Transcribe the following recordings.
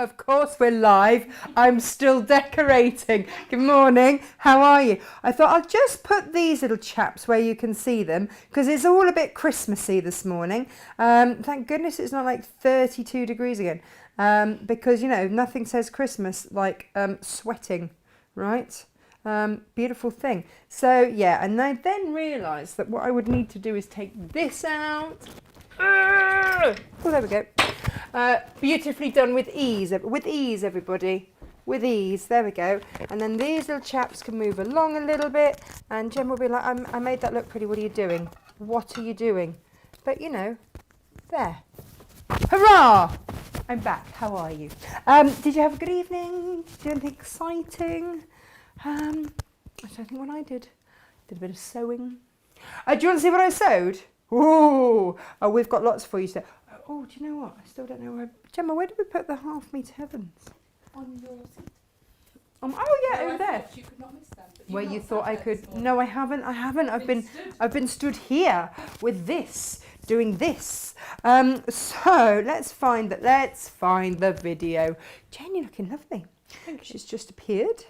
Of course we're live. I'm still decorating. Good morning. How are you? I thought I'll just put these little chaps where you can see them because it's all a bit Christmassy this morning. Thank goodness it's not like 32 degrees again because, you know, nothing says Christmas like sweating, right? Beautiful thing. So, yeah, and I then realised that what I would need to do is take this out. Oh, there we go. Beautifully done with ease. With ease, everybody. With ease. There we go. And then these little chaps can move along a little bit. And Jem will be like, I made that look pretty. What are you doing? What are you doing? But, you know, there. Hurrah! I'm back. How are you? Did you have a good evening? Did you do anything exciting? I don't think what I did. Did a bit of sewing. Do you want to see what I sewed? Ooh. Oh, we've got lots for you today. Oh, do you know what? I still don't know where. Gemma, where did we put the half meet heavens? On your seat. Oh yeah, no, over there. You could not miss them. Where you thought I could? No, I haven't. I've been stood here with this, doing this. So let's find the video. Jane, you're looking lovely. She's just appeared.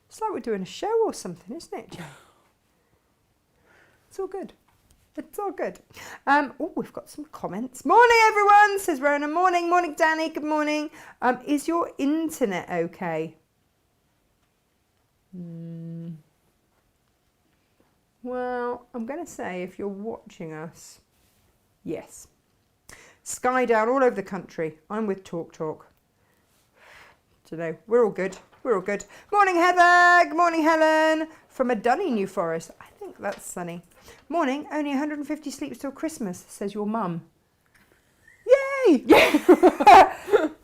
It's like we're doing a show or something, isn't it, Jane? It's all good. It's all good. Oh, we've got some comments. Morning, everyone, says Rona. Morning, morning, Danny. Good morning. Is your internet okay? Well, I'm going to say if you're watching us, yes. Sky down all over the country. I'm with Talk. Today, we're all good. We're all good. Morning, Heather. Good morning, Helen. From a Dunny, New Forest. I think that's sunny. Morning, only 150 sleeps till Christmas, says your mum. Yay!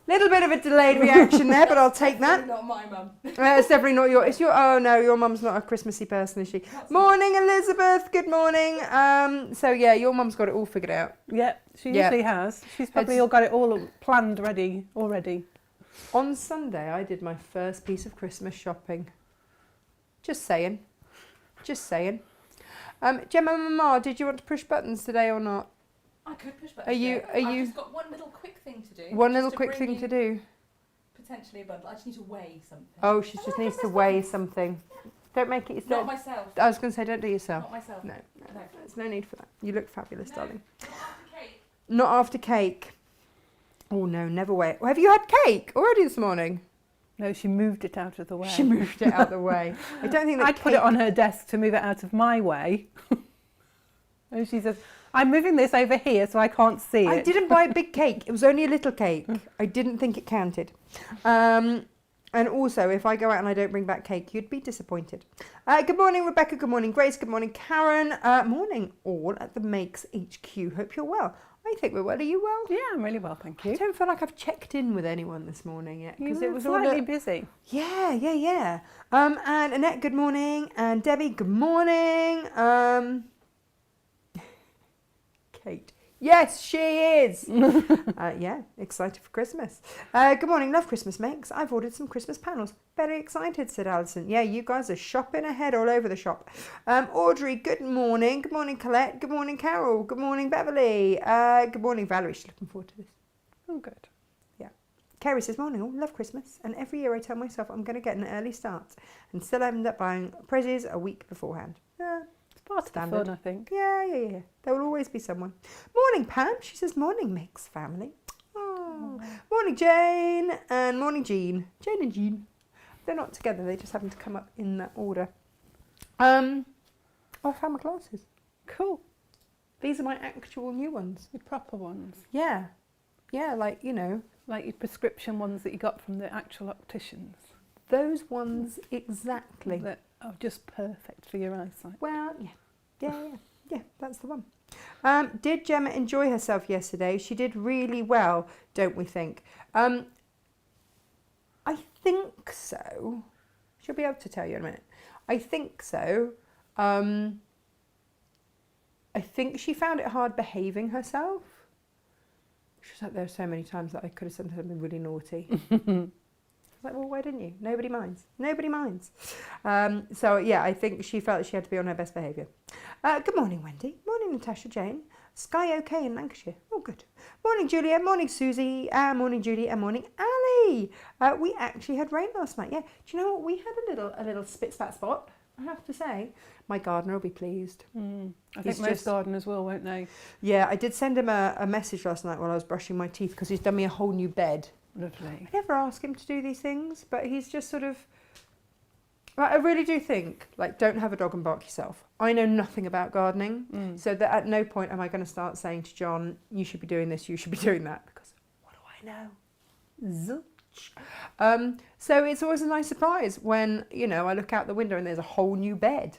Little bit of a delayed reaction there, but I'll take that. Not my mum. It's definitely not your. It's your. Oh no, your mum's not a Christmassy person, is she? That's morning, Elizabeth. Good morning. So yeah, your mum's got it all figured out. Yeah, she usually has. She's probably all got it all planned, ready already. On Sunday, I did my first piece of Christmas shopping. Just saying. Just saying. Gemma Mama, did you want to push buttons today or not? I could push buttons. I've just got one little quick thing to do. One little quick thing to do. Potentially a bundle. I just need to weigh something. Oh, she just needs to weigh something. Don't make it yourself. Not myself. I was going to say, don't do it yourself. Not myself. No. There's no need for that. You look fabulous, darling. Not after cake. Not after cake. Oh no, never weigh it. Have you had cake already this morning? No, she moved it out of the way. She moved it out of the way. I don't think that I put it on her desk to move it out of my way. And she says, I'm moving this over here so I can't see it. I didn't buy a big cake. It was only a little cake. I didn't think it counted. And also, if I go out and I don't bring back cake, you'd be disappointed. Good morning, Rebecca. Good morning, Grace. Good morning, Karen. Morning, all at the Makes HQ. Hope you're well. I think we're well. Are you well? Yeah, I'm really well, thank you. I don't feel like I've checked in with anyone this morning yet because it was slightly busy. Yeah. And Annette, good morning. And Debbie, good morning. Kate. Yes, she is. Yeah, excited for Christmas. Good morning, love Christmas Makes. I've ordered some Christmas panels. Very excited, said Alison. Yeah, you guys are shopping ahead all over the shop. Audrey, good morning. Good morning, Colette. Good morning, Carol. Good morning, Beverly. Good morning, Valerie. She's looking forward to this. Oh, good. Yeah. Carrie says, morning all, love Christmas. And every year I tell myself I'm going to get an early start. And still end up buying presents a week beforehand. Yeah. Part of the fun, I think. Yeah. There will always be someone. Morning, Pam. She says, morning, Mix family. Oh. Morning, Jane. And morning, Jean. Jane and Jean. They're not together. They just happen to come up in that order. I found my glasses. Cool. These are my actual new ones. The proper ones. Yeah. Yeah, like, you know. Like your prescription ones that you got from the actual opticians. Those ones, exactly. That are just perfect for your eyesight. Well, yeah, that's the one. Did Gemma enjoy herself yesterday? She did really well, don't we think? I think so. She'll be able to tell you in a minute. I think so. I think she found it hard behaving herself. She was like, there were so many times that I could have said something really naughty. I was like, well, why didn't you? Nobody minds. So, yeah, I think she felt she had to be on her best behaviour. Good morning, Wendy. Morning, Natasha, Jane. Sky okay in Lancashire. Oh, good. Morning, Julia. Morning, Susie. Morning, Judy. And morning, Ali. We actually had rain last night. Yeah. Do you know what? We had a little spit spat spot, I have to say. My gardener will be pleased. I think most gardeners will, won't they? Yeah, I did send him a message last night while I was brushing my teeth because he's done me a whole new bed. Lovely. I never ask him to do these things, but he's just sort of... I really do think, like, don't have a dog and bark yourself. I know nothing about gardening, so that at no point am I going to start saying to John, you should be doing this, you should be doing that, because what do I know? Zilch. So it's always a nice surprise when, you know, I look out the window and there's a whole new bed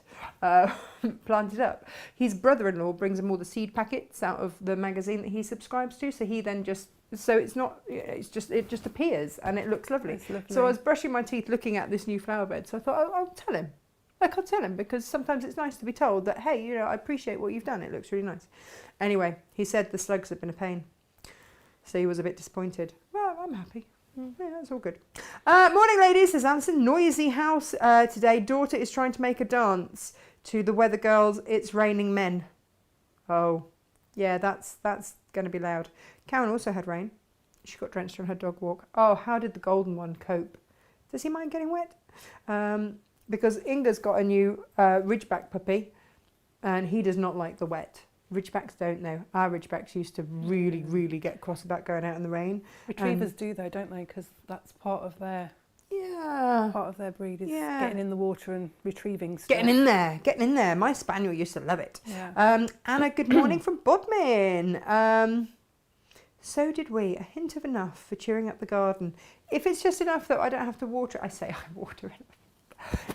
planted up. His brother-in-law brings him all the seed packets out of the magazine that he subscribes to, so he then just... So it's not, it just appears and it looks lovely. It's lovely. So I was brushing my teeth looking at this new flower bed. So I thought, I'll tell him. I'll tell him because sometimes it's nice to be told that, hey, you know, I appreciate what you've done. It looks really nice. Anyway, he said the slugs have been a pain. So he was a bit disappointed. Well, I'm happy. Yeah, that's all good. Morning, ladies. There's Alison. Noisy house today. Daughter is trying to make a dance to the Weather Girls' It's Raining Men. Oh, yeah, that's going to be loud. Karen also had rain. She got drenched on her dog walk. Oh, how did the golden one cope? Does he mind getting wet? Because Inga's got a new Ridgeback puppy and he does not like the wet. Ridgebacks don't know. Our Ridgebacks used to really, really get cross about going out in the rain. Retrievers do though, don't they? Because that's part of their breed is getting in the water and retrieving stuff. Getting in there. My spaniel used to love it. Yeah. Anna, good morning from Bodmin. So did we. A hint of enough for cheering up the garden. If it's just enough that I don't have to water it, I say I water it.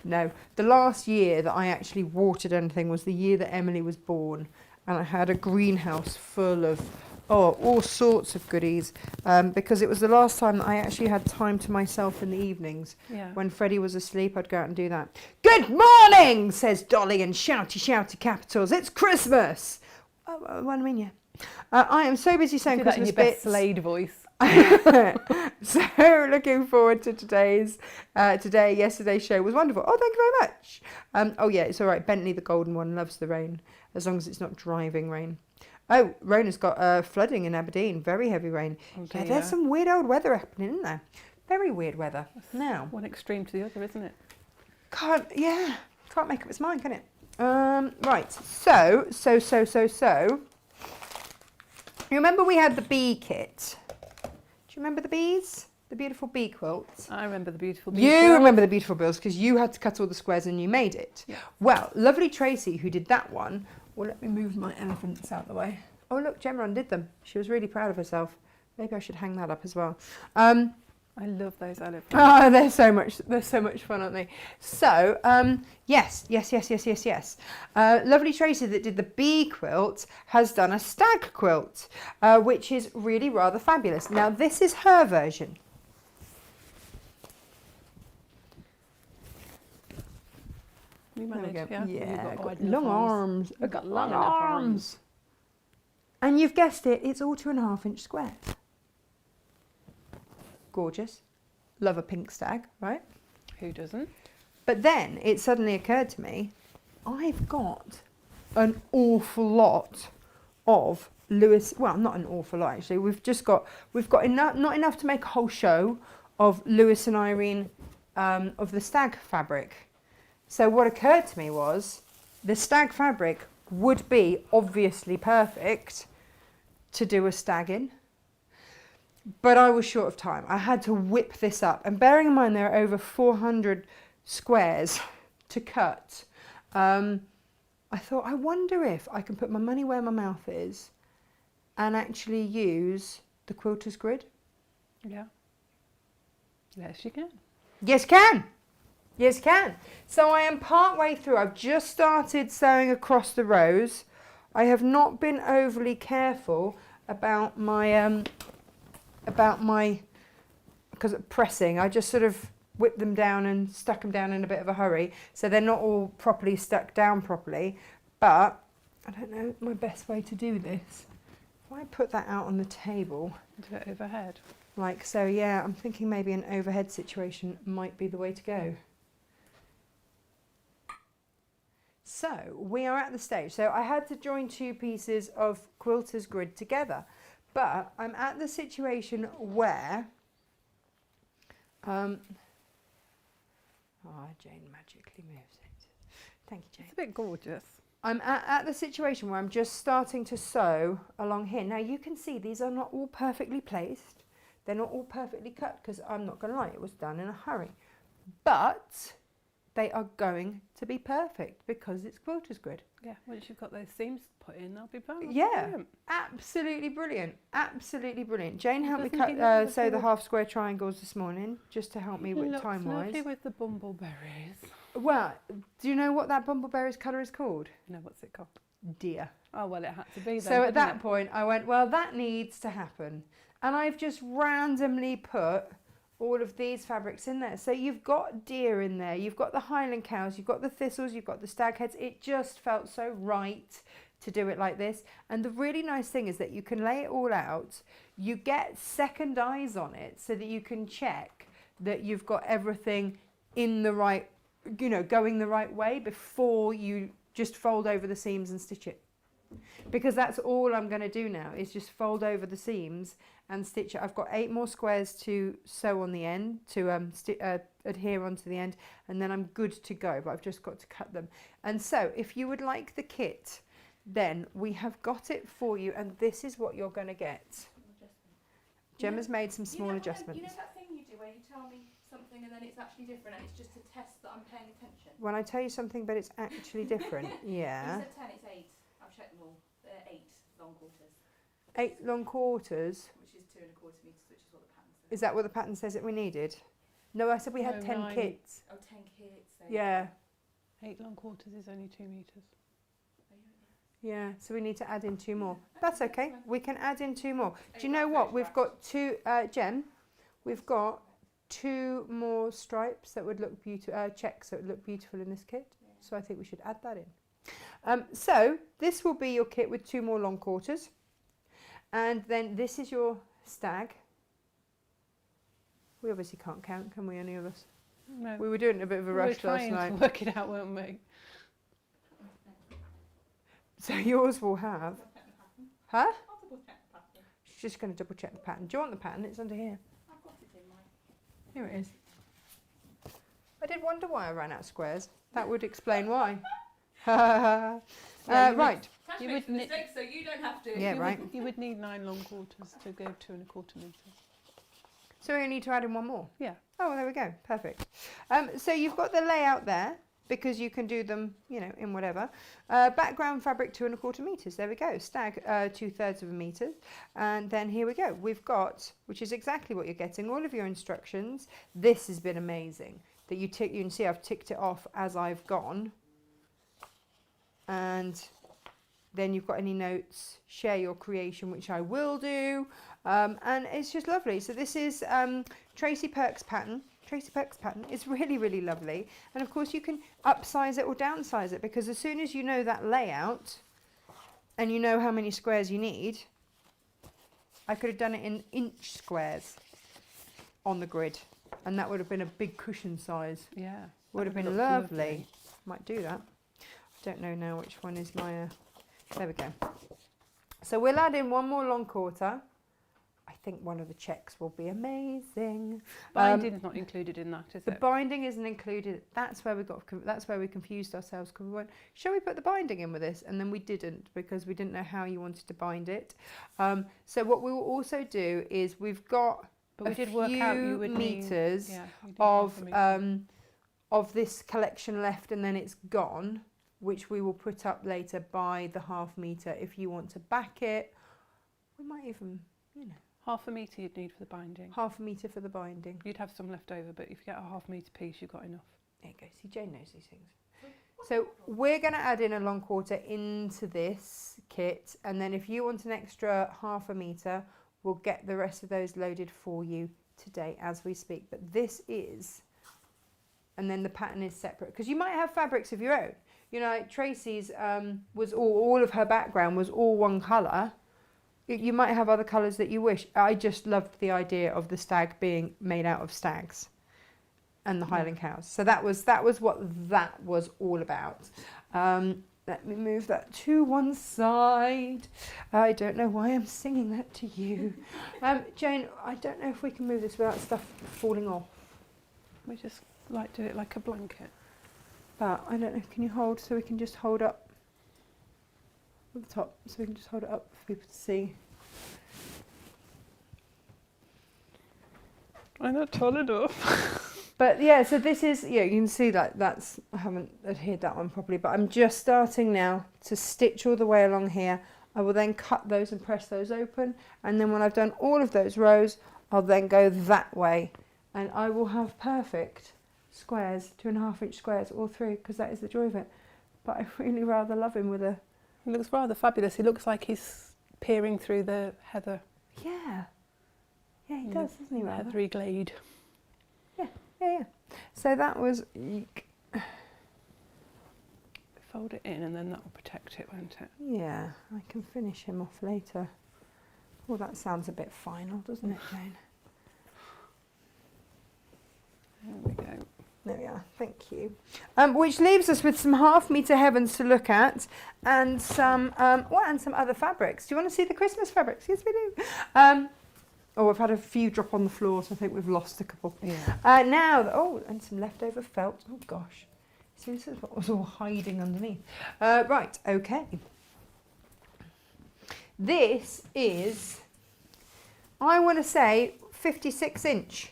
No, the last year that I actually watered anything was the year that Emily was born, and I had a greenhouse full of all sorts of goodies, because it was the last time that I actually had time to myself in the evenings. Yeah. When Freddie was asleep, I'd go out and do that. Good morning, says Dolly in shouty capitals. It's Christmas. Oh, well, I mean, yeah. I am so busy saying Christmas in your bits. best Slade voice. So looking forward to yesterday's show was wonderful. Oh, thank you very much. Oh yeah, it's all right. Bentley the golden one loves the rain as long as it's not driving rain. Oh, Rona's got flooding in Aberdeen, very heavy rain. Oh, yeah, there's some weird old weather happening, isn't there? Very weird weather. Now, one extreme to the other, isn't it? Can't make up its mind, can it? Right. So. You remember we had the bee kit? Do you remember the bees? The beautiful bee quilts? I remember the beautiful bee You quilt. remember the beautiful bills because you had to cut all the squares and you made it. Yeah. Well, lovely Tracy, who did that one. Well, let me move my elephants out of the way. Oh, look, Gemma undid them. She was really proud of herself. Maybe I should hang that up as well. I love those elephants. Oh, they're so much fun, aren't they? So, yes. Lovely Tracy that did the bee quilt has done a stag quilt, which is really rather fabulous. Now, this is her version. You There we managed, go. yeah. I've got You've long arms. I've got long enough arms. And you've guessed it, it's all 2.5-inch squares. Gorgeous. Love a pink stag, right? Who doesn't? But then it suddenly occurred to me, I've got an awful lot of Lewis. Well, not an awful lot actually. We've got enough, not enough to make a whole show of Lewis and Irene of the stag fabric. So what occurred to me was the stag fabric would be obviously perfect to do a stag in. But I was short of time. I had to whip this up. And bearing in mind there are over 400 squares to cut, I thought, I wonder if I can put my money where my mouth is and actually use the quilter's grid. Yeah. Yes, you can. Yes, can. Yes, can. So I am part way through. I've just started sewing across the rows. I have not been overly careful about my because of pressing. I just sort of whipped them down and stuck them down in a bit of a hurry, so they're not all properly stuck down properly. But I don't know my best way to do this. If I put that out on the table, Do it overhead. like so, yeah, I'm thinking maybe an overhead situation might be the way to go. So we are at the stage. So I had to join two pieces of quilter's grid together, but I'm at the situation where, Jane magically moves it. Thank you, Jane. It's a bit gorgeous. I'm at the situation where I'm just starting to sew along here. Now you can see these are not all perfectly placed. They're not all perfectly cut because I'm not going to lie, it was done in a hurry. But they are going to be perfect because it's quilter's grid. Yeah, once you've got those seams put in, they'll be perfect. Yeah, Brilliant. absolutely brilliant. Absolutely brilliant. Jane helped me Doesn't cut it sew the look half square triangles this morning just to help me It with looks time-wise. lovely with the bumbleberries. Well, do you know what that bumbleberries colour is called? No, what's it called? Deer. Oh, well, it had to be then, So at didn't that it? point I went, well, that needs to happen. And I've just randomly put all of these fabrics in there. So you've got deer in there, you've got the Highland cows, you've got the thistles, you've got the stag heads. It just felt so right to do it like this. And the really nice thing is that you can lay it all out. You get second eyes on it so that you can check that you've got everything in the right, you know, going the right way before you just fold over the seams and stitch it. Because that's all I'm going to do now is just fold over the seams and stitch it. I've got 8 more squares to sew on the end, to adhere onto the end, and then I'm good to go, but I've just got to cut them. And so if you would like the kit, then we have got it for you, and this is what you're going to get. Gemma's made some small adjustments. You know that thing you do where you tell me something and then it's actually different and it's just a test that I'm paying attention? When I tell you something but it's actually different, yeah. You said 10, it's 8. I've checked them all. They're 8 long quarters. 8 long quarters. Which is 2 1/4 metres, which is what the pattern says. Is that what the pattern says that we needed? No, I said we had No, 10 9. kits. Oh, 10 kits. So Yeah, 8 long quarters is only 2 metres. yeah. So we need to add in 2 more. That's That's okay. fine. We can add in 2 more. Do you Oh, know that's what? We've photographed. got 2, Jen, we've got 2 more stripes that would look beautiful, checks that would look beautiful in this kit. Yeah. So I think we should add that in. So this will be your kit with 2 more long quarters. And then this is your stag. We obviously can't count, can we, any of us? No, We were doing a bit of a we were rush last trying night. to work it out, weren't we? So yours will have, huh? I'll double check the pattern. She's just going to double check the pattern. Do you want the pattern? It's under here. I've got it in my... Here it is. I did wonder why I ran out of squares. That would explain why. Yeah, you would- Right. Tash You makes would the knit- mistake, so you don't have to. Yeah, you right. Would, you would need 9 long quarters to go 2 1/4 metres. So we need to add in 1 more. Yeah. Oh, well, there we go. Perfect. So you've got the layout there because you can do them, you know, in whatever. Background fabric 2 1/4 metres. There we go. Stag 2/3 of a metre. And then here we go. We've got, which is exactly what you're getting, all of your instructions. This has been amazing. That you tick. You can see I've ticked it off as I've gone. And then you've got any notes, share your creation, which I will do. And it's just lovely. So this is Tracy Perks pattern. Tracy Perks pattern. It's really, really lovely. And of course you can upsize it or downsize it because as soon as you know that layout and you know how many squares you need, I could have done it in inch squares on the grid. And that would have been a big cushion size. Yeah. Would have that been look lovely. Might do that. I don't know now which one is my... there we go. So we'll add in 1 more long quarter. I think one of the checks will be amazing. Binding's not included in that, is The it? binding isn't included. That's where we got. That's where we confused ourselves. Because we went, shall we put the binding in with this? And then we didn't because we didn't know how you wanted to bind it. So what we will also do is we've got But we a did work out you would meters need, you did half a metre. of this collection left, and then it's gone, which we will put up later by the ½ metre. If you want to back it, we might even, you know, Half a metre you'd need for the binding. ½ metre for the binding. You'd have some left over, but if you get a ½ metre piece, you've got enough. There you go. See, Jane knows these things. So we're going to add in a long quarter into this kit, and then if you want an extra ½ metre, we'll get the rest of those loaded for you today as we speak. But this is, and then the pattern is separate because you might have fabrics of your own. You know, like Tracy's was all of her background was all one colour. You might have other colours that you wish. I just loved the idea of the stag being made out of stags and the Highland cows. So that was what that was all about. Let me move that to one side. I don't know why I'm singing that to you. Jane, I don't know if we can move this without stuff falling off. We just like do it like a blanket. But I don't know, can you hold so we can just hold up at the top so we can just hold it up for people to see? I'm not tall enough. But yeah, so this is, yeah, you can see that that's, I haven't adhered that one properly, but I'm just starting now to stitch all the way along here. I will then cut those and press those open. And then when I've done all of those rows, I'll then go that way. And I will have perfect squares, 2.5 inch squares all through, because that is the joy of it. But I really rather love him with a... He looks rather fabulous. He looks like he's peering through the heather. Yeah. Yeah, he does, doesn't he, rather? Heathery glade. Yeah. So that was... Eek. Fold it in and then that will protect it, won't it? Yeah, I can finish him off later. Oh, that sounds a bit final, doesn't it, Jane? There we go. There we are, thank you. Which leaves us with some half-metre heavens to look at, and some and some other fabrics. Do you want to see the Christmas fabrics? Yes, we do. Oh, we've had a few drop on the floor, so I think we've lost a couple. Yeah. Now, and some leftover felt. Oh gosh, see, this is what was all hiding underneath. Right, okay. This is, I want to say, 56 inch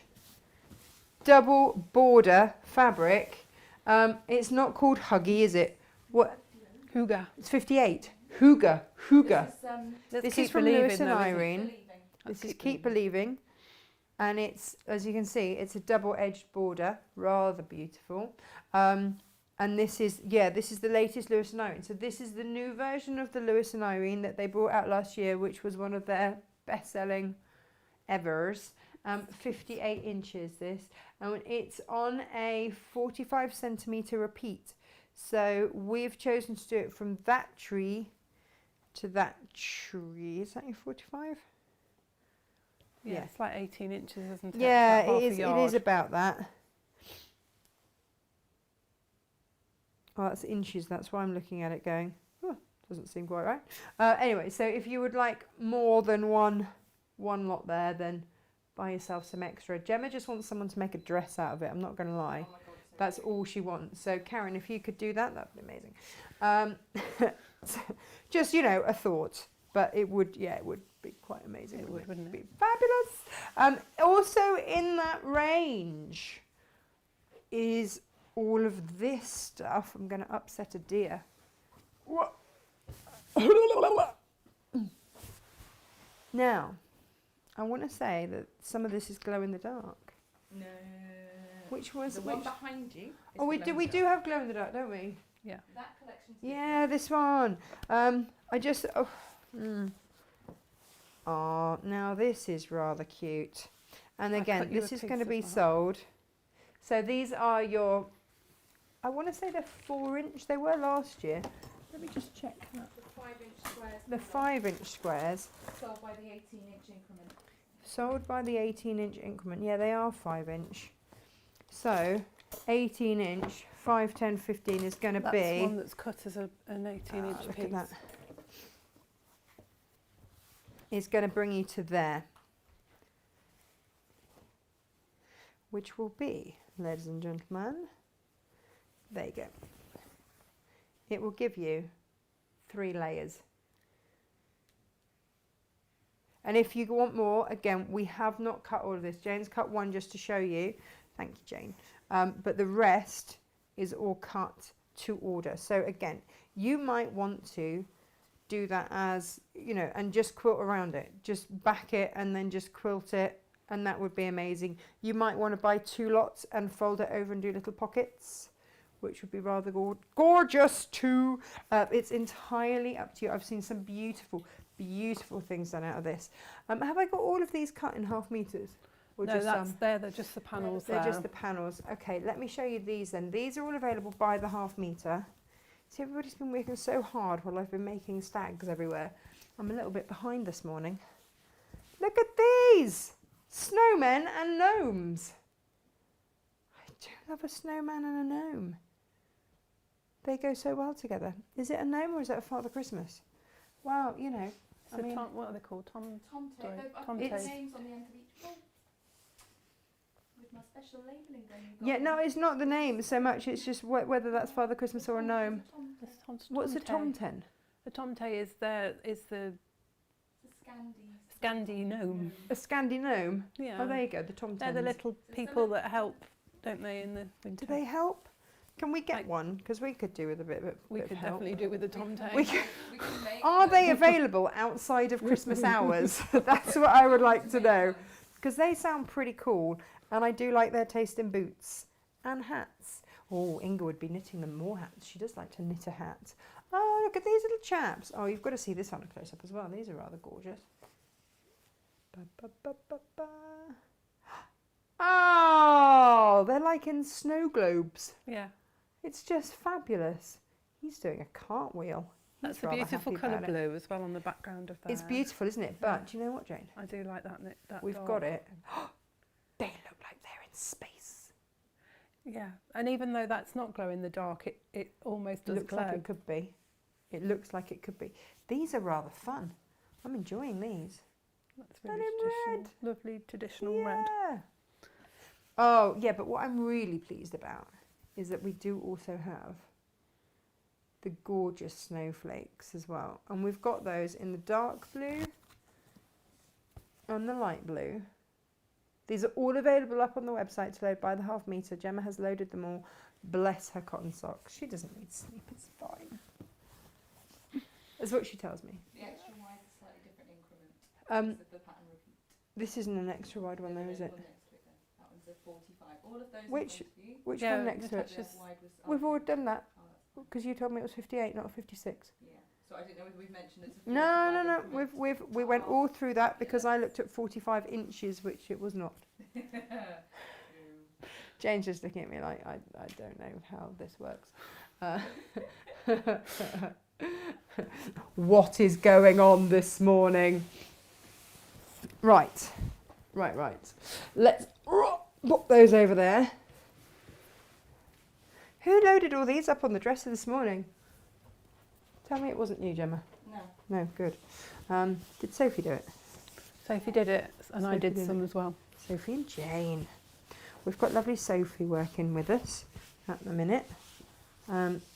double border fabric. It's not called Huggy, is it? What? Hygge. It's 58. Hygge. Let's This keep is from believing, Lewis and though, isn't it? Irene. This is Keep Believing, and it's, as you can see, it's a double-edged border, rather beautiful. And this is the latest Lewis and Irene. So this is the new version of the Lewis and Irene that they brought out last year, which was one of their best-selling evers. 58 inches this, and it's on a 45 centimetre repeat. So we've chosen to do it from that tree to that tree. Is that your 45? Yeah, it's like 18 inches, isn't it? Yeah, About half a it is. It yard. is about that. Oh, that's inches. That's why I'm looking at it going, oh, doesn't seem quite right. Anyway, so if you would like more than one lot there, then buy yourself some extra. Gemma just wants someone to make a dress out of it. I'm not going to lie. Oh my God, so That's all she wants. So Karen, if you could do that, that'd be amazing. Just, a thought. But it would be quite amazing. It would, wouldn't it? Be fabulous. Also in that range is all of this stuff. I'm going to upset a deer. Now, I want to say that some of this is glow in the dark. No. Which was The one behind you? Oh, we do have glow in the dark, don't we? Yeah. That collection's Yeah, this one. Oh, now this is rather cute. And I again, cut you this a is piece going to of be that. sold. So these are your, I want to say they're 4 inch. They were last year. Let me just check that. the 5-inch squares. The 5 inch squares Sold by the 18-inch increment. sold by the 18 inch increment. Yeah, they are 5 inch. So 18 inch, 5, 10, 15 is going to That's be. one that's cut as an 18-inch Look piece. at that. Is going to bring you to there. Which will be, ladies and gentlemen, there you go. It will give you 3 layers. And if you want more, again, we have not cut all of this. Jane's cut one just to show you. Thank you, Jane. But the rest is all cut to order. So again, you might want to do that as, and just quilt around it. Just back it and then just quilt it, and that would be amazing. You might want to buy 2 lots and fold it over and do little pockets, which would be rather gorgeous too. It's entirely up to you. I've seen some beautiful, beautiful things done out of this. Have I got all of these cut in half meters? Or No, just that's some? they're just the panels They're there. just the panels. Okay, let me show you these then. These are all available by the half metre. See, everybody's been working so hard while I've been making stags everywhere. I'm a little bit behind this morning. Look at these! Snowmen and gnomes. I do love a snowman and a gnome. They go so well together. Is it a gnome or is it a Father Christmas? Well, you know, So what are they called? Tomte. Sorry, I've Tomte. put the names on the end of each ball. With my special labelling gun. yeah, no, it's not the name so much. It's just whether that's Father Christmas or a gnome. What's a tomten? The tomte is the It's a Scandi gnome. A Scandi gnome? Yeah. Oh, there you go, the tomtens. They're the little people that help, don't they, in the winter? Do they help? Can we get one? Because we could do with a bit of We bit could of help. definitely do with the tomte. We could- We can make Are them. they available outside of Christmas hours? That's what I would like to know. Because they sound pretty cool. And I do like their taste in boots and hats. Oh, Inga would be knitting them more hats. She does like to knit a hat. Oh, look at these little chaps. Oh, you've got to see this on a close-up as well. These are rather gorgeous. Ba, ba, ba, ba, ba. Oh, they're like in snow globes. Yeah. It's just fabulous. He's doing a cartwheel. That's He's a rather beautiful happy colour about it. blue as well on the background of that. It's beautiful, isn't it? But do you know what, Jane? I do like that. We've dog. got it. They look like they're in space. Yeah, and even though that's not glow in the dark, it almost does Looks glow. like it could be. It looks like it could be. These are rather fun. I'm enjoying these. That's Done really in traditional, red. lovely traditional red. Yeah. Oh, yeah, but what I'm really pleased about is that we do also have the gorgeous snowflakes as well. And we've got those in the dark blue and the light blue. These are all available up on the website to load by the half metre. Gemma has loaded them all. Bless her cotton socks. She doesn't need sleep, it's fine. That's what she tells me. The extra wide is slightly different increment. Because of the pattern repeat. This isn't an extra wide one though, is it? One next to it then. That one's a 45. All of those Which- are 40. Which Yeah, one next to it? Natasha's- The wide was, We've already done that Oh, that's fine. because you told me it was 58, not 56. Yeah. So I didn't know whether we've mentioned it's a No, 45 no. increment. We went all through that because I looked at 45 inches, which it was not. Jane's just looking at me like I don't know how this works. What is going on this morning? Right. Let's put those over there. Who loaded all these up on the dresser this morning? Tell me it wasn't you, Gemma. No. No, good. Did Sophie do it? Sophie did it, and I Sophie did did some as well. Sophie and Jane. We've got lovely Sophie working with us at the minute.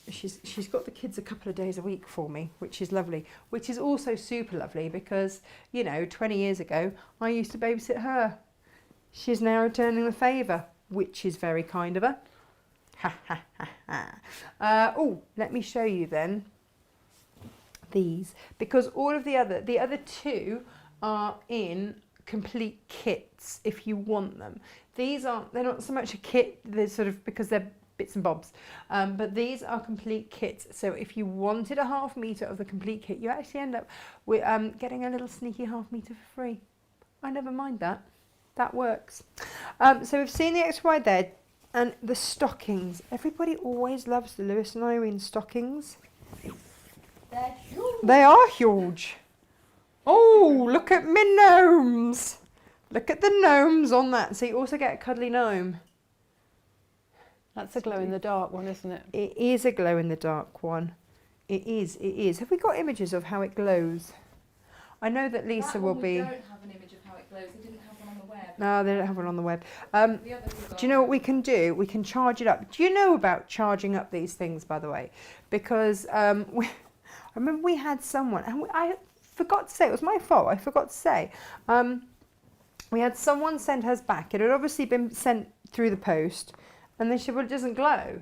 She's got the kids a couple of days a week for me, which is lovely. Which is also super lovely because, you know, 20 years ago, I used to babysit her. She's now returning the favour, which is very kind of her. Ha ha ha ha. Oh, let me show you then these, because all of the other two are in complete kits if you want them. They're not so much a kit, they're sort of, because they're bits and bobs, but these are complete kits. So if you wanted a half metre of the complete kit, you actually end up with getting a little sneaky half metre for free. I never mind that. That works. So we've seen the extra wide there, and the stockings. Everybody always loves the Lewis and Irene stockings. They're huge. They are huge. Oh, look at me gnomes. Look at the gnomes on that. So you also get a cuddly gnome. That's a glow in the dark one, isn't it? It is a glow in the dark one. It is. Have we got images of how it glows? I know that Lisa That will one be... We don't have an image of how it glows. They didn't have one on the web. No, they don't have one on the web. The others Do are- you know what we can do? We can charge it up. Do you know about charging up these things, by the way? Because I remember we had someone, and I forgot to say, it was my fault, I forgot to say. We had someone send hers back. It had obviously been sent through the post, and they said, well, it doesn't glow.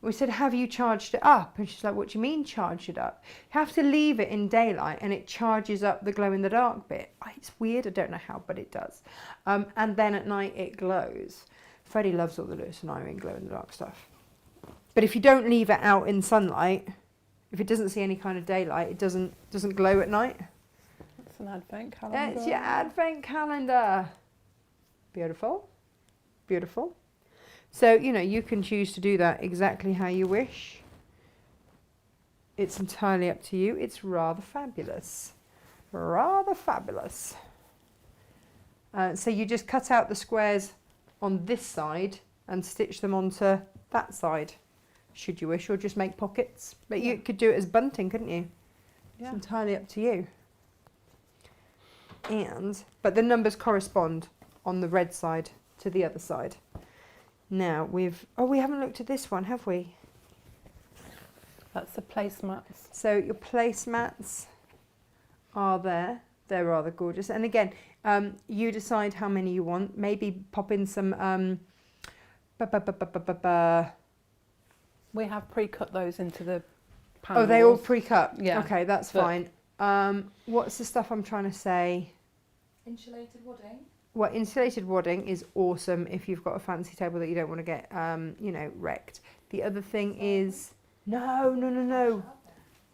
We said, have you charged it up? And she's like, what do you mean charged it up? You have to leave it in daylight and it charges up the glow in the dark bit. It's weird, I don't know how, but it does. And then at night it glows. Freddie loves all the Lewis and Irene glow in the dark stuff. But if you don't leave it out in sunlight, if it doesn't see any kind of daylight, it doesn't glow at night. It's an advent calendar. It's your advent calendar. Beautiful. Beautiful. So, you know, you can choose to do that exactly how you wish. It's entirely up to you. It's rather fabulous. Rather fabulous. So you just cut out the squares on this side and stitch them onto that side. should you wish, or just make pockets. But you could do it as bunting, couldn't you? Yeah. It's entirely up to you. But the numbers correspond on the red side to the other side. Now we haven't looked at this one, have we? That's the placemats. So your placemats are there. They're rather gorgeous. And again, you decide how many you want. Maybe pop in some. We have pre-cut those into the panels. Oh, they all pre-cut? Yeah. Okay, that's fine. What's the stuff I'm trying to say? Insulated wadding. Well, insulated wadding is awesome if you've got a fancy table that you don't want to get, wrecked. The other thing is... No.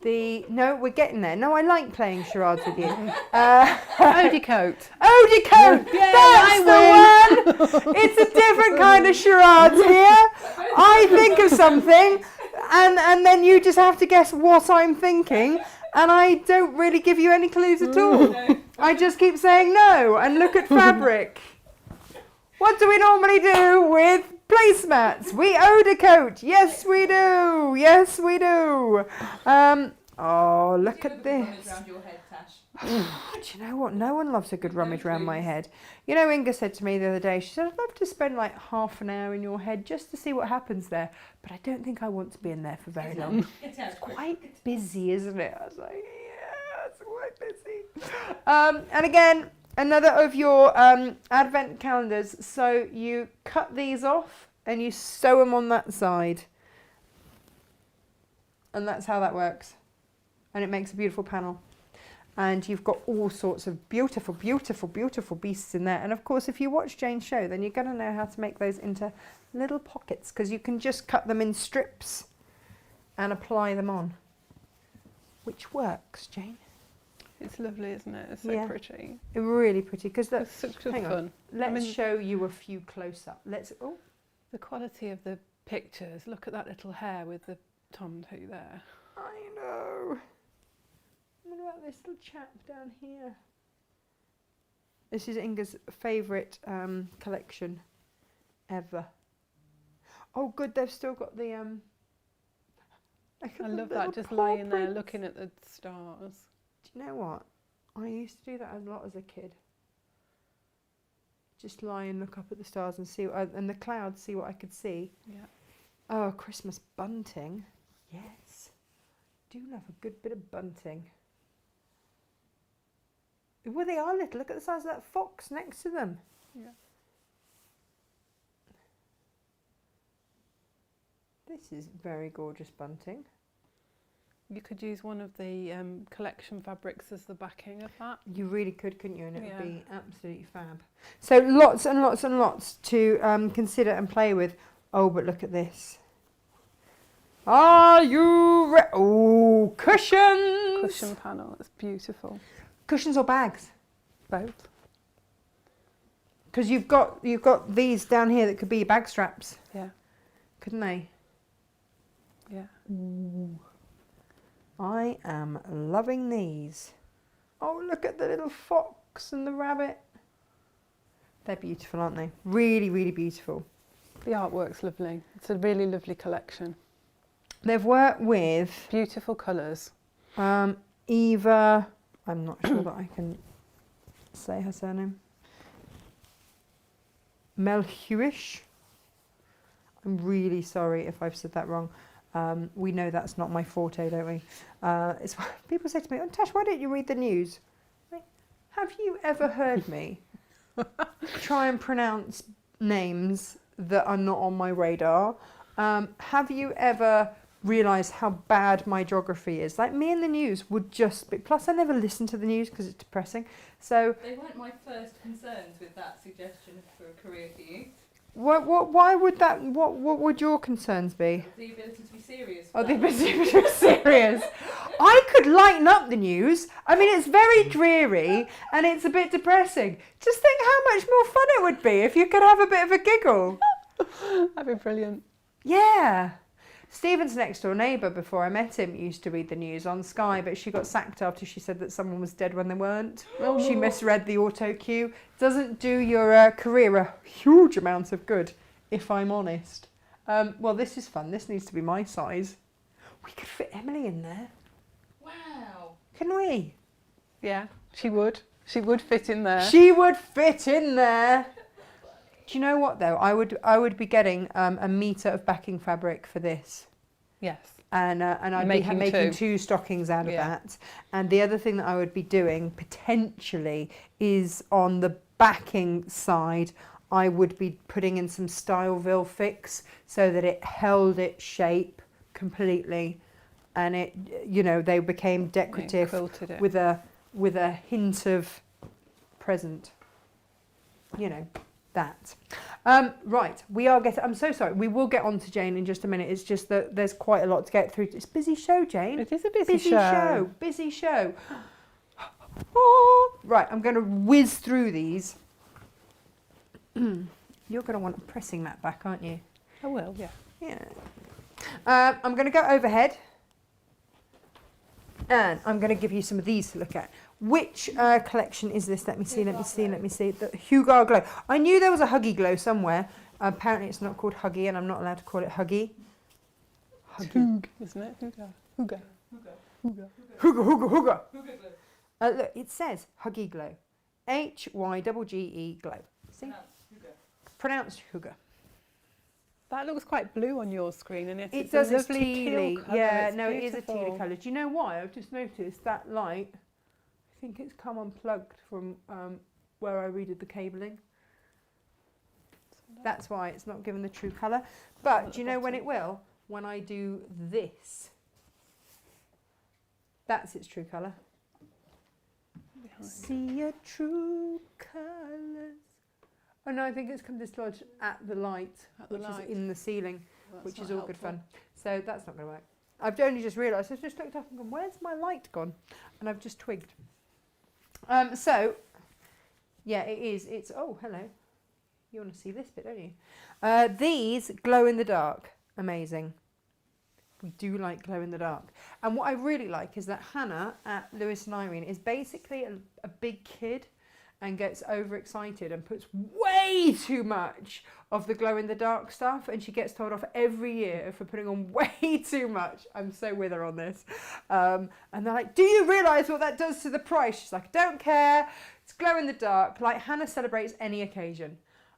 We're getting there. No, I like playing charades with you. Eau-de-cote. Eau-de-cote! Yeah, That's the one! It's a different kind of charades here. I think of something, and then you just have to guess what I'm thinking, and I don't really give you any clues at all. No. I just keep saying no and look at fabric. What do we normally do with placemats? We eau-de-cote. Yes, we do. Yes, we do. Look at this. Around your head, Tash. Do you know what? No one loves a good rummage around my head. You know, Inga said to me the other day, she said, I'd love to spend like half an hour in your head just to see what happens there. But I don't think I want to be in there for very long. It's Quite busy, isn't it? I was like, yeah, it's quite busy. And again, another of your advent calendars. So you cut these off and you sew them on that side. And that's how that works. And it makes a beautiful panel. And you've got all sorts of beautiful, beautiful, beautiful beasts in there. And of course, if you watch Jane's show, then you're going to know how to make those into little pockets, because you can just cut them in strips and apply them on, which works, Jane. It's lovely, isn't it? It's so pretty. Really pretty. Because It's such good fun. Let's show you a few close up. The quality of the pictures. Look at that little hair with the Tom too there. I know. What about this little chap down here? This is Inga's favourite collection ever. Oh, good, they've still got the... I love that, just lying there looking at the stars. Do you know what? I used to do that a lot as a kid. Just lie and look up at the stars and see, and the clouds, see what I could see. Yeah. Oh, Christmas bunting. Yes. Do love a good bit of bunting. Well, they are little. Look at the size of that fox next to them. Yeah. This is very gorgeous bunting. You could use one of the collection fabrics as the backing of that. You really could, couldn't you? And it would be absolutely fab. So lots and lots and lots to consider and play with. Oh, but look at this. Are you ready? Oh, cushions! Cushion panel, it's beautiful. Cushions or bags? Both. Because you've got these down here that could be your bag straps. Yeah. Couldn't they? Yeah. Ooh. I am loving these. Oh, look at the little fox and the rabbit. They're beautiful, aren't they? Really, really beautiful. The artwork's lovely. It's a really lovely collection. They've worked with... Beautiful colours. Eva... I'm not sure that I can say her surname. Melhuish. I'm really sorry if I've said that wrong. We know that's not my forte, don't we? It's people say to me, "Oh, Tash, why don't you read the news?" Have you ever heard me try and pronounce names that are not on my radar? Have you ever realised how bad my geography is? Like, me and the news would just be... Plus, I never listen to the news because it's depressing. So they weren't my first concerns with that suggestion for a career for you. Why would that... What would your concerns be? The ability to be serious. Oh, the ability to be serious. I could lighten up the news. I mean, it's very dreary and it's a bit depressing. Just think how much more fun it would be if you could have a bit of a giggle. That'd be brilliant. Yeah. Stephen's next door neighbour, before I met him, used to read the news on Sky, but she got sacked after she said that someone was dead when they weren't. Oh. She misread the auto cue. Doesn't do your career a huge amount of good, if I'm honest. Well, this is fun. This needs to be my size. We could fit Emily in there. Wow. Can we? Yeah, she would. She would fit in there. She would fit in there. Do you know what though? I would be getting a metre of backing fabric for this. Yes. And I'd be Making making two. 2 stockings out of Yeah. that. And the other thing that I would be doing potentially is on the backing side, I would be putting in some Styleville fix so that it held its shape completely, and it, you know, they became decorative Quilted it. with a hint of present. You know, that. Right, we are getting. I'm so sorry. We will get on to Jane in just a minute. It's just that there's quite a lot to get through. It's a busy show, Jane. It is a busy show. Busy show. Oh, right, I'm going to whiz through these. You're going to want a pressing mat back, aren't you? I will, yeah. Yeah. I'm going to go overhead. And I'm going to give you some of these to look at. Which collection is this? Let me see. The Hugo Glow. I knew there was a Huggy Glow somewhere. Apparently it's not called Huggy, and I'm not allowed to call it Huggy. Hug, isn't it? Huga. Huga. Look, it says Huggy Glow. HYGGE Glow. See? Pronounced Huga. That looks quite blue on your screen, and It it's does. a It's lovely tealy. teal colour. Yeah, It's no, it is a tealy beautiful. colour. Do you know why? I've just noticed that light. I think it's come unplugged from where I redid the cabling. That's why it's not given the true colour. But at do you the know when bottom. it will? When I do this. That's its true colour. Behind. See your true colours. Oh no, I think it's come dislodged at the light, At the which light. is in the ceiling, That's which not is all good helpful. fun. So that's not going to work. I've only just realised. I've just looked up and gone, where's my light gone? And I've just twigged. So, yeah, it is. It's, oh, hello. You want to see this bit, don't you? These glow in the dark. Amazing. We do like glow in the dark. And what I really like is that Hannah at Lewis and Irene is basically a big kid and gets overexcited and puts way too much of the glow in the dark stuff, and she gets told off every year for putting on way too much. I'm so with her on this. And they're like, do you realise what that does to the price? She's like, I don't care. It's glow in the dark. Like, Hannah celebrates any occasion.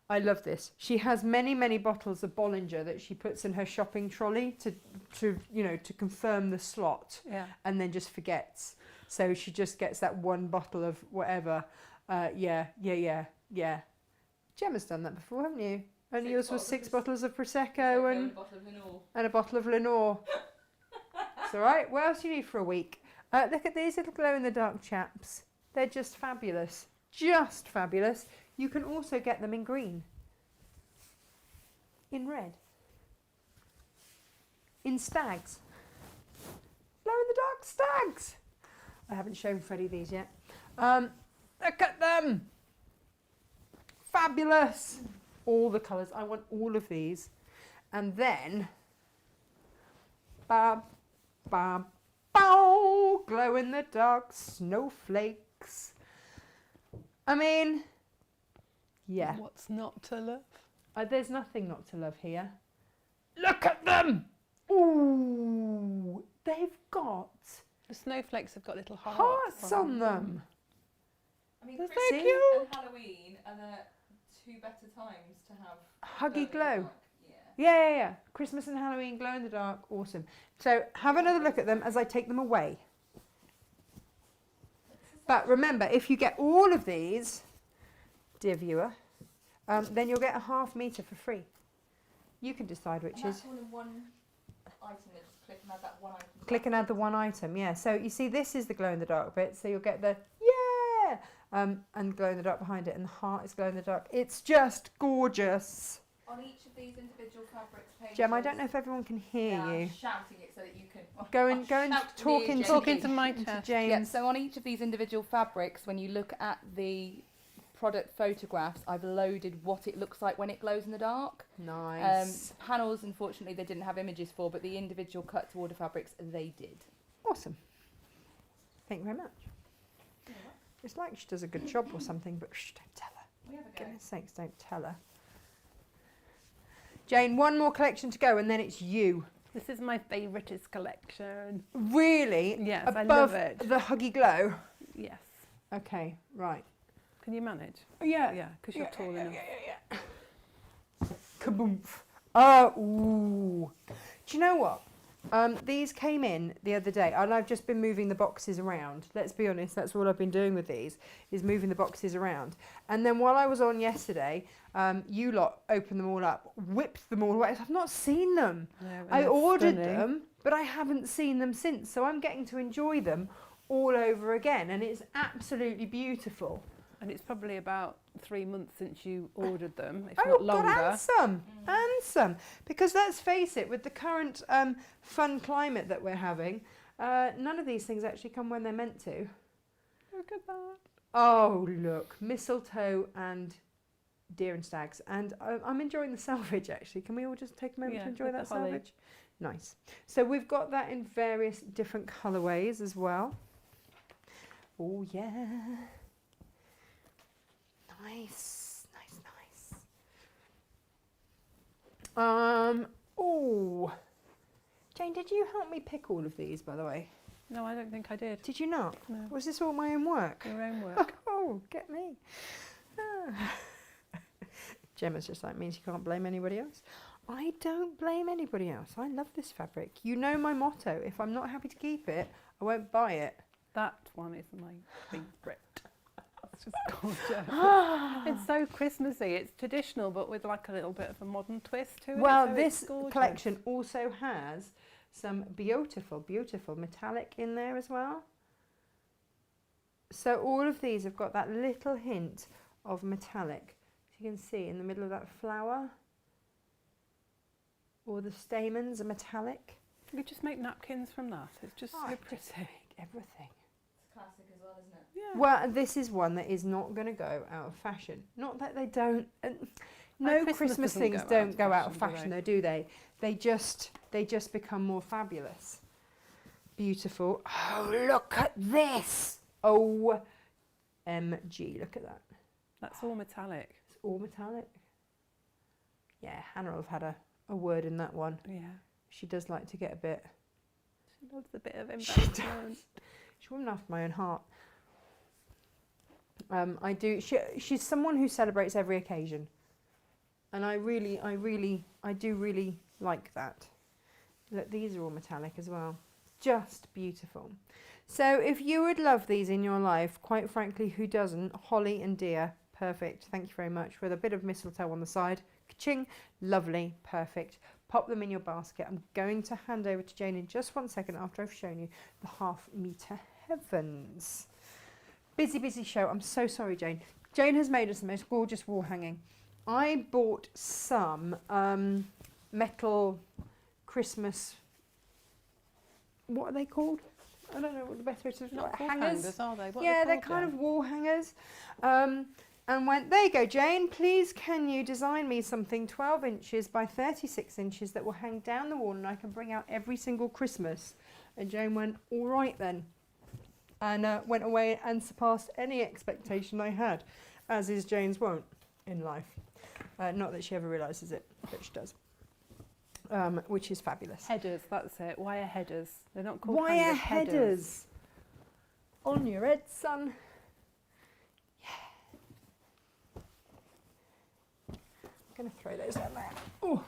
I love this. She has many, many bottles of Bollinger that she puts in her shopping trolley to you know, to confirm the slot, Yeah. and then just forgets. So she just gets that one bottle of whatever. Yeah. Gemma's done that before, haven't you? Only yours was 6 bottles of Prosecco and a bottle of Lenore. It's all right. What else do you need for a week? Look at these little glow-in-the-dark chaps. They're just fabulous. Just fabulous. You can also get them in green, in red, in stags. Glow-in-the-dark stags. I haven't shown Freddie these yet. Look at them. Fabulous. All the colours. I want all of these. And then, bow, glow in the dark snowflakes. I mean, yeah. What's not to love? There's nothing not to love here. Look at them. Ooh, they've got The snowflakes have got little hearts on them. I mean, They're so Christmas cute. and Halloween are the 2 better times to have Huggy glow in the glow. dark. Yeah. Christmas and Halloween, glow in the dark, awesome. So have another look at them as I take them away. But remember, if you get all of these, dear viewer, then you'll get a half metre for free. You can decide which And is. that's all in one item. They just click and add that one item. Click and add the one item, yeah. So you see, this is the glow in the dark bit. So you'll get the and glow in the dark behind it, and the heart is glow in the dark. It's just gorgeous. On each of these individual fabrics pages. Gem, I don't know if everyone can hear yeah, you. I'm shouting it so that you can. Go and Shout talk near into Jenny. Talk into my into chest. James. Yeah, so on each of these individual fabrics, when you look at the product photographs, I've loaded what it looks like when it glows in the dark. Nice. Panels, unfortunately, they didn't have images for, but the individual cut to order fabrics, they did. Awesome. Thank you very much. It's like she does a good job or something, but shh, don't tell her. We have a go. Goodness sakes, don't tell her. Jane, one more collection to go and then it's you. This is my favouriteest collection. Really? Yes, Above I love it. the Huggy Glow? Yes. Okay, right. Can you manage? Yeah. Yeah, because you're tall enough. Yeah. Kaboomph. Oh, ooh. Do you know what? These came in the other day, and I've just been moving the boxes around. Let's be honest, that's all I've been doing with these, is moving the boxes around. And then while I was on yesterday, you lot opened them all up, whipped them all away. I've not seen them. No, I ordered them, but I haven't seen them since. So I'm getting to enjoy them all over again, and it's absolutely beautiful. And it's probably about 3 months since you ordered them, if Oh, not longer. God, and some. Because let's face it, with the current fun climate that we're having, none of these things actually come when they're meant to. Look at that. Oh, look, mistletoe and deer and stags. And I'm enjoying the salvage, actually. Can we all just take a moment to enjoy with that the holly. salvage? Nice. So we've got that in various different colourways as well. Oh, yeah. Nice. Oh. Jane, did you help me pick all of these, by the way? No, I don't think I did. Did you not? No. Was this all my own work? Your own work. Oh, get me. Ah. Gemma's just like, means you can't blame anybody else. I don't blame anybody else. I love this fabric. You know my motto. If I'm not happy to keep it, I won't buy it. That one is my favourite. It's just gorgeous. It's so Christmassy. It's traditional, but with like a little bit of a modern twist to it. Well, so this it's gorgeous. collection also has some beautiful metallic in there as well. So all of these have got that little hint of metallic. As you can see in the middle of that flower, all the stamens are metallic. You could just make napkins from that. It's just so pretty. Everything. It's classic as well, isn't it? Yeah. Well, this is one that is not going to go out of fashion. Not that they don't. No, Christmas things don't go out of fashion, though, do they? They just become more fabulous. Beautiful. Oh, look at this! OMG, look at that. That's all metallic. It's all metallic. Yeah, Hannah will have had a word in that one. Yeah. She does like to get a bit. She loves a bit of She investment. does. She wouldn't after my own heart. I do. She's someone who celebrates every occasion, and I do really like that. Look, these are all metallic as well. Just beautiful. So if you would love these in your life, quite frankly, who doesn't? Holly and deer, perfect. Thank you very much. With a bit of mistletoe on the side. Ka-ching, lovely, perfect. Pop them in your basket. I'm going to hand over to Jane in just 1 second after I've shown you the half-metre heavens. Busy show. I'm so sorry, Jane. Jane has made us the most gorgeous wall hanging. I bought some metal Christmas, what are they called? I don't know what the best way to Not describe hangers, are they? What yeah, are they they're called kind then? of wall hangers. And went, there you go, Jane, please can you design me something 12 inches by 36 inches that will hang down the wall and I can bring out every single Christmas. And Jane went, all right then. And went away and surpassed any expectation I had, as is Jane's wont in life. Not that she ever realises it, but she does. Which is fabulous. Headers, that's it. Wire headers. They're not called Wire hangers, headers. On your head, son. I'm going to throw those down there. Oh,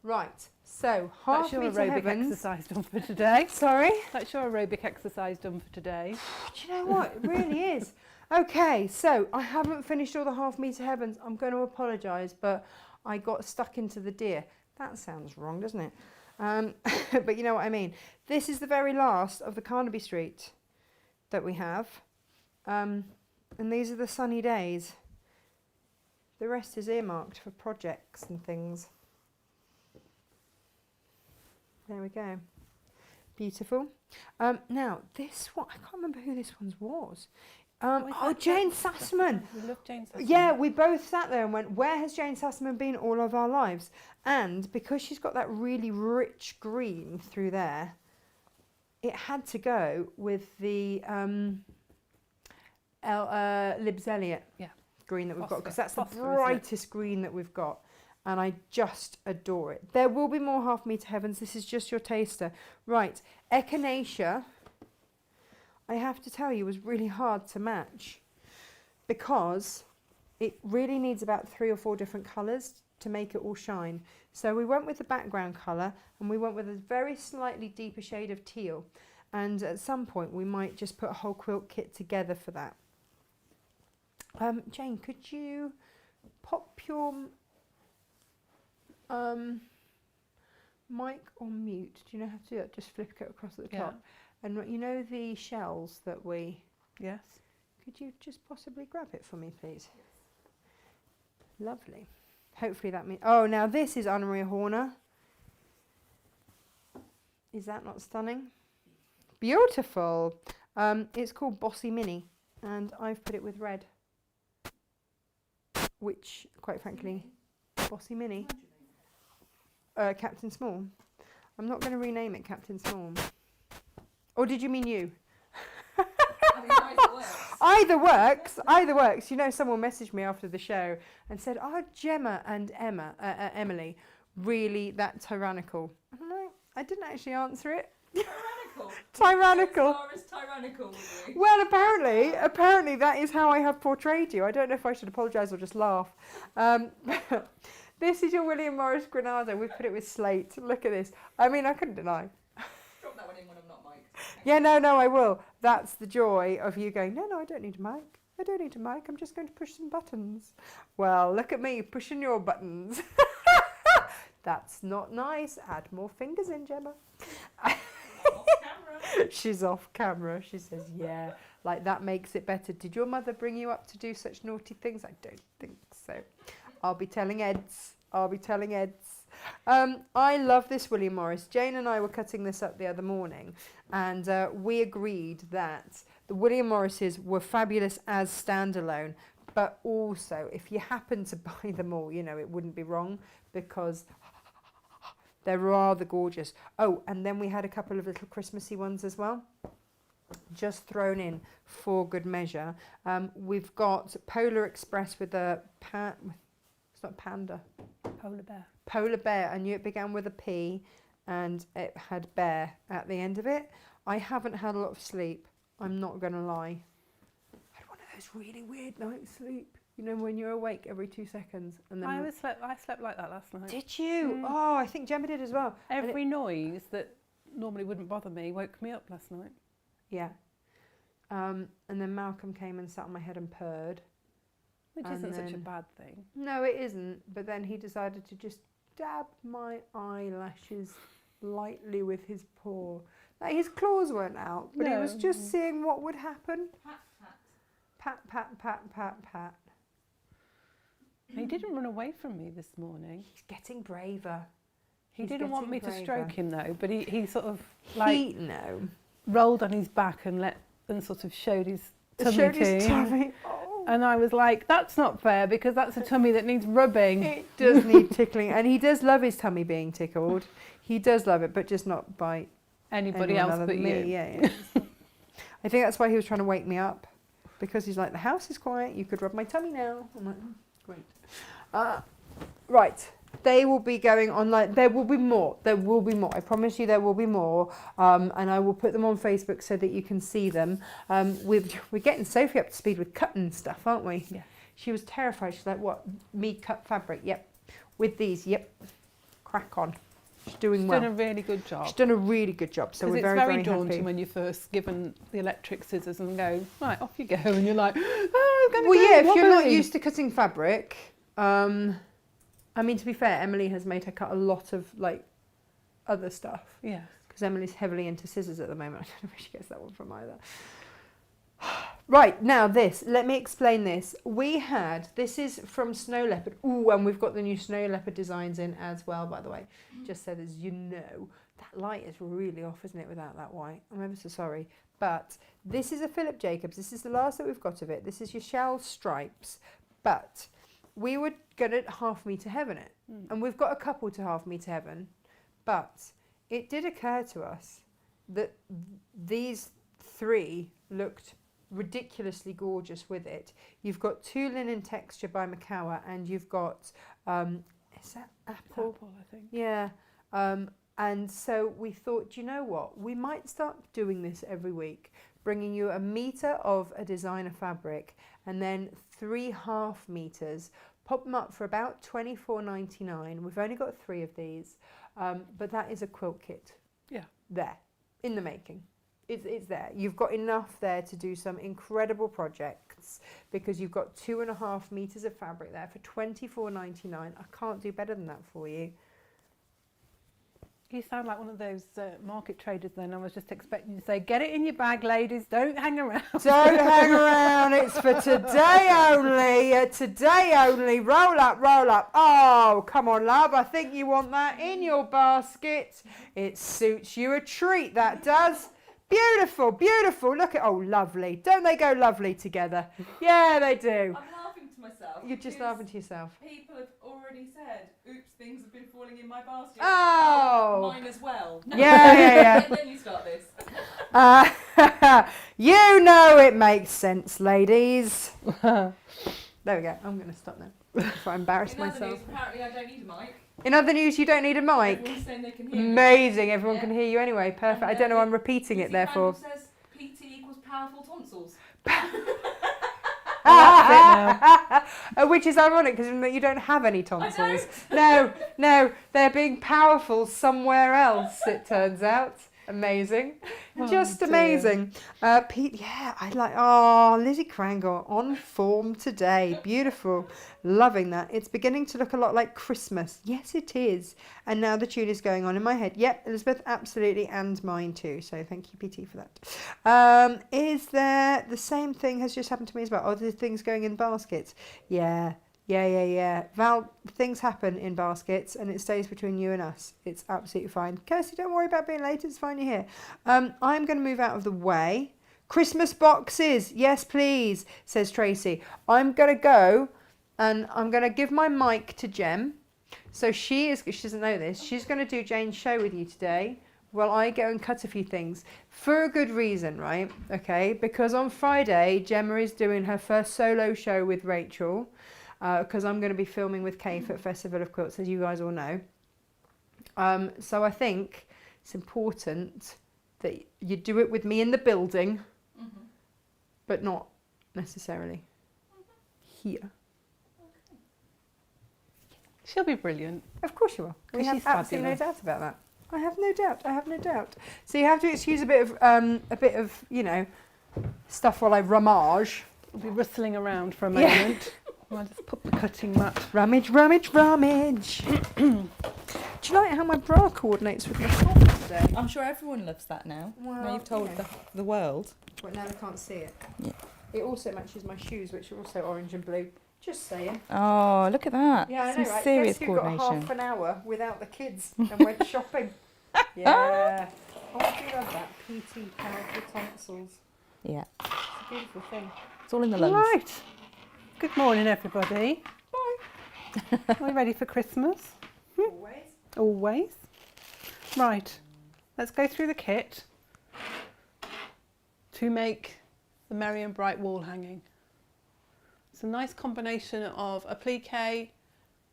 right. So That's your half-metre aerobic heavens. exercise done for today. Sorry. That's your aerobic exercise done for today. Do you know what? It really is. Okay, so I haven't finished all the half-metre heavens. I'm going to apologise, but I got stuck into the deer. That sounds wrong, doesn't it? But you know what I mean. This is the very last of the Carnaby Street that we have. And these are the sunny days. The rest is earmarked for projects and things. There we go. Beautiful. Now, this one, I can't remember who this one was. Jane Sassaman. We love Jane Sassaman. Yeah, we both sat there and went, where has Jane Sassaman been all of our lives? And because she's got that really rich green through there, it had to go with the Libs Elliot green that we've got, because that's the brightest green that we've got. and I just adore it. There will be more half meter heavens. This is just your taster. Right, Echinacea, I have to tell you, was really hard to match because it really needs about 3 or 4 different colours to make it all shine. So we went with the background colour and we went with a very slightly deeper shade of teal. And at some point we might just put a whole quilt kit together for that. Jane, could you pop your mic on mute? Do you know how to do that? Just flip it across at the top. And you know the shells that we... Yes. Could you just possibly grab it for me, please? Lovely. Hopefully that means... Oh, now this is Anna Maria Horner. Is that not stunning? Beautiful. It's called Bossy Mini, and I've put it with red. Which, quite frankly, Bossy Mini. Captain Small. I'm not going to rename it Captain Small. Or did you mean you? I mean, either works. Either works. Either works. You know, someone messaged me after the show and said, "Are Gemma and Emily really that tyrannical?" I don't know. I didn't actually answer it. Tyrannical. Tyrannical. As far as tyrannical, would we? Well, apparently that is how I have portrayed you. I don't know if I should apologise or just laugh. This is your William Morris Granada. We've put it with slate. Look at this. I mean, I couldn't deny. Drop that one in when I'm not mic'd. Yeah, no, I will. That's the joy of you going, no, I don't need a mic. I don't need a mic. I'm just going to push some buttons. Well, look at me pushing your buttons. That's not nice. Add more fingers in, Gemma. Off camera. She's off camera. She says, yeah, like that makes it better. Did your mother bring you up to do such naughty things? I don't think so. I'll be telling Eds. I love this William Morris. Jane and I were cutting this up the other morning, and we agreed that the William Morrises were fabulous as standalone, but also if you happen to buy them all, you know, it wouldn't be wrong because they're rather gorgeous. Oh, and then we had a couple of little Christmassy ones as well, just thrown in for good measure. We've got Polar Express with a it's not panda. Polar bear. Polar bear. I knew it began with a P and it had bear at the end of it. I haven't had a lot of sleep. I'm not going to lie. I had one of those really weird night sleep. You know, when you're awake every 2 seconds. And then I slept like that last night. Did you? Oh, I think Gemma did as well. Every noise that normally wouldn't bother me woke me up last night. Yeah. And then Malcolm came and sat on my head and purred. Which isn't such a bad thing. No, it isn't. But then he decided to just dab my eyelashes lightly with his paw. Like, his claws weren't out, but he was just seeing what would happen. Pat, pat. Pat, pat, pat, pat, pat. He didn't run away from me this morning. He's getting braver. He didn't want me to braver. stroke him though, but he sort of rolled on his back and sort of showed his tummy. Oh. And I was like, that's not fair because that's a tummy that needs rubbing. It does need tickling, and he does love his tummy being tickled. He does love it, but just not by anybody else but you. Yeah. I think that's why he was trying to wake me up, because he's like, the house is quiet. You could rub my tummy now. I'm like, great. Right. They will be going online. There will be more. I promise you there will be more. And I will put them on Facebook so that you can see them. We're getting Sophie up to speed with cutting stuff, aren't we? Yeah. She was terrified. She's like, what? Me cut fabric? Yep. With these? Yep. Crack on. She's doing well. She's done a really good job. She's done a really good job. So we're very, very daunting happy. when you're first given the electric scissors and go, right, off you go. And you're like, oh, I'm going to Well, go. yeah, if you're not used to cutting fabric... I mean, to be fair, Emily has made her cut a lot of, like, other stuff. Yeah. Because Emily's heavily into scissors at the moment. I don't know where she gets that one from either. Right, now this. Let me explain this. This is from Snow Leopard. Ooh, and we've got the new Snow Leopard designs in as well, by the way. Just so as you know. That light is really off, isn't it, without that white? I'm ever so sorry. But this is a Philip Jacobs. This is the last that we've got of it. This is your shell stripes. But... we were going to half meter heaven it, and we've got a couple to half meter heaven, but it did occur to us that these 3 looked ridiculously gorgeous with it. You've got 2 linen texture by Makawa, and you've got is that It's apple? apple, I think. Yeah. And so we thought, do you know what? We might start doing this every week, bringing you a metre of a designer fabric and then 3 half metres. Pop them up for about $24.99. We've only got 3 of these, but that is a quilt kit. Yeah. There, in the making. It's there. You've got enough there to do some incredible projects because you've got 2.5 metres of fabric there for $24.99. I can't do better than that for you. You sound like one of those market traders then. I was just expecting you to say, get it in your bag, ladies, don't hang around. Don't hang around, it's for today only, today only. Roll up, roll up. Oh, come on, love, I think you want that in your basket. It suits you a treat, that does. Beautiful, beautiful. Look at, oh, lovely. Don't they go lovely together? Yeah, they do. I'm laughing to myself. You're just because laughing to yourself. People have already said, oops, things have been falling in my basket. Oh. Mine as well. Yeah. Then you start this. You know it makes sense, ladies. There we go. I'm going to stop now before I embarrass In other myself. news, apparently I don't need a mic. In other news, you don't need a mic. Everyone's saying they can hear me. Amazing. Everyone Yeah. can hear you anyway. Perfect. And, I don't know. I'm Lizzie repeating it therefore. Randall says PT equals powerful tonsils. Which is ironic because you don't have any tonsils. No, they're being powerful somewhere else, it turns out. Amazing. Just dear. amazing. Pete, yeah, I like, oh, Lizzie Crangle on form today. Beautiful. Loving that. It's beginning to look a lot like Christmas. Yes, it is. And now the tune is going on in my head. Yep, Elizabeth, absolutely, and mine too. So thank you, PT, for that. Is there, the same thing has just happened to me as well? Oh, the things going in baskets. Yeah. Val, things happen in baskets and it stays between you and us. It's absolutely fine. Kirsty, don't worry about being late. It's fine, you're here. I'm going to move out of the way. Christmas boxes. Yes, please, says Tracy. I'm going to go and I'm going to give my mic to Jem. So she doesn't know this. She's going to do Jane's show with you today. While I go and cut a few things for a good reason, right? Okay, because on Friday, Gemma is doing her first solo show with Rachel. Because I'm going to be filming with Kate at Festival of Quilts, as you guys all know. So I think it's important that you do it with me in the building, but not necessarily here. She'll be brilliant. Of course you will. We have She's absolutely no fabulous. doubt about that. I have no doubt. So you have to excuse a bit of stuff while I rummage. I'll be rustling around for a moment. I'll just put the cutting mat. Rummage. Do you like how my bra coordinates with my top today? I'm sure everyone loves that now. Well, now you've told yeah. the world. But now they can't see it. Yeah. It also matches my shoes, which are also orange and blue. Just saying. Oh, look at that. Yeah, I Some know, right? serious Guess who got coordination. half an hour without the kids and went shopping? Yeah. Oh, I do love that. PT, powerful tonsils. Yeah. It's a beautiful thing. It's all in the lungs. Right. Good morning, everybody. Bye. Are we ready for Christmas? Always. Always. Right. Let's go through the kit to make the merry and bright wall hanging. It's a nice combination of applique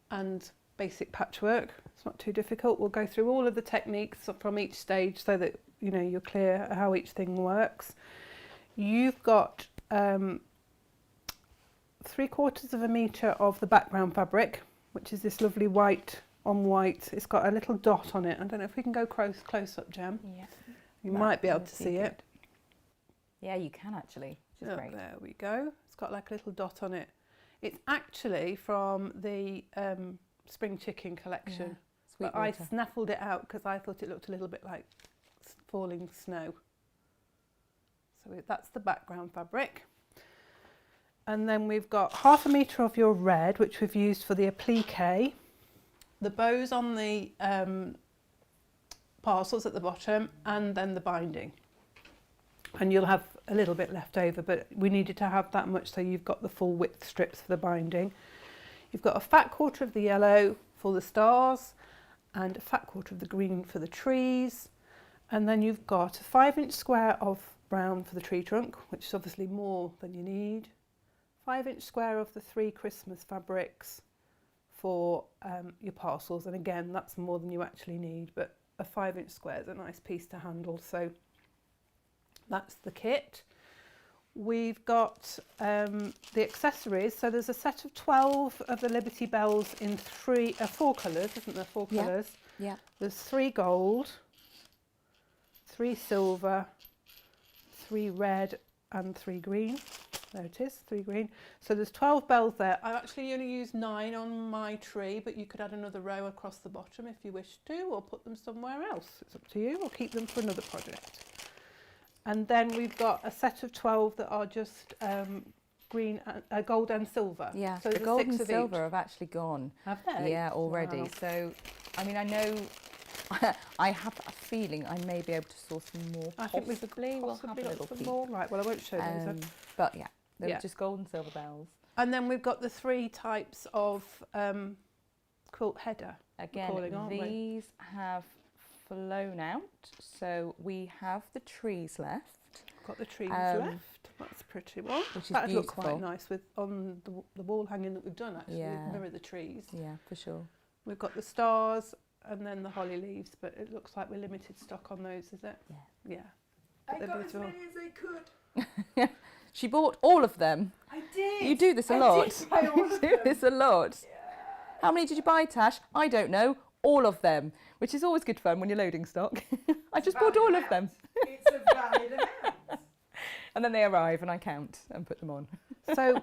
and basic patchwork. It's not too difficult. We'll go through all of the techniques from each stage so that you're clear how each thing works. You've got 3/4 metre of the background fabric, which is this lovely white on white. It's got a little dot on it. I don't know if we can go close up, Jem. Yeah. You might be able to see it. Yeah, you can actually, which is Oh, great. there we go. It's got like a little dot on it. It's actually from the Spring Chicken collection. Yeah, But I snaffled it out because I thought it looked a little bit like falling snow. So that's the background fabric. And then we've got 1/2 metre of your red, which we've used for the applique. The bows on the parcels at the bottom, and then the binding. And you'll have a little bit left over, but we needed to have that much so you've got the full width strips for the binding. You've got a fat 1/4 of the yellow for the stars, and a fat 1/4 of the green for the trees. And then you've got a 5-inch square of brown for the tree trunk, which is obviously more than you need. 5-inch square of the 3 Christmas fabrics, for your parcels, and again that's more than you actually need, but a 5-inch square is a nice piece to handle. So that's the kit. We've got the accessories. So there's a set of 12 of the Liberty Bells in 4 colours, isn't there? 4 Yeah. colours. Yeah. There's 3 gold, 3 silver, 3 red and 3 green. There it is, 3 green. So there's 12 bells there. I actually only used 9 on my tree, but you could add another row across the bottom if you wish to, or put them somewhere else. It's up to you, or keep them for another project. And then we've got a set of 12 that are just green, gold and silver. Yeah, so the there's gold 6 and of silver each. have actually gone. Have they? Yeah, already. Wow. So, I mean, I know I have a feeling I may be able to source some more. I think we've Possibly we'll have a got little some peek. more. Right, well I won't show those then. But yeah, they're Yeah. just gold and silver bells. And then we've got the 3 types of quilt header. Again, aren't we? these have flown out, so we have the trees left, Got the trees left. That's a pretty one. which is That'd look beautiful. quite nice with on the wall hanging that we've done actually. Yeah. Mirror the trees. Yeah, for sure. We've got the stars and then the holly leaves, but it looks like we're limited stock on those, is it? Yeah. Yeah. I They're got beautiful. as many as I could. She bought all of them. I did. You do this a I lot. did buy all You of do them. this a lot. How many did you buy, Tash? I don't know. All of them, which is always good fun when you're loading stock. I just bought all of them. It's a valid amount. And then they arrive and I count and put them on. So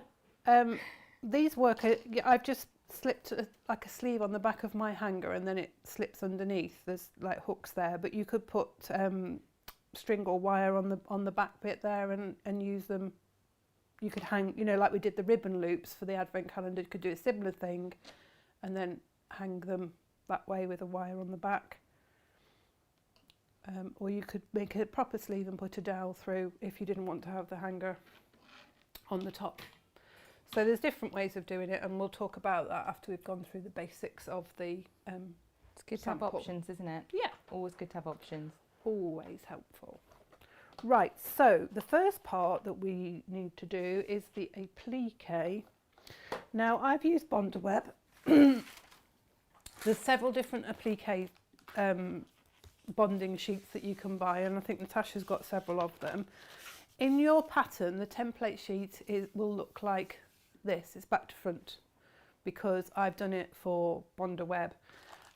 these work, I've just slipped like a sleeve on the back of my hanger and then it slips underneath. There's like hooks there, but you could put string or wire on the back bit there and use them. You could hang, you know, like we did the ribbon loops for the advent calendar, you could do a similar thing and then hang them that way with a wire on the back. Or you could make a proper sleeve and put a dowel through if you didn't want to have the hanger on the top. So there's different ways of doing it, and we'll talk about that after we've gone through the basics of the It's good to have sample. options, isn't it? Yeah, Always good to have options. always helpful. Right, so the first part that we need to do is the applique. Now I've used Bondweb. There's several different applique bonding sheets that you can buy, and I think Natasha's got several of them. In your pattern, the template sheet will look like this. It's back to front because I've done it for Bondweb.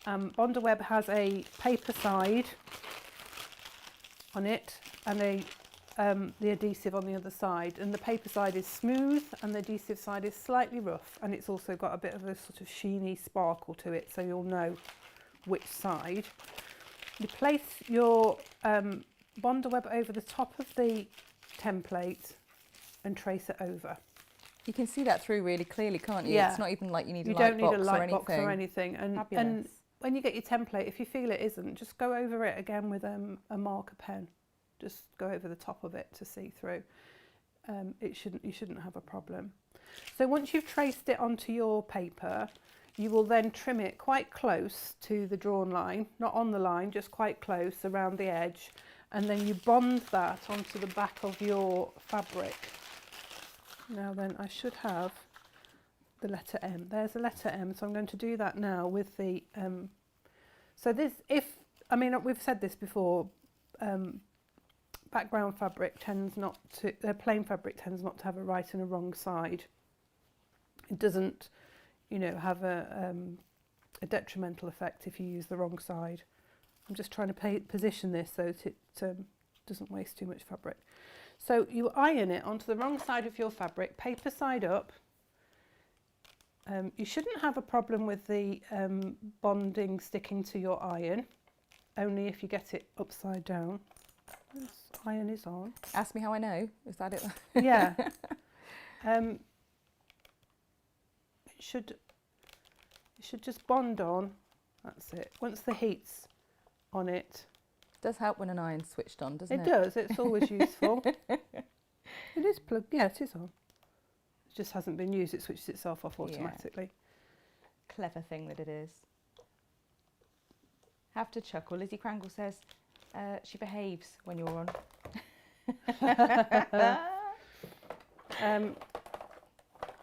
Bondweb has a paper side on it and the adhesive on the other side, and the paper side is smooth and the adhesive side is slightly rough, and it's also got a bit of a sort of sheeny sparkle to it, so you'll know which side. You place your Bondweb over the top of the template and trace it over. You can see that through really clearly, can't you? Yeah. It's not even like you need You a don't light need box a light box or or anything. anything. And Fabulous. when you get your template, if you feel it isn't, just go over it again with a marker pen. Just go over the top of it to see through. You shouldn't have a problem. So once you've traced it onto your paper, you will then trim it quite close to the drawn line, not on the line, just quite close around the edge, and then you bond that onto the back of your fabric. Now then, I should have the letter M. There's a letter M, so I'm going to do that now with the. So this, we've said this before. Background fabric tends not to, plain fabric tends not to have a right and a wrong side. It doesn't, have a detrimental effect if you use the wrong side. I'm just trying to position this so that it doesn't waste too much fabric. So you iron it onto the wrong side of your fabric, paper side up. You shouldn't have a problem with the bonding sticking to your iron, only if you get it upside down. This iron is on. Ask me how I know. Is that it? Yeah. It should just bond on. That's it. Once the heat's on it. It does help when an iron's switched on, doesn't it? It does. It's always useful. It is plugged. Yeah, it is on. It just hasn't been used. It switches itself off automatically. Clever thing that it is. Have to chuckle. Lizzie Crangle says she behaves when you're on.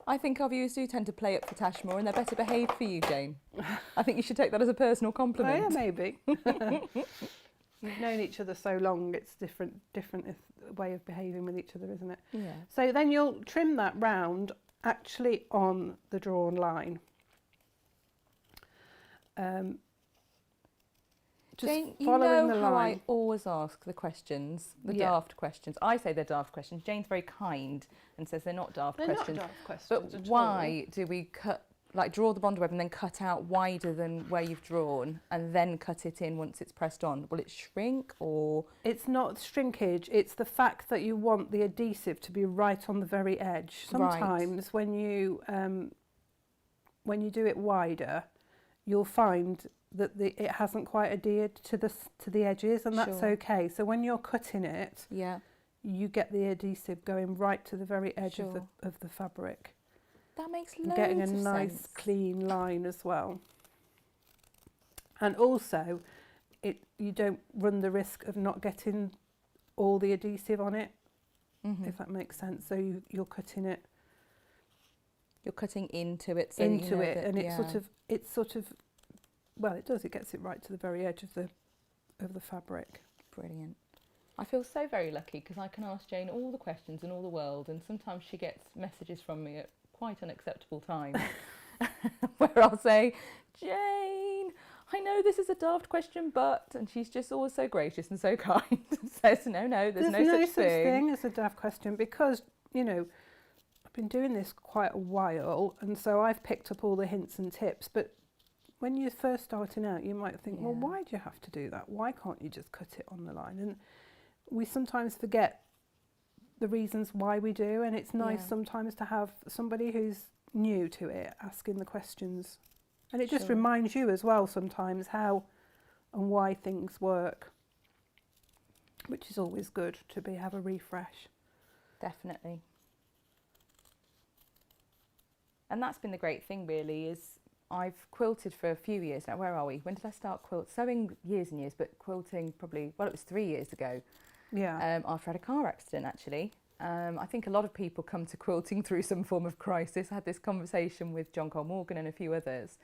I think our viewers do tend to play up for Tash more and they're better behaved for you, Jane. I think you should take that as a personal Oh, compliment. yeah, maybe. You've known each other so long, it's different way of behaving with each other, isn't it? Yeah. So then you'll trim that round actually on the drawn line. Just Jane, you following know the how line. I always ask the questions, the Yeah. daft questions. I say they're daft questions. Jane's very kind and says they're not daft They're questions. not daft questions But at why do we draw the bond web and then cut out wider than where you've drawn and then cut it in once it's pressed on? Will it shrink or? It's not shrinkage, it's the fact that you want the adhesive to be right on the very edge. Sometimes when you do it wider, you'll find that it hasn't quite adhered to the edges, and that's Sure. okay. So when you're cutting it, Yeah. you get the adhesive going right to the very edge Sure. of the fabric. That makes And loads getting a of nice sense. clean line as well. And also, you don't run the risk of not getting all the adhesive on it, Mhm. if that makes sense. So you're cutting it You're cutting into it. So into you know it, that, and yeah. it's sort of, well, it does. It gets it right to the very edge of the fabric. Brilliant. I feel so very lucky because I can ask Jane all the questions in all the world, and sometimes she gets messages from me at quite unacceptable times where I'll say, Jane, I know this is a daft question, but, and she's just always so gracious and so kind and says, no, there's no such thing. as a daft question, because, you know, I've been doing this quite a while, and so I've picked up all the hints and tips, but when you're first starting out, you might think, well, Yeah. why do you have to do that? Why can't you just cut it on the line? And we sometimes forget the reasons why we do, and it's nice Yeah. sometimes to have somebody who's new to it asking the questions. And it just Sure. reminds you as well sometimes how and why things work, which is always good to have a refresh. Definitely. And that's been the great thing really, is I've quilted for a few years now. Where are we? When did I start sewing years and years, but quilting probably, well, it was 3 years ago. Yeah. After I had a car accident, actually. I think a lot of people come to quilting through some form of crisis. I had this conversation with John Cole Morgan and a few others.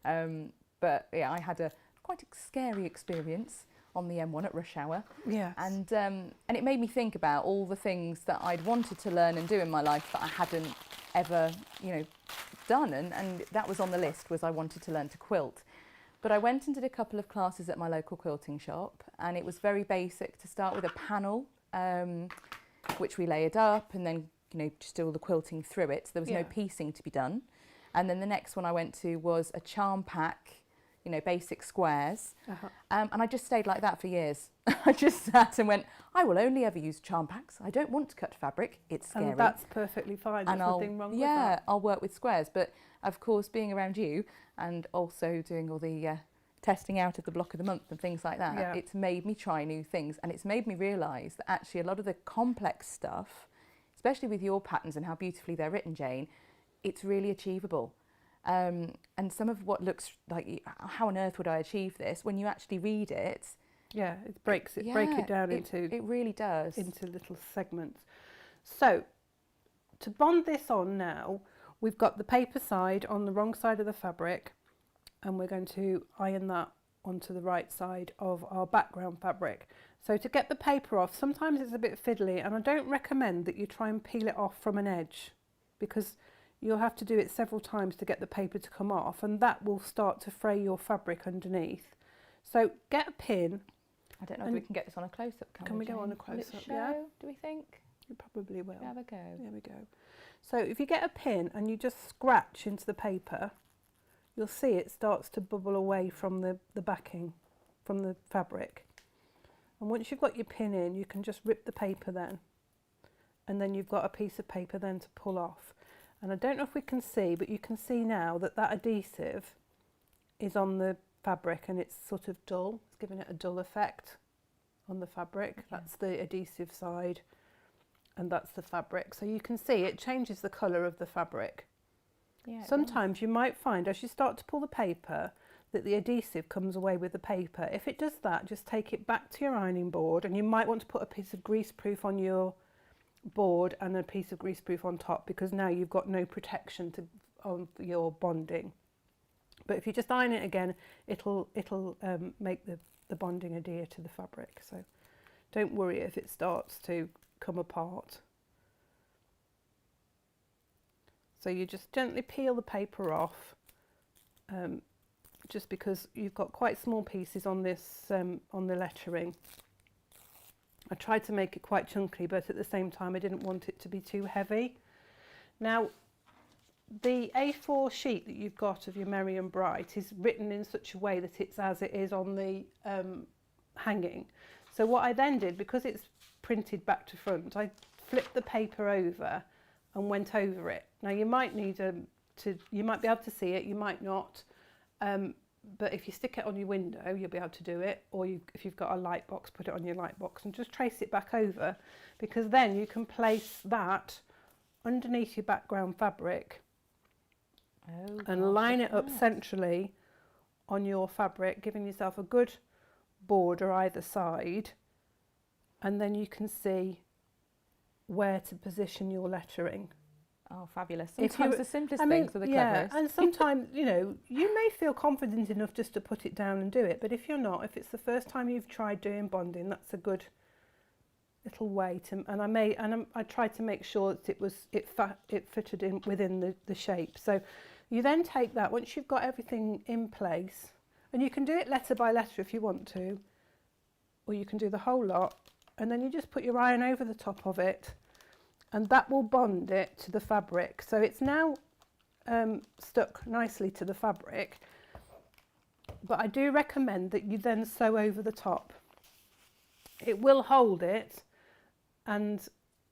But yeah, I had a quite a scary experience on the M1 at rush hour. Yes. And it made me think about all the things that I'd wanted to learn and do in my life that I hadn't ever, done. And that was on the list, was I wanted to learn to quilt. But I went and did a couple of classes at my local quilting shop, and it was very basic to start with a panel, which we layered up, and then, just do all the quilting through it. So there was no piecing to be done. And then the next one I went to was a charm pack, basic squares. Uh-huh. And I just stayed like that for years. I just sat and went, I will only ever use charm packs. I don't want to cut fabric. It's scary. And that's perfectly fine. There's nothing wrong with that. Yeah, I'll work with squares. But of course, being around you and also doing all the testing out of the block of the month and things like that, it's made me try new things. And it's made me realise that actually a lot of the complex stuff, especially with your patterns and how beautifully they're written, Jane, it's really achievable. And some of what looks like, how on earth would I achieve this? When you actually read it, yeah, it breaks it. Break it down into. It really does. Into little segments. So, to bond this on now, we've got the paper side on the wrong side of the fabric, and we're going to iron that onto the right side of our background fabric. So to get the paper off, sometimes it's a bit fiddly, and I don't recommend that you try and peel it off from an edge, because you'll have to do it several times to get the paper to come off, and that will start to fray your fabric underneath. So get a pin. I don't know if we can get this on a close-up. Can we go on a Will it close-up? show, Yeah. Do we think? You probably will. Have a go. There we go. So if you get a pin and you just scratch into the paper, you'll see it starts to bubble away from the backing, from the fabric. And once you've got your pin in, you can just rip the paper then. And then you've got a piece of paper then to pull off. And I don't know if we can see, but you can see now that that adhesive is on the fabric and it's sort of dull. It's giving it a dull effect on the fabric. Yeah. That's the adhesive side and that's the fabric. So you can see it changes the colour of the fabric. Yeah, it Sometimes you might find as you start to pull the paper that the adhesive comes away with the paper. If it does that, just take it back to your ironing board, and you might want to put a piece of greaseproof on your board and a piece of greaseproof on top, because now you've got no protection on your bonding. But if you just iron it again, it'll make the bonding adhere to the fabric. So don't worry if it starts to come apart. So you just gently peel the paper off, just because you've got quite small pieces on this, on the lettering. I tried to make it quite chunky, but at the same time I didn't want it to be too heavy. Now, the A4 sheet that you've got of your Merry and Bright is written in such a way that it's as it is on the hanging. So what I then did, because it's printed back to front, I flipped the paper over and went over it. Now you might need you might be able to see it, you might not, but if you stick it on your window, you'll be able to do it, or if you've got a light box, put it on your light box and just trace it back over, because then you can place that underneath your background fabric and line it up centrally on your fabric, giving yourself a good border either side, and then you can see where to position your lettering. Oh, fabulous. Sometimes the simplest things are the cleverest. And sometimes, you know, you may feel confident enough just to put it down and do it, but if you're not, if it's the first time you've tried doing bonding, that's a good little way to, and I tried to make sure that it fitted in within the shape. So you then take that, once you've got everything in place, and you can do it letter by letter if you want to, or you can do the whole lot, and then you just put your iron over the top of it, and that will bond it to the fabric. So it's now stuck nicely to the fabric, but I do recommend that you then sew over the top. It will hold it, and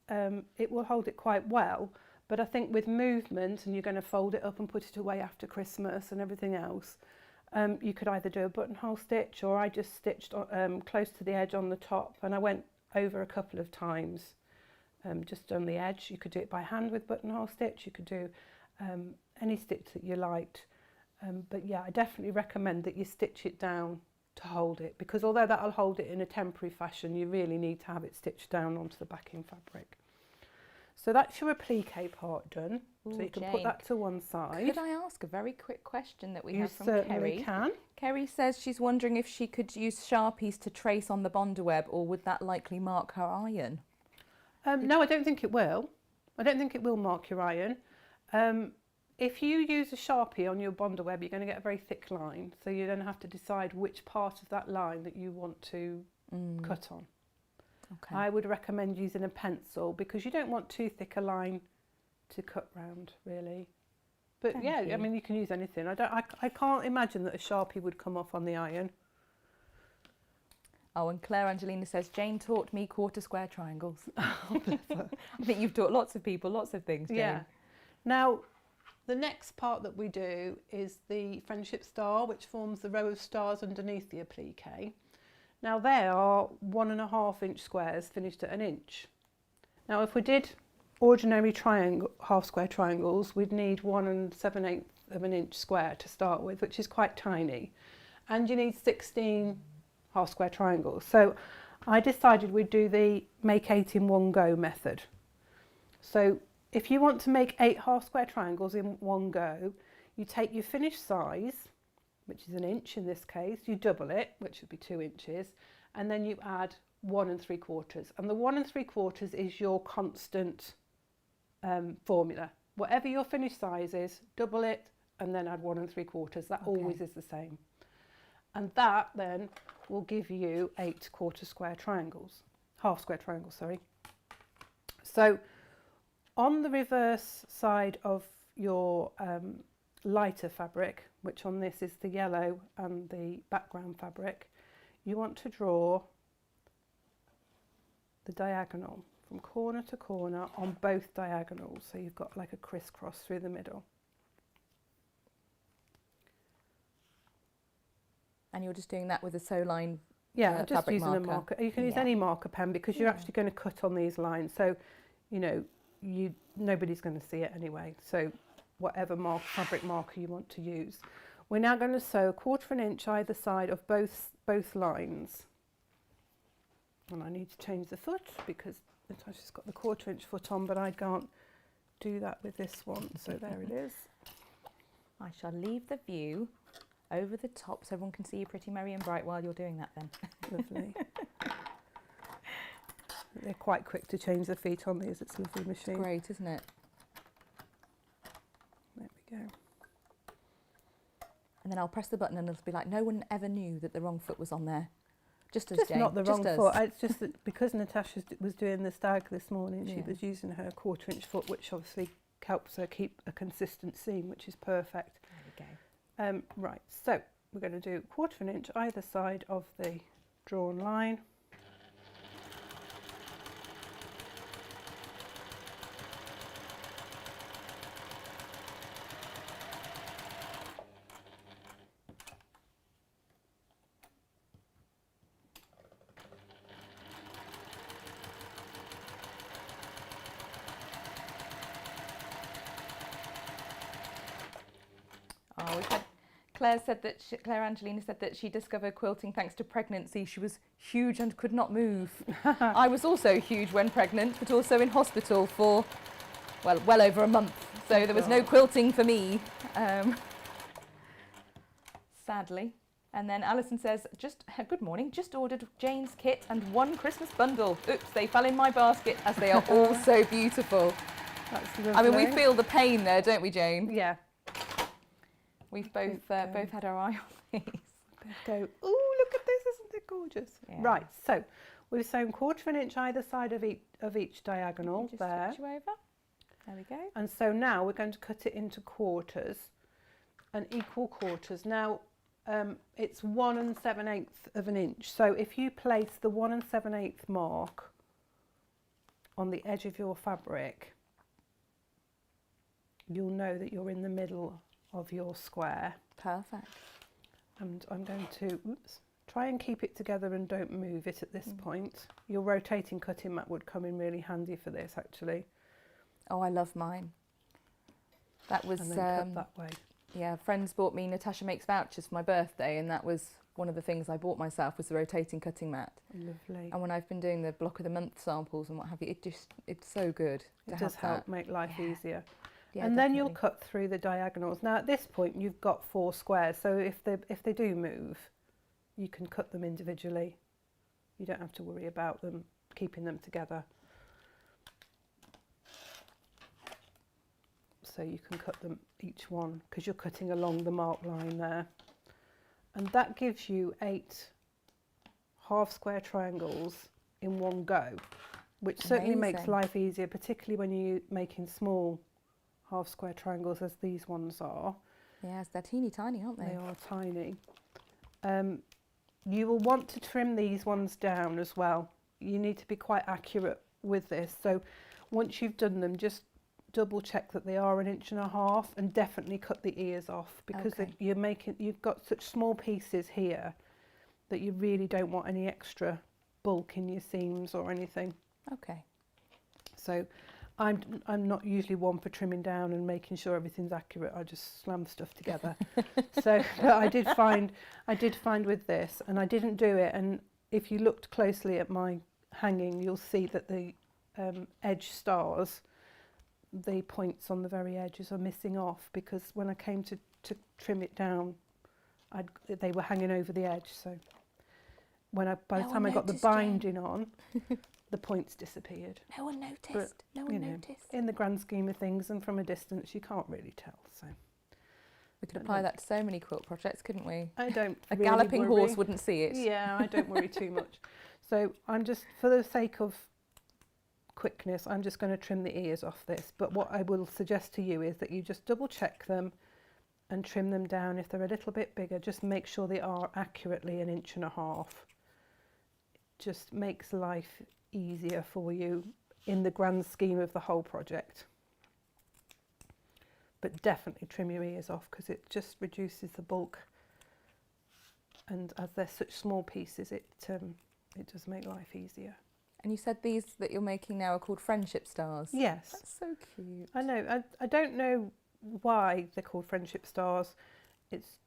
it will hold it quite well, but I think with movement, and you're going to fold it up and put it away after Christmas and everything else, you could either do a buttonhole stitch, or I just stitched close to the edge on the top, and I went over a couple of times just on the edge. You could do it by hand with buttonhole stitch, you could do any stitch that you liked, but yeah, I definitely recommend that you stitch it down to hold it, because although that'll hold it in a temporary fashion, you really need to have it stitched down onto the backing fabric. So that's your applique part done. Ooh, so you can Jane, put that to one side. Could I ask a very quick question that we have from certainly Kerry? Can. Kerry says she's wondering if she could use Sharpies to trace on the bonder web, or would that likely mark her iron? No, I don't think it will. I don't think it will mark your iron. If you use a Sharpie on your bonder web, you're going to get a very thick line. So you're going to have to decide which part of that line that you want to cut on. Okay. I would recommend using a pencil, because you don't want too thick a line to cut round, really. But Thank yeah, you. I mean, you can use anything. I can't imagine that a Sharpie would come off on the iron. Oh, and Claire Angelina says, Jane taught me quarter square triangles. Oh, bless her. I think you've taught lots of people lots of things, Jane. Yeah. Now, the next part that we do is the friendship star, which forms the row of stars underneath the applique. Now, they are 1.5 inch squares finished at 1 inch. Now, if we did ordinary half square triangles, we'd need 1 7/8 of an inch square to start with, which is quite tiny. And you need 16 half square triangles. So I decided we'd do the make 8 in one go method. So if you want to make 8 half square triangles in one go, you take your finished size, which is 1 inch in this case, you double it, which would be 2 inches, and then you add 1 3/4. And the 1 3/4 is your constant formula. Whatever your finished size is, double it and then add 1 3/4. That always is the same. And that then will give you 8 half square triangles, sorry. So on the reverse side of your lighter fabric, which on this is the yellow and the background fabric, you want to draw the diagonal from corner to corner on both diagonals. So you've got like a crisscross through the middle. And you're just doing that with a sew line Yeah, just fabric using marker. a marker. You can use any marker pen, because you're actually going to cut on these lines. So, you know, nobody's going to see it anyway. So whatever fabric marker you want to use. We're now going to sew 1/4 inch either side of both lines. And I need to change the foot because Natasha's got the 1/4 inch foot on, but I can't do that with this one. So there it is. I shall leave the view over the top so everyone can see you pretty merry and bright while you're doing that then. Lovely. They're quite quick to change the feet on these. It's a lovely machine. It's great, isn't it? There we go. And then I'll press the button and it'll be like, no one ever knew that the wrong foot was on there. Just as Just Jane. not the just wrong us. foot. It's just that because Natasha was doing the stag this morning, she Yeah. was using her 1/4 inch foot, which obviously helps her keep a consistent seam, which is perfect. There we go. Right, so we're going to do 1/4 inch either side of the drawn line. Oh, Claire Angelina said that she discovered quilting thanks to pregnancy. She was huge and could not move. I was also huge when pregnant, but also in hospital for, well over a month. So there was no quilting for me, sadly. And then Alison says, good morning, just ordered Jane's kit and 1 Christmas bundle. Oops, they fell in my basket as they are all so beautiful. That's lovely. I mean, we feel the pain there, don't we, Jane? Yeah. We've both had our eye on these. Go, oh, look at this, isn't it gorgeous? Yeah. Right, so we've sewn 1/4 inch either side of each diagonal Just there. switch you over. There we go. And so now we're going to cut it into quarters and equal quarters. Now it's 1 7/8 of an inch. So if you place the 1 7/8 mark on the edge of your fabric, you'll know that you're in the middle of your square. Perfect. And I'm going to try and keep it together and don't move it at this point. Your rotating cutting mat would come in really handy for this, actually. Oh, I love mine. That was, And then cut that way. yeah, friends bought me Natasha Makes Vouchers for my birthday, and that was one of the things I bought myself was the rotating cutting mat. Lovely. And when I've been doing the block of the month samples and what have you, it's so good to It have does help that. make life easier. Yeah, And then you'll definitely. cut through the diagonals. Now at this point you've got 4 squares, so if they do move, you can cut them individually. You don't have to worry about them keeping them together. So you can cut them each one because you're cutting along the mark line there. And that gives you 8 half square triangles in one go, which certainly makes Amazing. life easier, particularly when you're making small half square triangles as these ones are. Yes, they're teeny tiny, aren't they? They are tiny. You will want to trim these ones down as well. You need to be quite accurate with this. So once you've done them, just double check that they are 1.5 inches and definitely cut the ears off because Okay. you've got such small pieces here that you really don't want any extra bulk in your seams or anything. Okay. So I'm not usually one for trimming down and making sure everything's accurate. I just slam stuff together. So but I did find with this, and I didn't do it. And if you looked closely at my hanging, you'll see that the edge stars, the points on the very edges are missing off because when I came to trim it down, they were hanging over the edge. So by the time I got the binding on, the points disappeared. No one noticed. But, no one noticed. In the grand scheme of things and from a distance, you can't really tell. So We could apply that to so many quilt projects, couldn't we? I don't. A really galloping worry. horse wouldn't see it. Yeah, I don't worry too much. So I'm just, for the sake of quickness, I'm just going to trim the ears off this. But what I will suggest to you is that you just double check them and trim them down. If they're a little bit bigger, just make sure they are accurately 1.5 inches. Just makes life easier for you in the grand scheme of the whole project. But definitely trim your ears off because it just reduces the bulk, and as they're such small pieces, it does make life easier. And you said these that you're making now are called friendship stars. Yes, That's so cute. I know. I don't know why they're called friendship stars. It's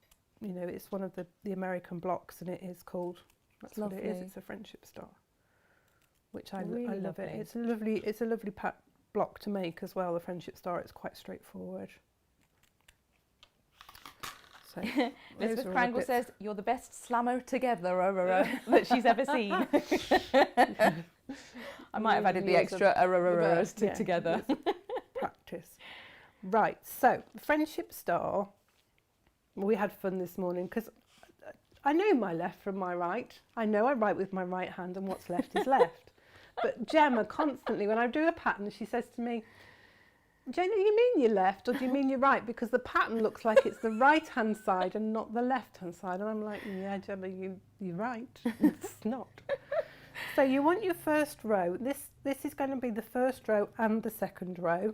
it's one of the American blocks, and it is called. That's what it is. lovely. It's a friendship star. which I Really love it. lovely. It's a lovely block to make as well. The Friendship Star, it's quite straightforward. So Elizabeth Crangle says, "You're the best slammer together that she's ever seen." I might have added the extra together. Practice. Right, so Friendship Star, we had fun this morning because I know my left from my right. I know I write with my right hand and what's left is left. But Gemma constantly, when I do a pattern, she says to me, "Jenny, you mean your left or do you mean your right? Because the pattern looks like it's the right-hand side and not the left-hand side." And I'm like, "Yeah, Gemma, you're right. It's not." So you want your first row. This is going to be the first row and the second row,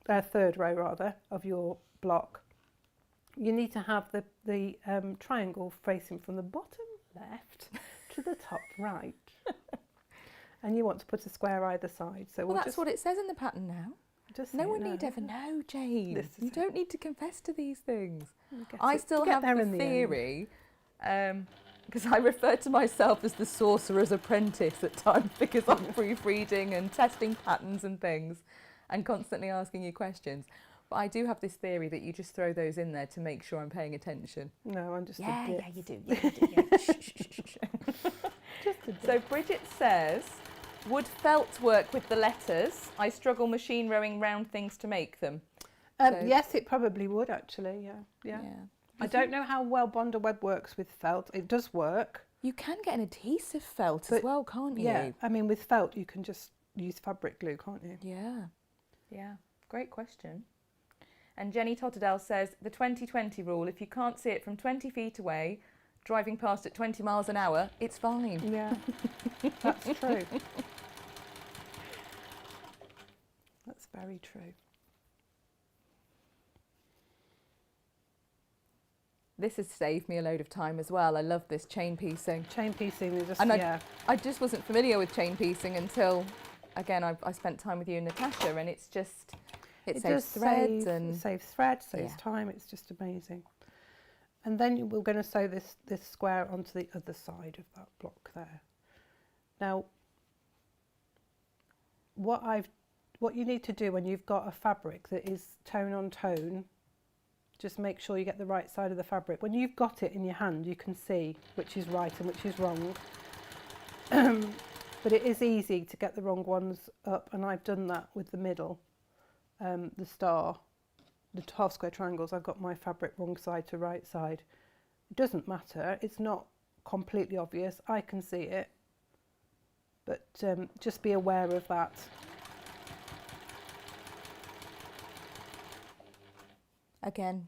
third row rather, of your block. You need to have the triangle facing from the bottom left to the top right. And you want to put a square either side. So Well, that's what it says in the pattton now. No one need ever know, Jane. You don't need to confess to these things. I still have the theory, because I refer to myself as the sorcerer's apprentice at times because I'm proofreading and testing patterns and things and constantly asking you questions. But I do have this theory that you just throw those in there to make sure I'm paying attention. No, I'm just Yeah, a bit. yeah, you do. Yeah, you do. Yeah. Just a bit. So Bridget says, "Would felt work with the letters? I struggle machine rowing round things to make them." Yes, it probably would actually. Yeah. I don't know how well Bonder Web works with felt. It does work. You can get an adhesive felt as well, can't you? Yeah, I mean with felt you can just use fabric glue, can't you? Yeah. Great question. And Jenny Totterdale says, "The 20-20 rule, if you can't see it from 20 feet away, driving past at 20 miles an hour, it's fine." Yeah, that's true. That's very true. This has saved me a load of time as well. I love this chain piecing. Chain piecing is just, And I just wasn't familiar with chain piecing until, again, I spent time with you and Natasha, and it's just, it saves threads. It saves thread, saves time, it's just amazing. And then we're going to sew this square onto the other side of that block there. Now, what you need to do when you've got a fabric that is tone on tone, just make sure you get the right side of the fabric. When you've got it in your hand, you can see which is right and which is wrong. But it is easy to get the wrong ones up, and I've done that with the middle, the star, the half square triangles. I've got my fabric wrong side to right side. It doesn't matter. It's not completely obvious. I can see it. But just be aware of that. Again,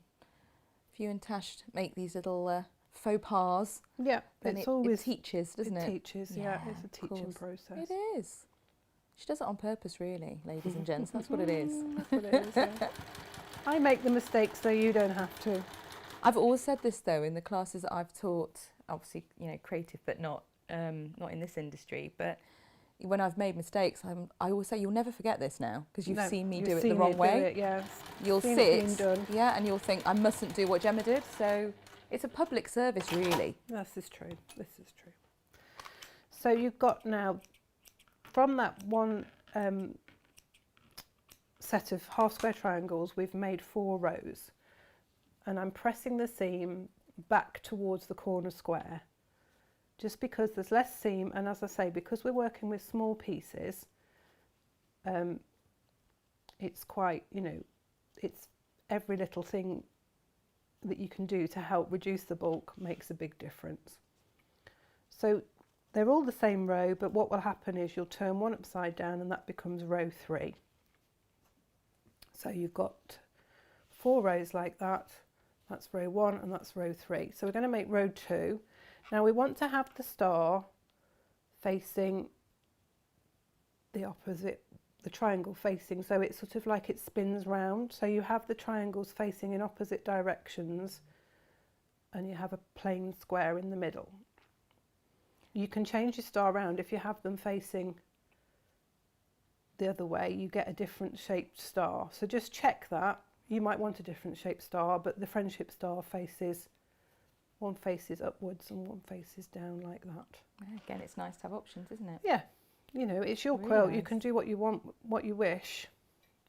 if you and Tash make these little faux pas, yeah, then it's always it teaches, doesn't it? It teaches, yeah, it's a teaching process. It is. She does it on purpose, really, ladies and gents. That's what it is. That's what it is. Yeah. I make the mistakes so you don't have to. I've always said this though in the classes that I've taught, obviously, creative, but not in this industry. But when I've made mistakes, I always say, you'll never forget this now because you've seen me do it the wrong way. You'll sit, and you'll think, I mustn't do what Gemma did. So it's a public service, really. This is true. This is true. So you've got now, from that one set of half square triangles, we've made 4 rows. And I'm pressing the seam back towards the corner square, just because there's less seam, and as I say, because we're working with small pieces, it's quite, it's every little thing that you can do to help reduce the bulk makes a big difference. So they're all the same row, but what will happen is you'll turn one upside down and that becomes row 3. So you've got 4 rows like that. That's row 1 and that's row 3. So we're going to make row 2. Now we want to have the star facing the opposite, the triangle facing, so it's sort of like it spins round. So you have the triangles facing in opposite directions and you have a plain square in the middle. You can change your star around. If you have them facing the other way, you get a different shaped star. So just check that. You might want a different shaped star, but the Friendship Star faces, one faces upwards and one faces down like that. Again, it's nice to have options, isn't it? Yeah. you know, it's your Really quilt. nice. You can do what you want, what you wish,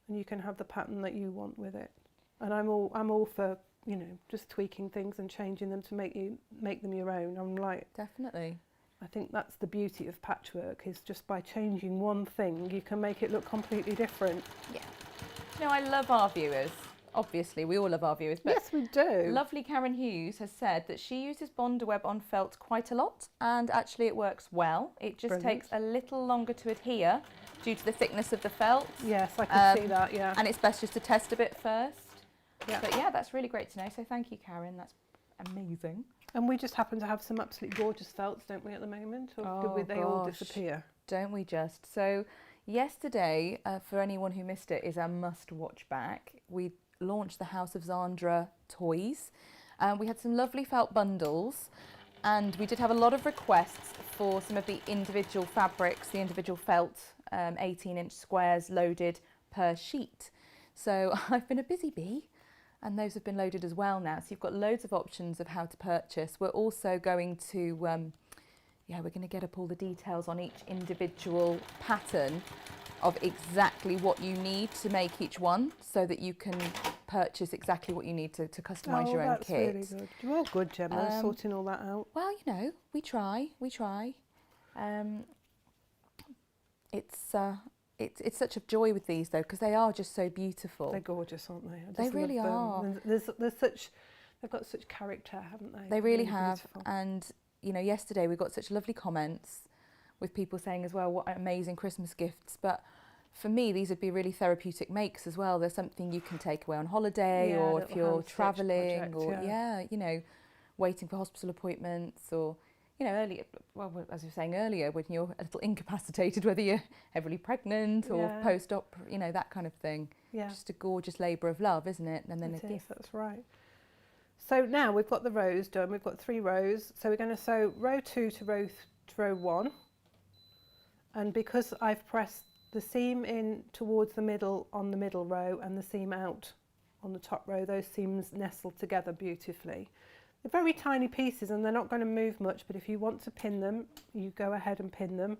and you can have the pattern that you want with it. And I'm all for, you know, just tweaking things and changing them to make them your own. I'm like, Definitely. I think that's the beauty of patchwork, is just by changing one thing, you can make it look completely different. Yeah. You know, I love our viewers. Obviously, we all love our viewers. But Yes, we do. lovely Karen Hughes has said that she uses Bondaweb on felt quite a lot, and actually it works well. It just Brilliant. takes a little longer to adhere due to the thickness of the felt. Yes, I can see that, yeah. And it's best just to test a bit first. Yeah. But yeah, that's really great to know. So thank you, Karen. That's amazing. And we just happen to have some absolutely gorgeous felts, don't we, at the moment? Or Oh, they all gosh. disappear? Don't we just? So yesterday, for anyone who missed it, is our must-watch back. We launched the House of Zandra toys. We had some lovely felt bundles, and we did have a lot of requests for some of the individual fabrics, the individual felt 18-inch squares loaded per sheet. So I've been a busy bee, and those have been loaded as well now. So you've got loads of options of how to purchase. We're also going to, we're going to get up all the details on each individual pattern of exactly what you need to make each one, so that you can purchase exactly what you need to customise your own that's kit. really good. You're all good, Gemma, sorting all that out. Well, you know, we try. It's such a joy with these though, because they are just so beautiful. They're gorgeous, aren't they? I They just really love them. are. And they've got such character, haven't they? They really have. Beautiful. And you know, yesterday we got such lovely comments with people saying as well, what amazing Christmas gifts. But for me, these would be really therapeutic makes as well. There's something you can take away on holiday, Yeah, or if little you're hand-stitched travelling, project, or yeah. you know, waiting for hospital appointments, or you know, as you were saying earlier, when you're a little incapacitated, whether you're heavily pregnant or Yeah. post-op, you know, that kind of thing. Yeah, Just a gorgeous labour of love, isn't it? And then it a is, gift. that's right. So now we've got the rows done. We've got 3 rows. So we're going to sew row 2 to row 1. And because I've pressed the seam in towards the middle on the middle row and the seam out on the top row, those seams nestle together beautifully. They're very tiny pieces and they're not going to move much, but if you want to pin them, you go ahead and pin them.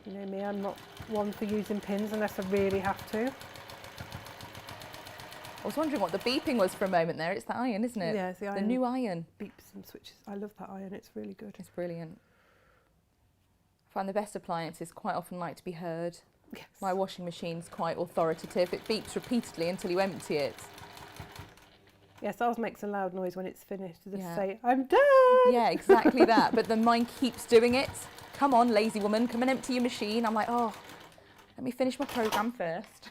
You know me, I'm not one for using pins unless I really have to. I was wondering what the beeping was for a moment there. It's the iron, isn't it? Yeah, it's the The iron. new iron. Beeps and switches. I love that iron, it's really good. It's brilliant. I find the best appliances quite often like to be heard. Yes. My washing machine's quite authoritative. It beeps repeatedly until you empty it. Yes, ours makes a loud noise when it's finished to just Yeah. say, I'm done! Yeah, exactly that. But then mine keeps doing it. Come on, lazy woman, come and empty your machine. I'm like, oh, let me finish my programme first.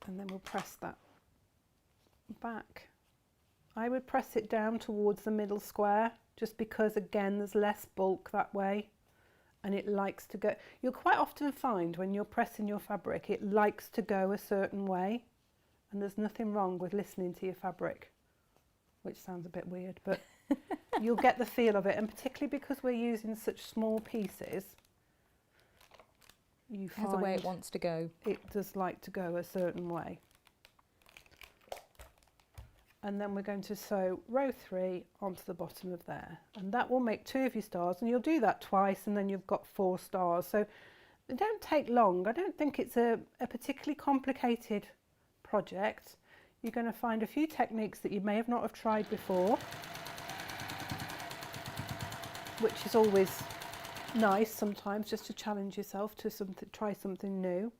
And then we'll press that back. I would press it down towards the middle square, just because again there's less bulk that way, and it likes to go. You'll quite often find when you're pressing your fabric it likes to go a certain way, and there's nothing wrong with listening to your fabric, which sounds a bit weird, but you'll get the feel of it, and particularly because we're using such small pieces, you It has a way find it wants to go. it does like to go a certain way. And then we're going to sew row 3 onto the bottom of there, and that will make 2 of your stars, and you'll do that twice and then you've got 4 stars. So they don't take long. I don't think it's a particularly complicated project. You're going to find a few techniques that you may have not have tried before, which is always nice sometimes, just to challenge yourself to try something new.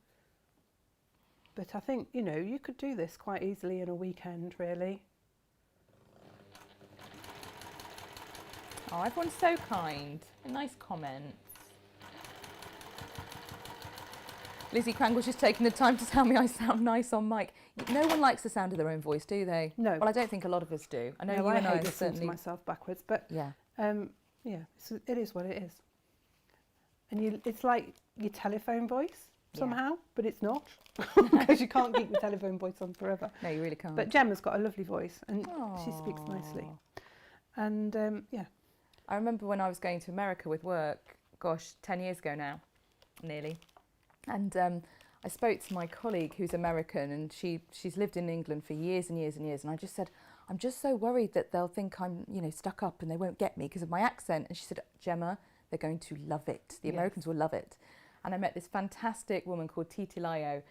But I think, you know, you could do this quite easily in a weekend, really. Oh, everyone's so kind. Nice comments. Lizzie Crangle's just taking the time to tell me I sound nice on mic. No one likes the sound of their own voice, do they? No. Well, I don't think a lot of us do. I know No, you I and I hate are listening to certainly. myself backwards, but Yeah. yeah, it is what it is. And it's like your telephone voice somehow, but it's not, because you can't keep the telephone voice on forever. No, you really can't. But Gemma's got a lovely voice, and she speaks Aw. nicely. And yeah. I remember when I was going to America with work, gosh, 10 years ago now, nearly. And I spoke to my colleague who's American, and she's lived in England for years and years and years. And I just said, I'm just so worried that they'll think I'm, you know, stuck up and they won't get me because of my accent. And she said, Gemma, they're going to love it. The Yes. Americans will love it. And I met this fantastic woman called Titi Layo,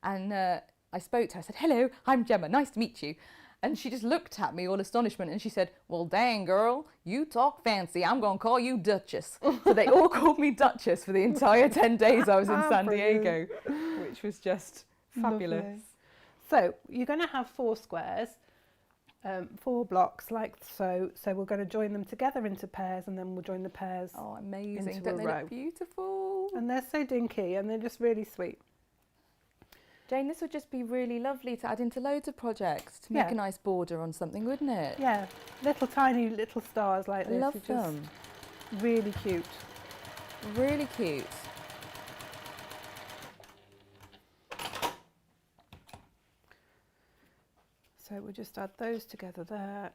and I spoke to her. I said, hello, I'm Gemma, nice to meet you. And she just looked at me all astonishment and she said, well, dang, girl, you talk fancy. I'm going to call you Duchess. So they all called me Duchess for the entire 10 days I was in San Diego, which was just fabulous. Lovely. So you're going to have 4 squares, 4 blocks like so. So we're going to join them together into pairs, and then we'll join the pairs. Oh, amazing. Into Don't a they row. look beautiful? And they're so dinky and they're just really sweet. Jane, this would just be really lovely to add into loads of projects to make Yeah. a nice border on something, wouldn't it? Yeah, little tiny little stars like I this. love are just them. really cute. Really cute. So we'll just add those together there.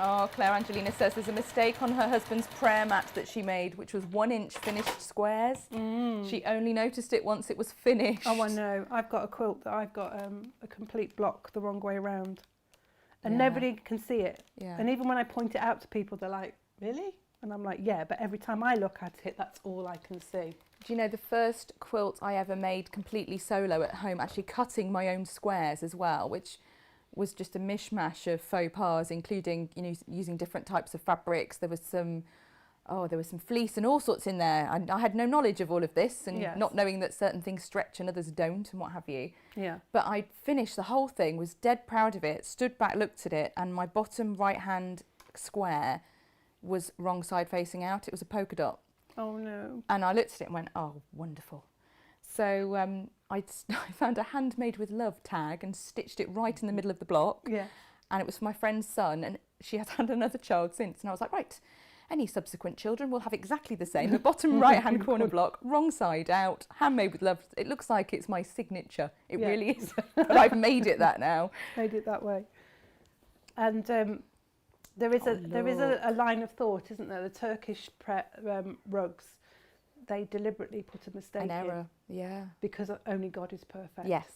Oh, Claire Angelina says there's a mistake on her husband's prayer mat that she made, which was 1-inch finished squares. She only noticed it once it was finished. Oh, I know. I've got a quilt that I've got a complete block the wrong way around. And Yeah. nobody can see it. Yeah. And even when I point it out to people, they're like, really? And I'm like, yeah, but every time I look at it, that's all I can see. Do you know the first quilt I ever made completely solo at home, actually cutting my own squares as well, which was just a mishmash of faux pas, including, you know, using different types of fabrics. There was some fleece and all sorts in there. I had no knowledge of all of this, and Yes. not knowing that certain things stretch and others don't and what have you. Yeah. But I finished the whole thing, was dead proud of it, stood back, looked at it, and my bottom right-hand square was wrong side facing out. It was a polka dot. Oh, no. And I looked at it and went, oh, wonderful. So I found a handmade with love tag and stitched it right in the middle of the block. Yeah. And it was for my friend's son, and she has had another child since. And I was like, right, any subsequent children will have exactly the same. The bottom right-hand corner block, wrong side out, handmade with love. It looks like it's my signature. It Yeah. really is. But I've made it that now. Made it that way. And there is a line of thought, isn't there? The Turkish rugs, they deliberately put a mistake An error, in yeah. because only God is perfect. Yes,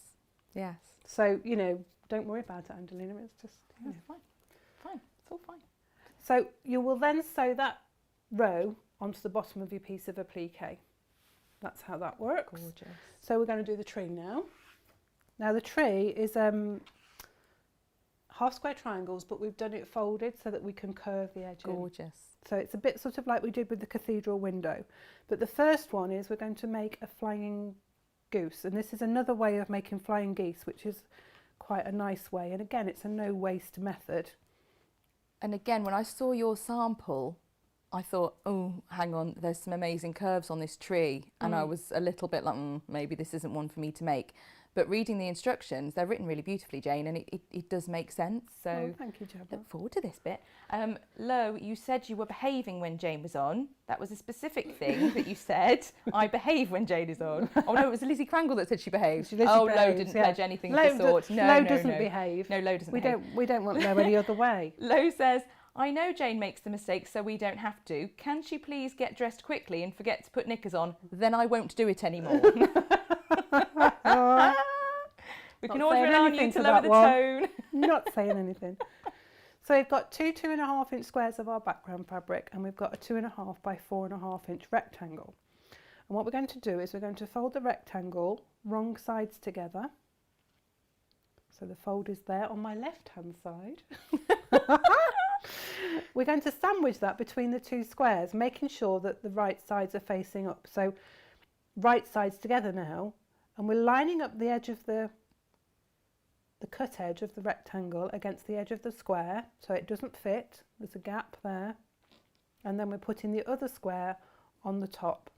yes. So, you know, don't worry about it, Angelina. It's just, you know. It's fine, fine, it's all fine. So you will then sew that row onto the bottom of your piece of applique. That's how that works. Gorgeous. So we're going to do the tree now. Now the tree is half square triangles, but we've done it folded so that we can curve the edge in. Gorgeous. So it's a bit sort of like we did with the cathedral window. But the first one is we're going to make a flying goose. And this is another way of making flying geese, which is quite a nice way. And again, it's a no waste method. And again, when I saw your sample, I thought, oh, hang on, there's some amazing curves on this tree. And I was a little bit like, maybe this isn't one for me to make. But reading the instructions, they're written really beautifully, Jane, and it does make sense. So Oh, thank you, Gemma. look forward to this bit. Lo, you said you were behaving when Jane was on. That was a specific thing that you said. I behave when Jane is on. Oh no, it was Lizzie Crangle that said she behaves. Lizzie Lo behaves, didn't yeah. pledge anything Lo of the sort. No, Lo no, doesn't no. behave. No, Lo doesn't behave. We don't want Lo any other way. Lo says, I know Jane makes the mistake, so we don't have to. Can she please get dressed quickly and forget to put knickers on? Then I won't do it anymore. We can Not all saying rely on you anything to to lower that the one. tone. Not saying anything. So we've got 2.5 inch squares of our background fabric, and we've got a 2.5 by 4.5 inch rectangle. And what we're going to do is we're going to fold the rectangle wrong sides together. So the fold is there on my left hand side. We're going to sandwich that between the two squares, making sure that the right sides are facing up. So right sides together now, and we're lining up the edge of the cut edge of the rectangle against the edge of the square, so it doesn't fit. There's a gap there. And then we're putting the other square on the top,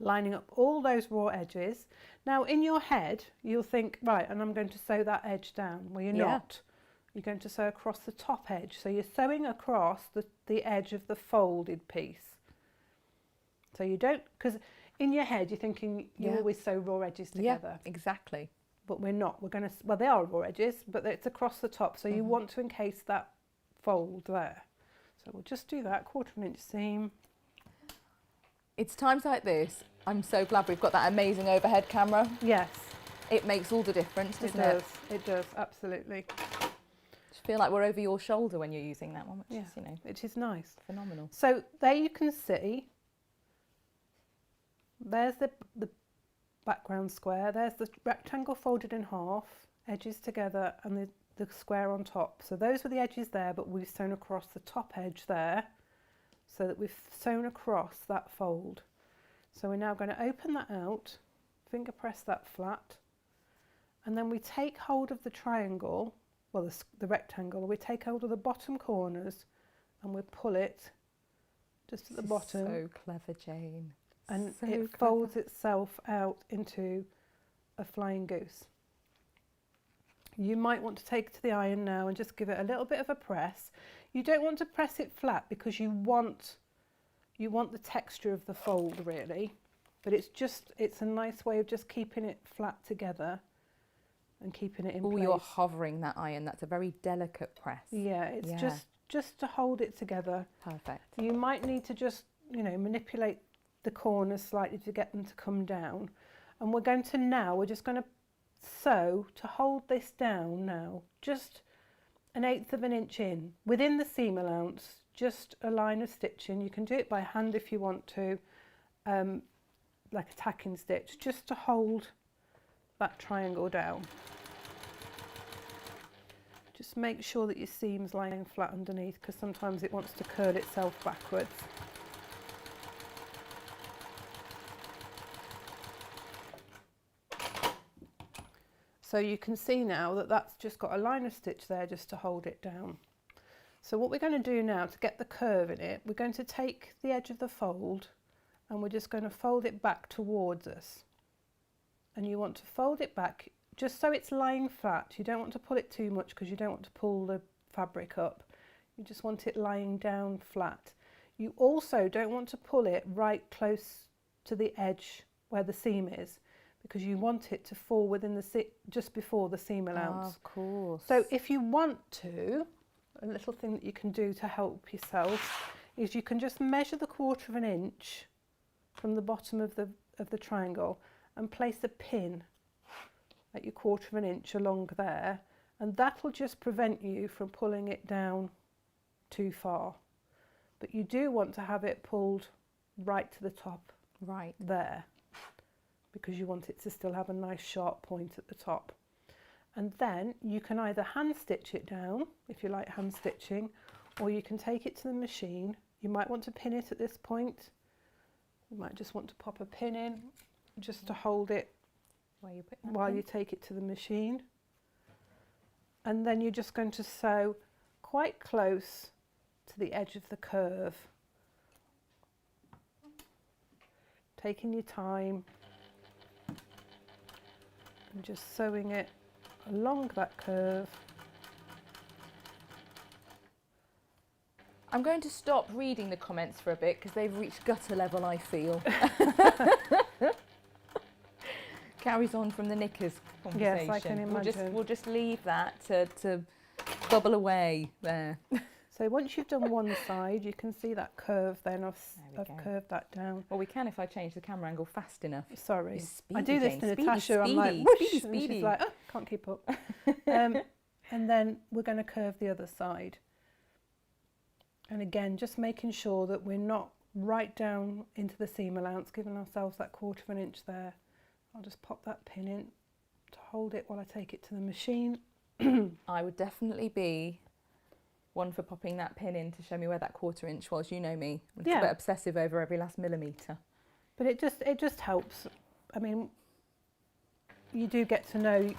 lining up all those raw edges. Now in your head you'll think, right, and I'm going to sew that edge down. Well, you're not. You're going to sew across the top edge. So you're sewing across the edge of the folded piece. So you don't, because in your head you're thinking you always sew raw edges together. Yeah, exactly. But we're not. We're going to, well, they are raw edges, but it's across the top. So you want to encase that fold there. So we'll just do that, 1/4 inch seam. It's times like this, I'm so glad we've got that amazing overhead camera. Yes. it makes all the difference, doesn't it? It does, absolutely. I feel like we're over your shoulder when you're using that one, which is, you know, which is nice. phenomenal. So there you can see, there's the background square, there's the rectangle folded in half, edges together, and the square on top. So those were the edges there, but we've sewn across the top edge there, so that we've sewn across that fold. So we're now going to open that out, finger press that flat, and then we take hold of the triangle, well the rectangle, we take hold of the bottom corners and we pull it just at the bottom. So clever, Jane. And so it clever. folds itself out into a flying goose. You might want to take it to the iron now and just give it a little bit of a press. You don't want to press it flat because you want the texture of the fold really, but it's a nice way of just keeping it flat together and keeping it in place. Oh, you're hovering that iron. That's a very delicate press. Yeah, it's just to hold it together. Perfect. You might need to just, you know, manipulate the corners slightly to get them to come down. And we're just going to sew to hold this down now, just 1/8 of an inch in, within the seam allowance, just a line of stitching. You can do it by hand if you want to, like a tacking stitch, just to hold that triangle down. Just make sure that your seam's lying flat underneath, because sometimes it wants to curl itself backwards. So you can see now that that's just got a line of stitch there just to hold it down. So what we're going to do now to get the curve in it, we're going to take the edge of the fold and we're just going to fold it back towards us. And you want to fold it back just so it's lying flat. You don't want to pull it too much because you don't want to pull the fabric up. You just want it lying down flat. You also don't want to pull it right close to the edge where the seam is, because you want it to fall within the just before the seam allowance. Oh, of course. So if you want to, a little thing that you can do to help yourself is you can just measure the 1/4 of an inch from the bottom of the triangle and place a pin at your 1/4 of an inch along there, and that will just prevent you from pulling it down too far. But you do want to have it pulled right to the top, right there, because you want it to still have a nice sharp point at the top. And then you can either hand stitch it down if you like hand stitching, or you can take it to the machine. You might want to pin it at this point. You might just want to pop a pin in just to hold it while you take it to the machine. And then you're just going to sew quite close to the edge of the curve, taking your time and just sewing it along that curve. I'm going to stop reading the comments for a bit because they've reached gutter level, I feel. Carries on from the knickers conversation. Yes, I can imagine. We'll just leave that to bubble away there. So once you've done one side, you can see that curve then. I've go. curved that down. Well, we can if I change the camera angle fast enough. Sorry. Speedy, I do this Jane, to speedy, Natasha. I'm like, speedy, whoosh, speedy, and she's speedy. like, oh, can't keep up. And then we're going to curve the other side. And again, just making sure that we're not right down into the seam allowance, giving ourselves that 1/4 of an inch there. I'll just pop that pin in to hold it while I take it to the machine. I would definitely be one for popping that pin in to show me where that 1/4 inch was. You know me, I'm a little bit obsessive over every last millimetre. But it just helps. I mean, you do get to know.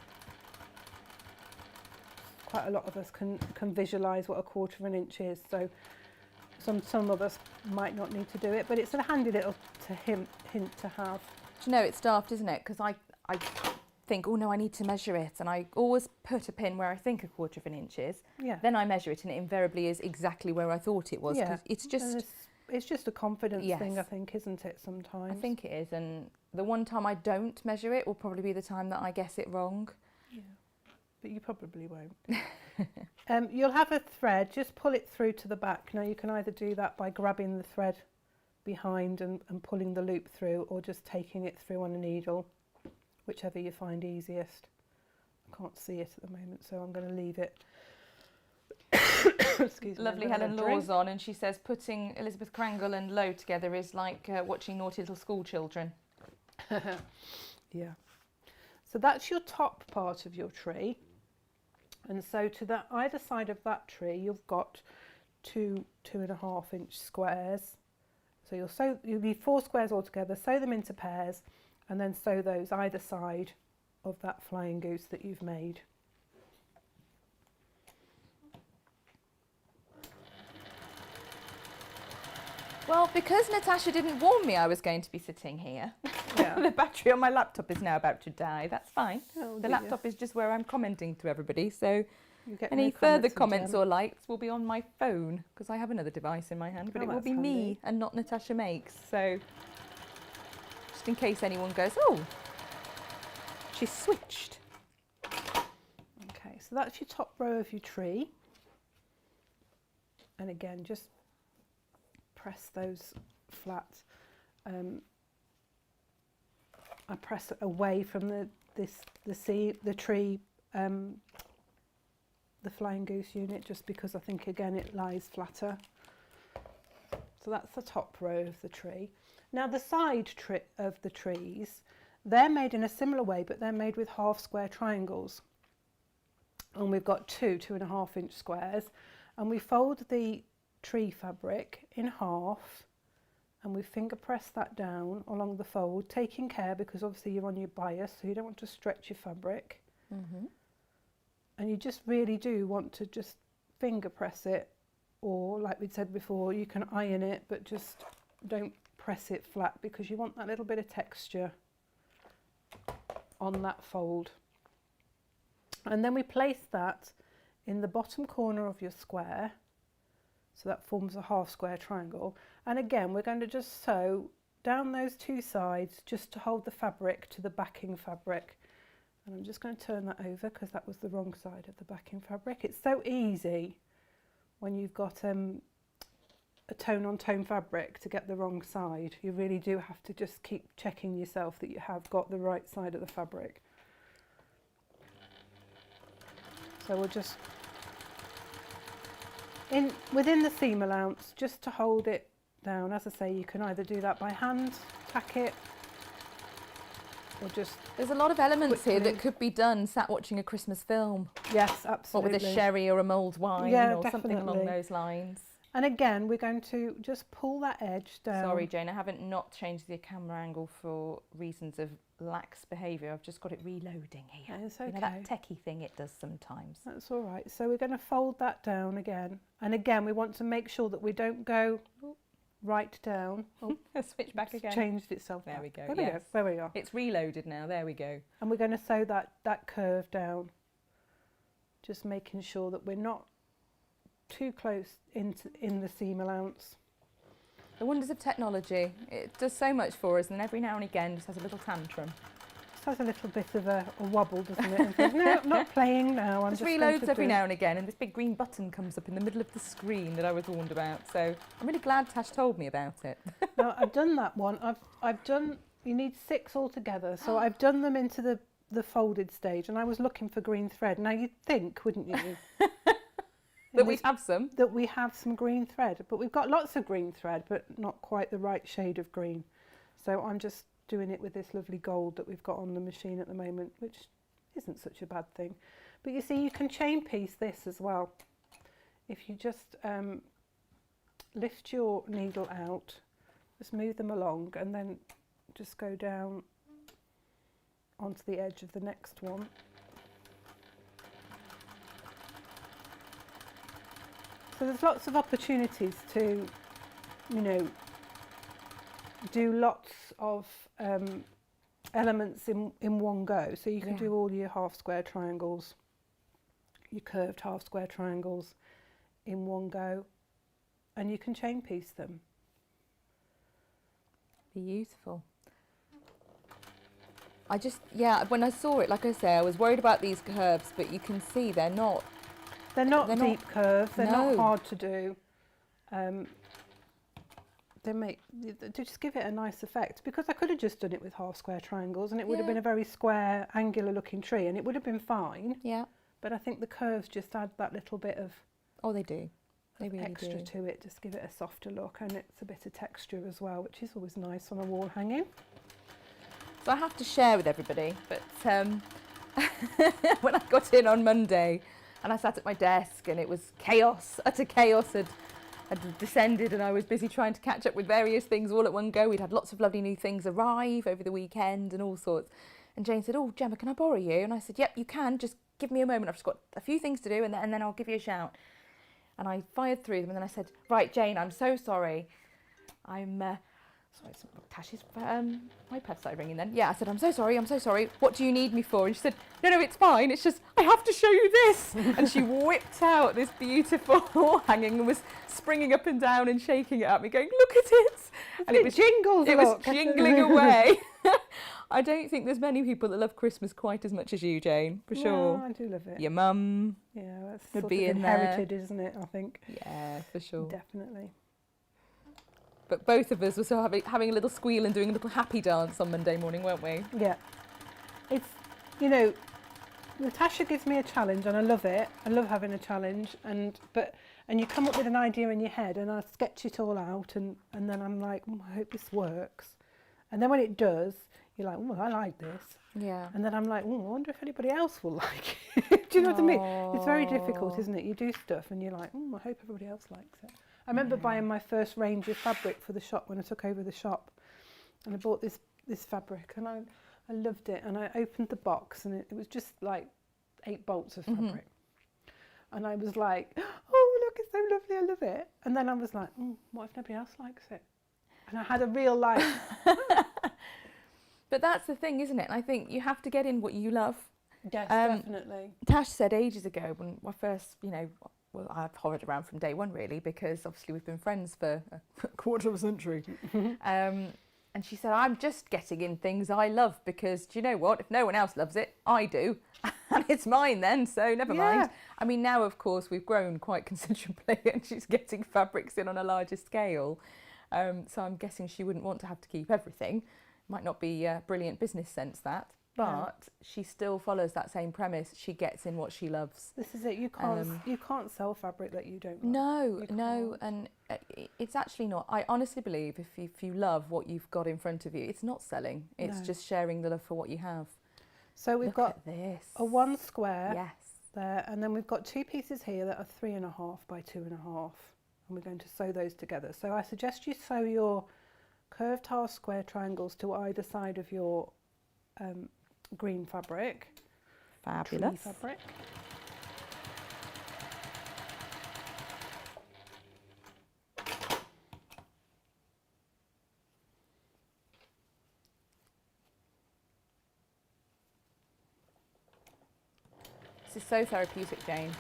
Quite a lot of us can visualise what a 1/4 of an inch is. So some of us might not need to do it, but it's a handy little hint to have. Do you know, it's daft, isn't it? Because I think, oh no, I need to measure it, and I always put a pin where I think a 1/4 of an inch is. Yeah. Then I measure it, and it invariably is exactly where I thought it was. Yeah. 'Cause it's just a confidence Yes. thing, I think, isn't it? Sometimes. I think it is, and the one time I don't measure it will probably be the time that I guess it wrong. Yeah. But you probably won't. You'll have a thread. Just pull it through to the back. Now you can either do that by grabbing the thread behind and pulling the loop through, or just taking it through on a needle, whichever you find easiest. I can't see it at the moment, so I'm going to leave it. Excuse me. Lovely Helen Law's on, and she says putting Elizabeth Crangle and Lowe together is like watching naughty little school children. Yeah. So that's your top part of your tree. And so to the either side of that tree, you've got 2.5 inch squares. So you'll need 4 squares altogether, sew them into pairs, and then sew those either side of that flying goose that you've made. Well, because Natasha didn't warn me I was going to be sitting here, Yeah. the battery on my laptop is now about to die. That's fine. Oh, The dear. laptop is just where I'm commenting to everybody, so You get any no further from comments Jem. or likes will be on my phone, because I have another device in my hand, but Oh, it will that's be me handy. and not Natasha Makes. So just in case anyone goes, oh, she's switched. Okay, so that's your top row of your tree. And again, just press those flat. I press it away from the tree, the flying goose unit, just because I think again it lies flatter. So that's the top row of the tree. Now the side of the trees, they're made in a similar way, but they're made with half square triangles. And we've got 2.5 inch squares, and we fold the tree fabric in half, and we finger press that down along the fold, taking care because obviously you're on your bias, so you don't want to stretch your fabric. Mm-hmm. And you just really do want to just finger press it, or like we said before, you can iron it, but just don't press it flat because you want that little bit of texture on that fold. And then we place that in the bottom corner of your square, so that forms a half square triangle. And again, we're going to just sew down those two sides just to hold the fabric to the backing fabric. And I'm just going to turn that over because that was the wrong side of the backing fabric. It's so easy when you've got a tone on tone fabric to get the wrong side. You really do have to just keep checking yourself that you have got the right side of the fabric. So we'll just within the seam allowance, just to hold it down. As I say, you can either do that by hand, tack it, or just There's a lot of elements here quickly. that could be done sat watching a Christmas film. yes, What absolutely. with a sherry or a mulled wine Yeah, or something along definitely. those lines. And again, we're going to just pull that edge down. Sorry, Jane, I haven't not changed the camera angle for reasons of lax behaviour. I've just got it reloading here. It's You know, okay. that techie thing it does sometimes. That's all right. So we're going to fold that down again. And again, we want to make sure that we don't go right down. Oh, Switch back it's again. changed itself. There back. we go, There we go. yes. There we are. It's reloaded now. There we go. And we're going to sew that curve down, just making sure that we're not too close in the seam allowance. The wonders of technology. It does so much for us, and every now and again just has a little tantrum. Just has a little bit of a wobble, doesn't it? And says, no, not playing now. I'm Just just going reloads to every do-" now and again, and this big green button comes up in the middle of the screen that I was warned about. So I'm really glad Tash told me about it. No, I've done that one. I've done. You need 6 altogether, so I've done them into the folded stage, and I was looking for green thread. Now you'd think, wouldn't you? That we'd have some. That we have some green thread, but we've got lots of green thread, but not quite the right shade of green. So I'm just doing it with this lovely gold that we've got on the machine at the moment, which isn't such a bad thing. But you see, you can chain piece this as well. If you just lift your needle out, just move them along, and then just go down onto the edge of the next one. So there's lots of opportunities to, you know, do lots of elements in one go. So you can Yeah. do all your half square triangles, your curved half square triangles in one go, and you can chain piece them. Beautiful. I just, yeah, when I saw it, like I say, I was worried about these curves, but you can see they're not. They're not They're deep curves, they're not no. hard to do. they just give it a nice effect, because I could have just done it with half square triangles and it would have been a very square, angular looking tree, and it would have been fine. Yeah. But I think the curves just add that little bit of Oh, they do. They really extra do. to it, just give it a softer look, and it's a bit of texture as well, which is always nice on a wall hanging. So I have to share with everybody, but when I got in on Monday and I sat at my desk and it was chaos, utter chaos had descended, and I was busy trying to catch up with various things all at one go. We'd had lots of lovely new things arrive over the weekend and all sorts. And Jane said, "Oh, Gemma, can I borrow you?" And I said, "Yep, you can. Just give me a moment. I've just got a few things to do, and then I'll give you a shout." And I fired through them, and then I said, "Right, Jane, I'm so sorry. I'm sorry, Tasha's iPad started ringing then. Yeah, I said, I'm so sorry. What do you need me for?" And she said, no, it's fine. It's just, I have to show you this." And she whipped out this beautiful wall hanging and was springing up and down and shaking it at me, going, "Look at it." And it was jingles. It was jingling away. I don't think there's many people that love Christmas quite as much as you, Jane, for sure. No, I do love it. Your mum. Yeah, that's would sort be of in there. inherited, isn't it, I think? Yeah, for sure. Definitely. But both of us were so having a little squeal and doing a little happy dance on Monday morning, weren't we? Yeah. It's, you know, Natasha gives me a challenge and I love it. I love having a challenge, and you come up with an idea in your head and I sketch it all out, and then I'm like, I hope this works. And then when it does, you're like, I like this. Yeah. And then I'm like, I wonder if anybody else will like it. Do you know what I mean? It's very difficult, isn't it? You do stuff and you're like, I hope everybody else likes it. I remember buying my first range of fabric for the shop when I took over the shop, and I bought this fabric, and I loved it, and I opened the box and it was just like 8 bolts of fabric. And I was like, oh look, it's so lovely, I love it. And then I was like, what if nobody else likes it? And I had a real life. But that's the thing, isn't it? I think you have to get in what you love. Yes, definitely. Tash said ages ago when I first, well, I've hovered around from day one really, because obviously we've been friends for a quarter of a century. And she said, I'm just getting in things I love, because do you know what? If no one else loves it, I do. And it's mine then, so never mind. I mean, now, of course, we've grown quite considerably and she's getting fabrics in on a larger scale. So I'm guessing she wouldn't want to have to keep everything. Might not be brilliant business sense, that. But she still follows that same premise. She gets in what she loves. This is it. You can't sell fabric that you don't No, like. no, and it's actually not. I honestly believe if you love what you've got in front of you, it's not selling. It's just sharing the love for what you have. So we've got this. a 1 square Yes. there, and then we've got 2 pieces here that are 3.5 by 2.5, and we're going to sew those together. So I suggest you sew your curved half square triangles to either side of your green fabric. Fabulous. Tree fabric. This is so therapeutic, Jane.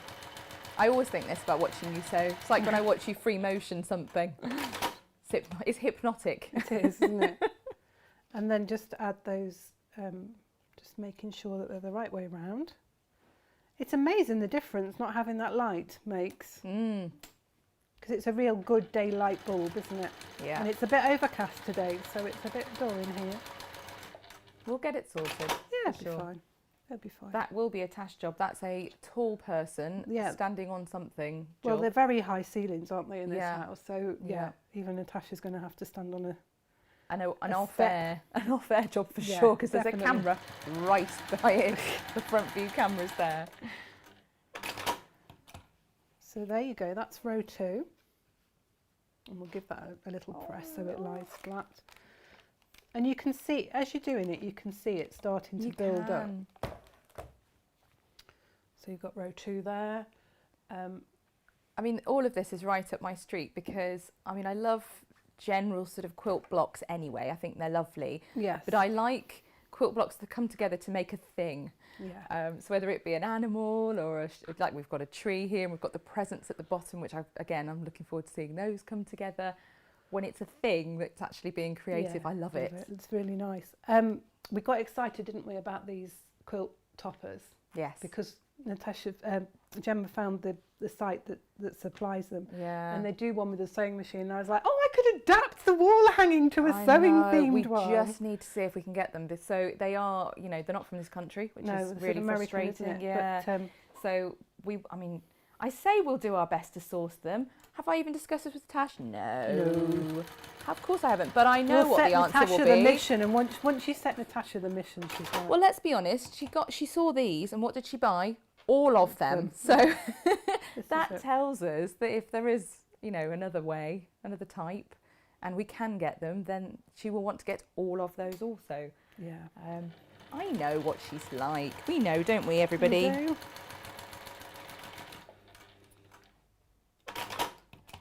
I always think this about watching you sew. It's like when I watch you free motion something. It's hypnotic. It is, isn't it? And then just add those, just making sure that they're the right way around. It's amazing the difference not having that light makes. Because it's a real good daylight bulb, isn't it? Yeah. And it's a bit overcast today, so it's a bit dull in here. We'll get it sorted. Yeah, it'll sure. be fine. It'll be fine. That will be a Tash job. That's a tall person standing on something job. Well, they're very high ceilings, aren't they, in this Yeah. house? So, even Natasha's going to have to stand on a... I know, an off-air job for sure, because there's a camera right behind the front view camera's there. So there you go, that's row 2. And we'll give that a little press so it lies flat. And you can see, as you're doing it, you can see it starting to build up. So you've got row 2 there. I mean, all of this is right up my street, because, I mean, I love general sort of quilt blocks anyway. I think they're lovely. Yes. But I like quilt blocks that come together to make a thing. Yeah. So whether it be an animal or like we've got a tree here and we've got the presents at the bottom, which I'm looking forward to seeing those come together. When it's a thing that's actually being creative, I love it. It's really nice. We got excited, didn't we, about these quilt toppers. Yes. Because Natasha, Gemma found the site that supplies them. Yeah. And they do one with a sewing machine. And I was like, oh, I could adapt the wall hanging to a sewing themed one. We just need to see if we can get them. So they are, you know, they're not from this country, which is really American, frustrating. isn't it? Yeah. But, so I say we'll do our best to source them. Have I even discussed this with Tash? No. Of course I haven't, but I know what the answer will be. The mission, and once you set Natasha the mission, she's like... Well, let's be honest. She saw these, and what did she buy? All of them. So that tells us that if there is, you know, another way, another type, and we can get them, then she will want to get all of those also. Yeah. I know what she's like. We know, don't we, everybody? We do.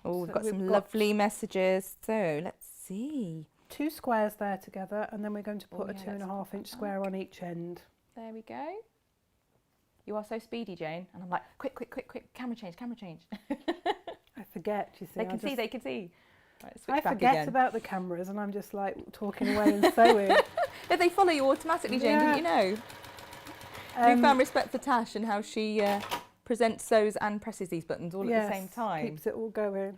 Oh, we've got some lovely messages. So let's see. 2 squares there together, and then we're going to put a 2.5 inch square on each end. There we go. You are so speedy, Jane. And I'm like, quick, camera change. I forget, you see. They can see. Right, switch I back forget again. about the cameras, and I'm just like talking away and sewing. If they follow you automatically, Jane, didn't you know? Newfound respect for Tash and how she presents, sews and presses these buttons all at the same time. Keeps it all going.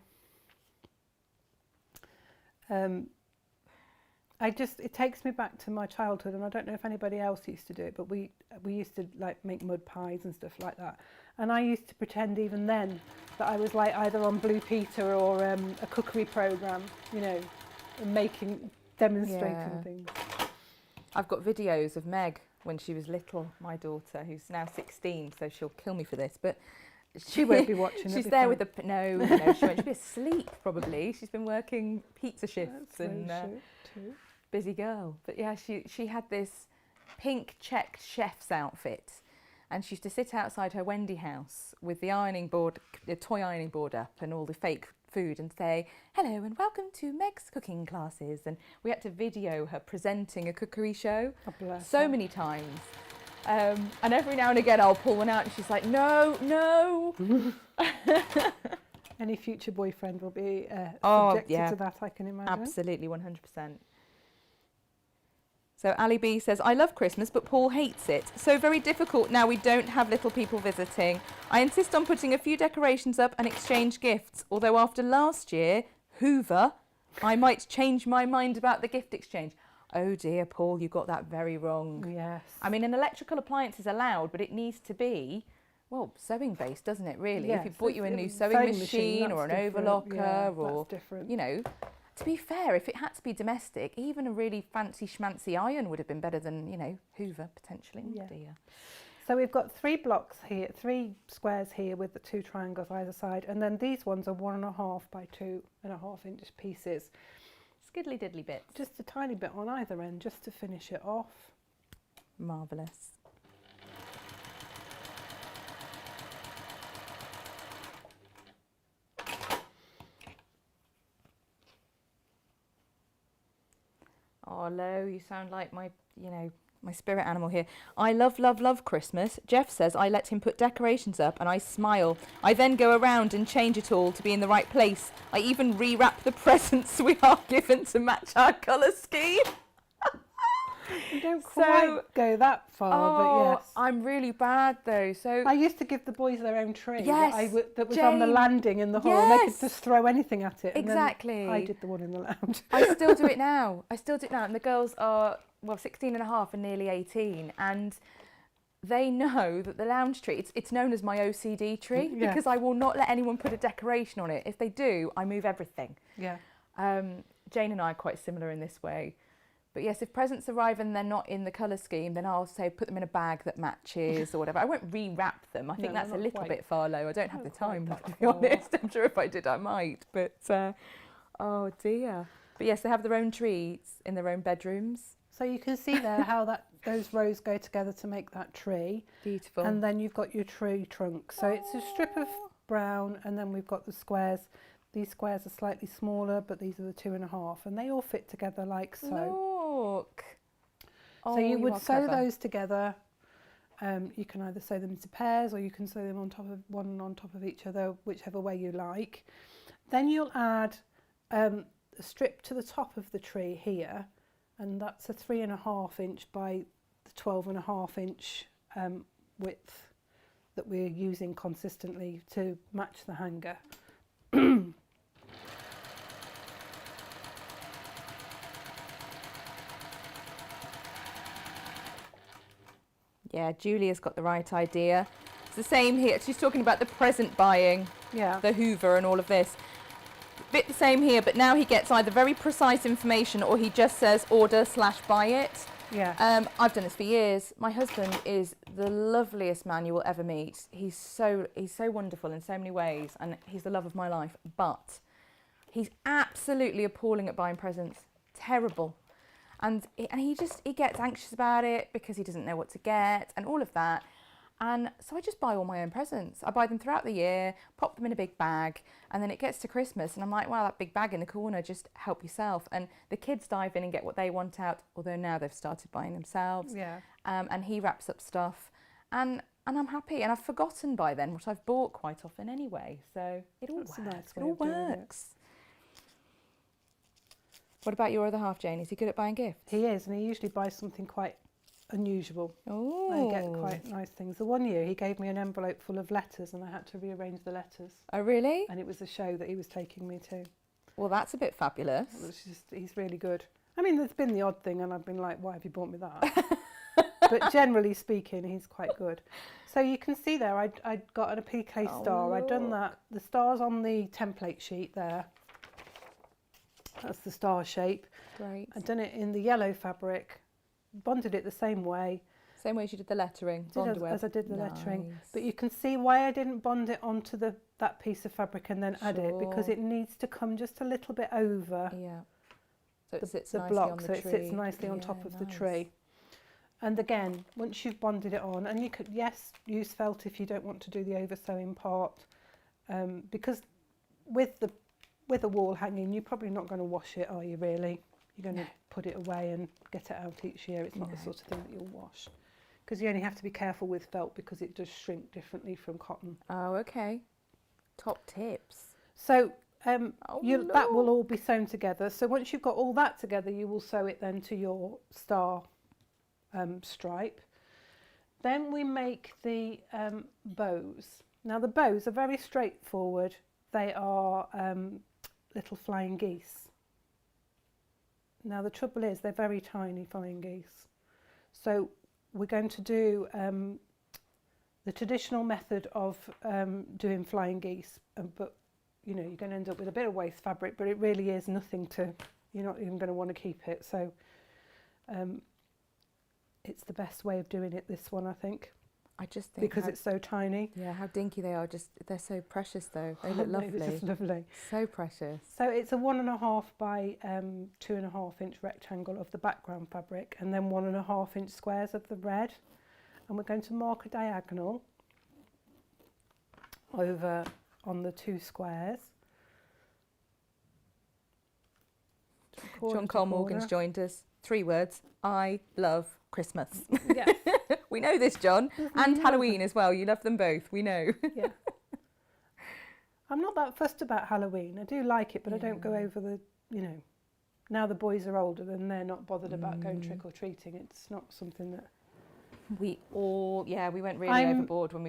It takes me back to my childhood, and I don't know if anybody else used to do it, but we used to like make mud pies and stuff like that. And I used to pretend even then that I was like either on Blue Peter or a cookery program, you know, and demonstrating things. I've got videos of Meg when she was little, my daughter, who's now 16, so she'll kill me for this, but she won't be watching. She's there with no, she won't. She'll be asleep probably. She's been working pizza shifts and busy girl. But yeah, she had this pink checked chef's outfit, and she used to sit outside her Wendy house with the ironing board, the toy ironing board up, and all the fake food, and say, hello and welcome to Meg's cooking classes. And we had to video her presenting a cookery show many times. And every now and again I'll pull one out and she's like, no. Any future boyfriend will be subjected to that, I can imagine. Absolutely, 100%. So Ali B says, I love Christmas, but Paul hates it. So very difficult now we don't have little people visiting. I insist on putting a few decorations up and exchange gifts. Although after last year, Hoover, I might change my mind about the gift exchange. Oh dear, Paul, you got that very wrong. Yes. I mean, an electrical appliance is allowed, but it needs to be, well, sewing based, doesn't it, really? Yes, if you bought you a new sewing machine or an overlocker or, you know, to be fair, if it had to be domestic, even a really fancy schmancy iron would have been better than, you know, Hoover, potentially. Yeah. Dear. So we've got 3 blocks here, 3 squares here with the 2 triangles either side, and then these ones are 1.5 by 2.5 inch pieces. Skiddly diddly bits. Just a tiny bit on either end, just to finish it off. Marvellous. Oh, Lo, you sound like my spirit animal here. I love Christmas. Jeff says I let him put decorations up and I smile. I then go around and change it all to be in the right place. I even rewrap the presents we are given to match our colour scheme. You don't quite go that far, but yes. I'm really bad though. So I used to give the boys their own tree that was Jane, on the landing in the hall. And they could just throw anything at it. Exactly. And then I did the one in the lounge. I still do it now. And the girls are 16 and a half and nearly 18, and they know that the lounge tree, it's known as my OCD tree because I will not let anyone put a decoration on it. If they do, I move everything. Yeah. Jane and I are quite similar in this way. But yes, if presents arrive and they're not in the colour scheme, then I'll say put them in a bag that matches or whatever. I won't rewrap them. I think that's a little bit far low. I don't have the time, to be honest. I'm sure if I did, I might. But, oh dear. But yes, they have their own trees in their own bedrooms. So you can see there how those rows go together to make that tree. Beautiful. And then you've got your tree trunk. So it's a strip of brown, and then we've got the squares. These squares are slightly smaller, but these are the 2.5, and they all fit together like so. Look. So you would sew those together. You can either sew them into pairs, or you can sew them on top of each other, whichever way you like. Then you'll add a strip to the top of the tree here, and that's a 3.5 inch by the 12.5 inch width that we're using consistently to match the hanger. Yeah, Julia's got the right idea. It's the same here. She's talking about the present buying, Yeah. the Hoover and all of this. Bit the same here, but now he gets either very precise information or he just says order/buy it. Yeah. I've done this for years. My husband is the loveliest man you will ever meet. He's so wonderful in so many ways, and he's the love of my life. But he's absolutely appalling at buying presents. Terrible. And he gets anxious about it because he doesn't know what to get and all of that. And so I just buy all my own presents. I buy them throughout the year, pop them in a big bag, and then it gets to Christmas and I'm like, wow, that big bag in the corner, just help yourself. And the kids dive in and get what they want out, although now they've started buying themselves. Yeah. And he wraps up stuff and I'm happy. And I've forgotten by then what I've bought quite often anyway. So it all That's a works. nice It way all of doing it. works. What about your other half, Jane? Is he good at buying gifts? He is, and he usually buys something quite unusual. Oh. I get quite nice things. The one year he gave me an envelope full of letters and I had to rearrange the letters. Oh, really? And it was a show that he was taking me to. Well, that's a bit fabulous. It was just, he's really good. I mean, there's been the odd thing and I've been like, why have you bought me that? But generally speaking, he's quite good. So you can see there, I'd got an applique star. I'd done that. The star's on the template sheet there. That's the star shape. Great. I'd done it in the yellow fabric, bonded it the same way. Same way as you did the lettering. As I did the lettering. Nice. But you can see why I didn't bond it onto that piece of fabric and then add it, because Sure. it needs to come just a little bit over Yeah. So it the sits nicely block, on the so it tree. sits nicely on Yeah, top of the nice. tree. And again, once you've bonded it on, and you could, yes, use felt if you don't want to do the over sewing part, because with a wall hanging, you're probably not going to wash it, are you really? You're going to put it away and get it out each year. It's not the No. sort of thing that you'll wash. Because you only have to be careful with felt because it does shrink differently from cotton. Oh, okay. Top tips. So Oh, that will look. all be sewn together. So once you've got all that together, you will sew it then to your star stripe. Then we make the bows. Now the bows are very straightforward. They are little flying geese. Now the trouble is they're very tiny flying geese. So we're going to do the traditional method of doing flying geese, but you know, you're going to end up with a bit of waste fabric, but it really is nothing to, you're not even going to want to keep it. So it's the best way of doing it, this one, I think, I just think because it's so tiny. yeah, how dinky they are. Just they're so precious though. They look They're lovely. just lovely. So precious. So it's a 1.5 by 2.5 inch rectangle of the background fabric, and then 1.5 inch squares of the red. And we're going to mark a diagonal over on the 2 squares. Corner John to Cole Morgan's corner. joined us. 3 words. I love Christmas. Yeah, We know this, John. And Yeah. Halloween as well. You love them both. We know. yeah. I'm not that fussed about Halloween. I do like it, but I don't go Yeah. over the, you know, now the boys are older and they're not bothered about going trick or treating. It's not something that We all, yeah, we went really I'm- overboard when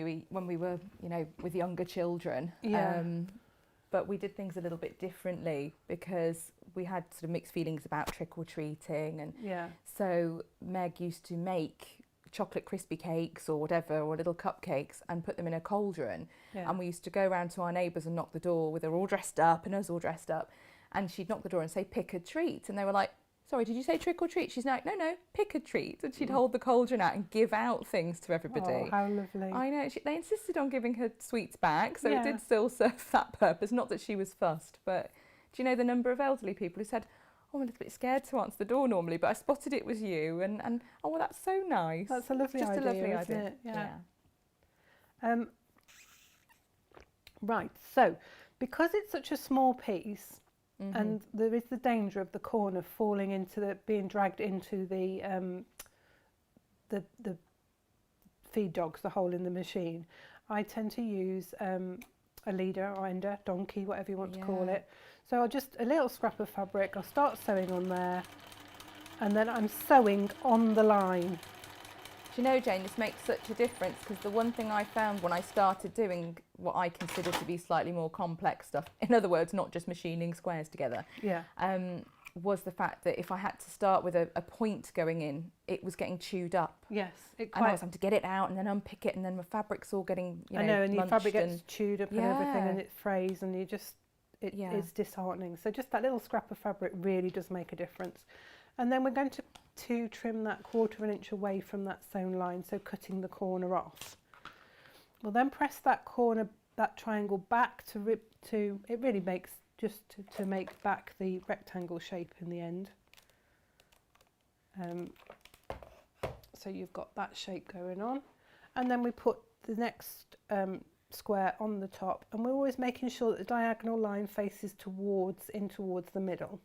we were, you know, with younger children. Yeah. But we did things a little bit differently because we had sort of mixed feelings about trick or treating, and yeah. so Meg used to make chocolate crispy cakes or whatever, or little cupcakes, and put them in a cauldron. Yeah. And we used to go around to our neighbours and knock the door with her all dressed up and us all dressed up, and she'd knock the door and say, pick a treat, and they were like, sorry, did you say trick or treat? She's like, no, pick a treat. And she'd hold the cauldron out and give out things to everybody. Oh, how lovely. I know, they insisted on giving her sweets back, so Yeah. it did still serve that purpose. Not that she was fussed, but do you know the number of elderly people who said, oh, I'm a little bit scared to answer the door normally, but I spotted it was you, and oh, well, that's so nice. That's a lovely Just idea, a lovely isn't idea. it? Yeah. Right, so because it's such a small piece, Mm-hmm. and there is the danger of the corner falling into being dragged into the feed dogs, the hole in the machine, I tend to use a leader or ender, donkey, whatever you want to call Yeah. it. So I'll just, a little scrap of fabric, I'll start sewing on there, and then I'm sewing on the line. Do you know, Jane, this makes such a difference, because the one thing I found when I started doing what I consider to be slightly more complex stuff, in other words, not just machining squares together, was the fact that if I had to start with a point going in, it was getting chewed up. Yes, And I was having to get it out and then unpick it, and then my fabric's all getting, you know, I know, and your fabric munched gets chewed up and everything, and it frays, and you just, it's disheartening. So just that little scrap of fabric really does make a difference. And then we're going to trim that 1/4 inch away from that sewn line, so cutting the corner off. We'll then press that corner, that triangle back to it really makes, just to make back the rectangle shape in the end. So you've got that shape going on. And then we put the next square on the top, and we're always making sure that the diagonal line faces towards the middle.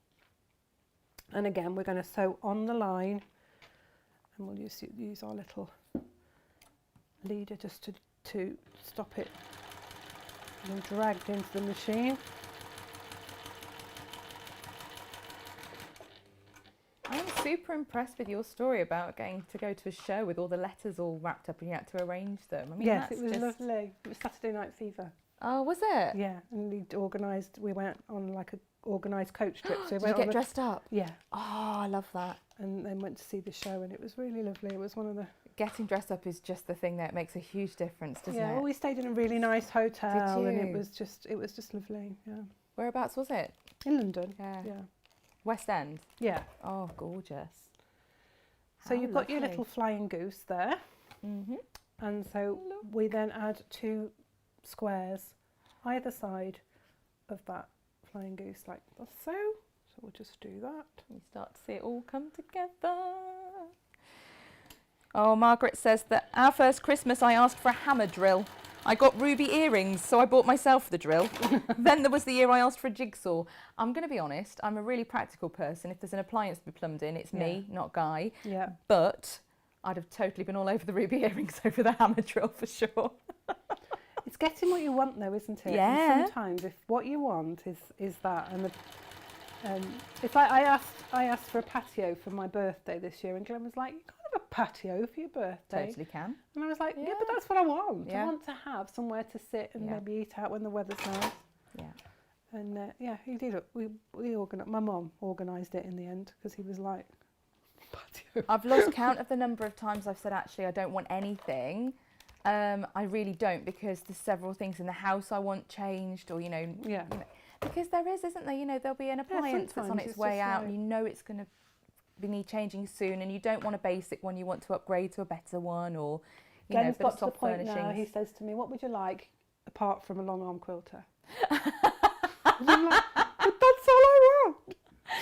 And again, we're going to sew on the line, and we'll use our little leader just to stop it being dragged into the machine. I'm super impressed with your story about getting to go to a show with all the letters all wrapped up and you had to arrange them. I mean, Yes, it was lovely. It was Saturday Night Fever. Oh, was it? Yeah, and we went on like a organised coach trip. So Did you get dressed up? Yeah. Oh, I love that. And then went to see the show, and it was really lovely. It was one of the... Getting dressed up is just the thing that makes a huge difference, doesn't it? Yeah, well, we stayed in a really nice hotel. Did And you? it was just lovely, yeah. Whereabouts was it? In London. Yeah. Yeah. West End? Yeah. Oh, gorgeous. So How you've got your lovely. little flying goose there. Mm-hmm. And so we then add 2 squares either side of that flying goose, like so. So we'll just do that. You start to see it all come together. Oh, Margaret says that our first Christmas I asked for a hammer drill. I got ruby earrings, so I bought myself the drill. Then there was the year I asked for a jigsaw. I'm going to be honest, I'm a really practical person. If there's an appliance to be plumbed in, it's me, not Guy. Yeah. But I'd have totally been all over the ruby earrings over the hammer drill for sure. It's getting what you want though, isn't it? Yeah. And sometimes if what you want is that, and if I asked for a patio for my birthday this year, and Glenn was like, "You can't have a patio for your birthday." Totally can. And I was like, "Yeah, Yeah. but that's what I want. Yeah. I want to have somewhere to sit and maybe eat out when the weather's nice." Yeah. And yeah, he did. We organised. My mum organised it in the end because he was like, "Patio." I've lost count of the number of times I've said, actually, I don't want anything. I really don't, because there's several things in the house I want changed, or, you know, because there isn't there? You know, there'll be an appliance that's on sometimes its it's way just out, like- and you know it's going to need changing soon, and you don't want a basic one, you want to upgrade to a better one, or, you know, a Glenn's bit of got to the soft point furnishings. now. He says to me, "What would you like apart from a long arm quilter?" And I'm like, "But that's all I want."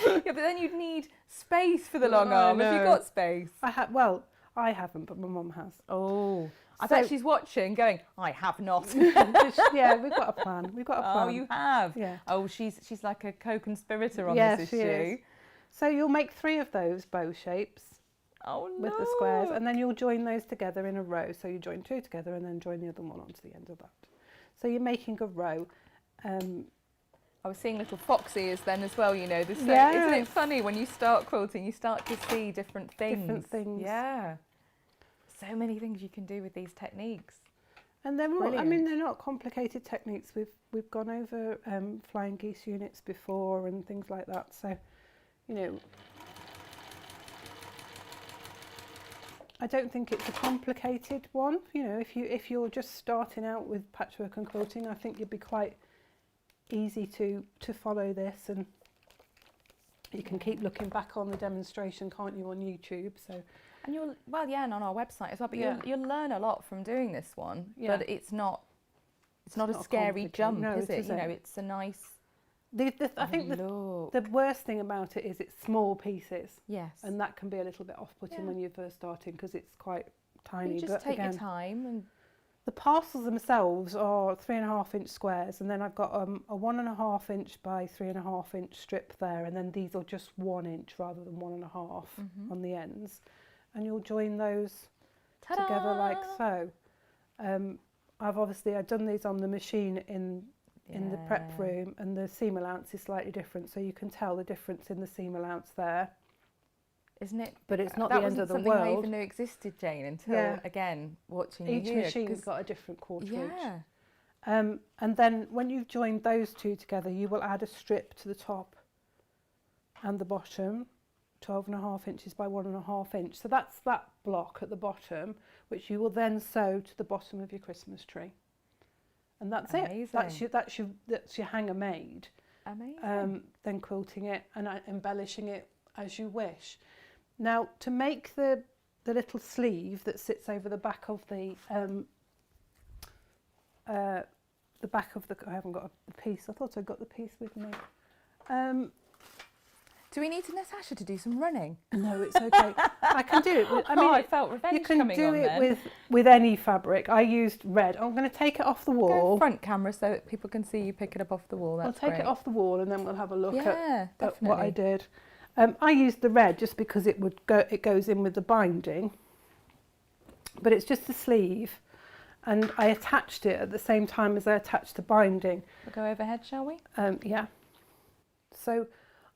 Yeah, but then you'd need space for the long I arm. Have you know. got space? I haven't, but my mum has. Oh, I So- bet she's watching, going, I have not. Yeah, we've got a plan. We've got a plan. Oh, you have? Yeah. Oh, she's like a co-conspirator on Yes, this she issue. is. So you'll make 3 of those bow shapes Oh, no. with the squares, and then you'll join those together in a row. So you join 2 together and then join the other one onto the end of that. So you're making a row. I was seeing little fox ears then as well, you know. Isn't Yes. it funny when you start quilting, you start to see different things. Different things. Yeah. So many things you can do with these techniques. And they're all, I Brilliant. mean, they're not complicated techniques. We've gone over flying geese units before and things like that. So, you know, I don't think it's a complicated one. You know, if you're just starting out with patchwork and quilting, I think you'd be quite easy to follow this, and you can keep looking back on the demonstration, can't you, on YouTube? So. And and on our website as well, but Yeah. you'll learn a lot from doing this one. Yeah. But it's not a not scary complicated. jump, No, is it it? You know, isn't. it's a nice I think look. the worst thing about it is it's small pieces. Yes. And that can be a little bit off-putting Yeah. when you're first starting because it's quite tiny. you just but take again, your time and the parcels themselves are 3.5 inch squares, and then I've got a 1.5 inch by 3.5 inch strip there, and then these are just 1 inch rather than 1.5 on the ends, and you'll join those together like so. I've done these on the machine in the prep room, and the seam allowance is slightly different, so you can tell the difference in the seam allowance there. Isn't it? But it's not that the end wasn't of the something I world. even knew existed, Jane, until Yeah. again watching Each you here. machine's 'Cause- got a different quarter inch. yeah. And then when you've joined those two together, you will add a strip to the top and the bottom, 12.5 inches by 1.5 inch. So that's that block at the bottom, which you will then sew to the bottom of your Christmas tree. And that's Amazing. it. That's your hanger made. Amazing. Then quilting it and embellishing it as you wish. Now, to make the little sleeve that sits over the back of the back of the, I haven't got the piece. I thought I'd got the piece with me. Do we need Natasha to do some running? No, it's okay. I can do it. I felt revenge you can coming do on it then. with any fabric. I used red. I'm going to take it off the Go wall. front camera so that people can see you pick it up off the wall. I'll That's take great. it off the wall and then we'll have a look Yeah, at what I definitely. did. I used the red just because it goes in with the binding, but it's just the sleeve, and I attached it at the same time as I attached the binding. We'll go overhead, shall we? Yeah. So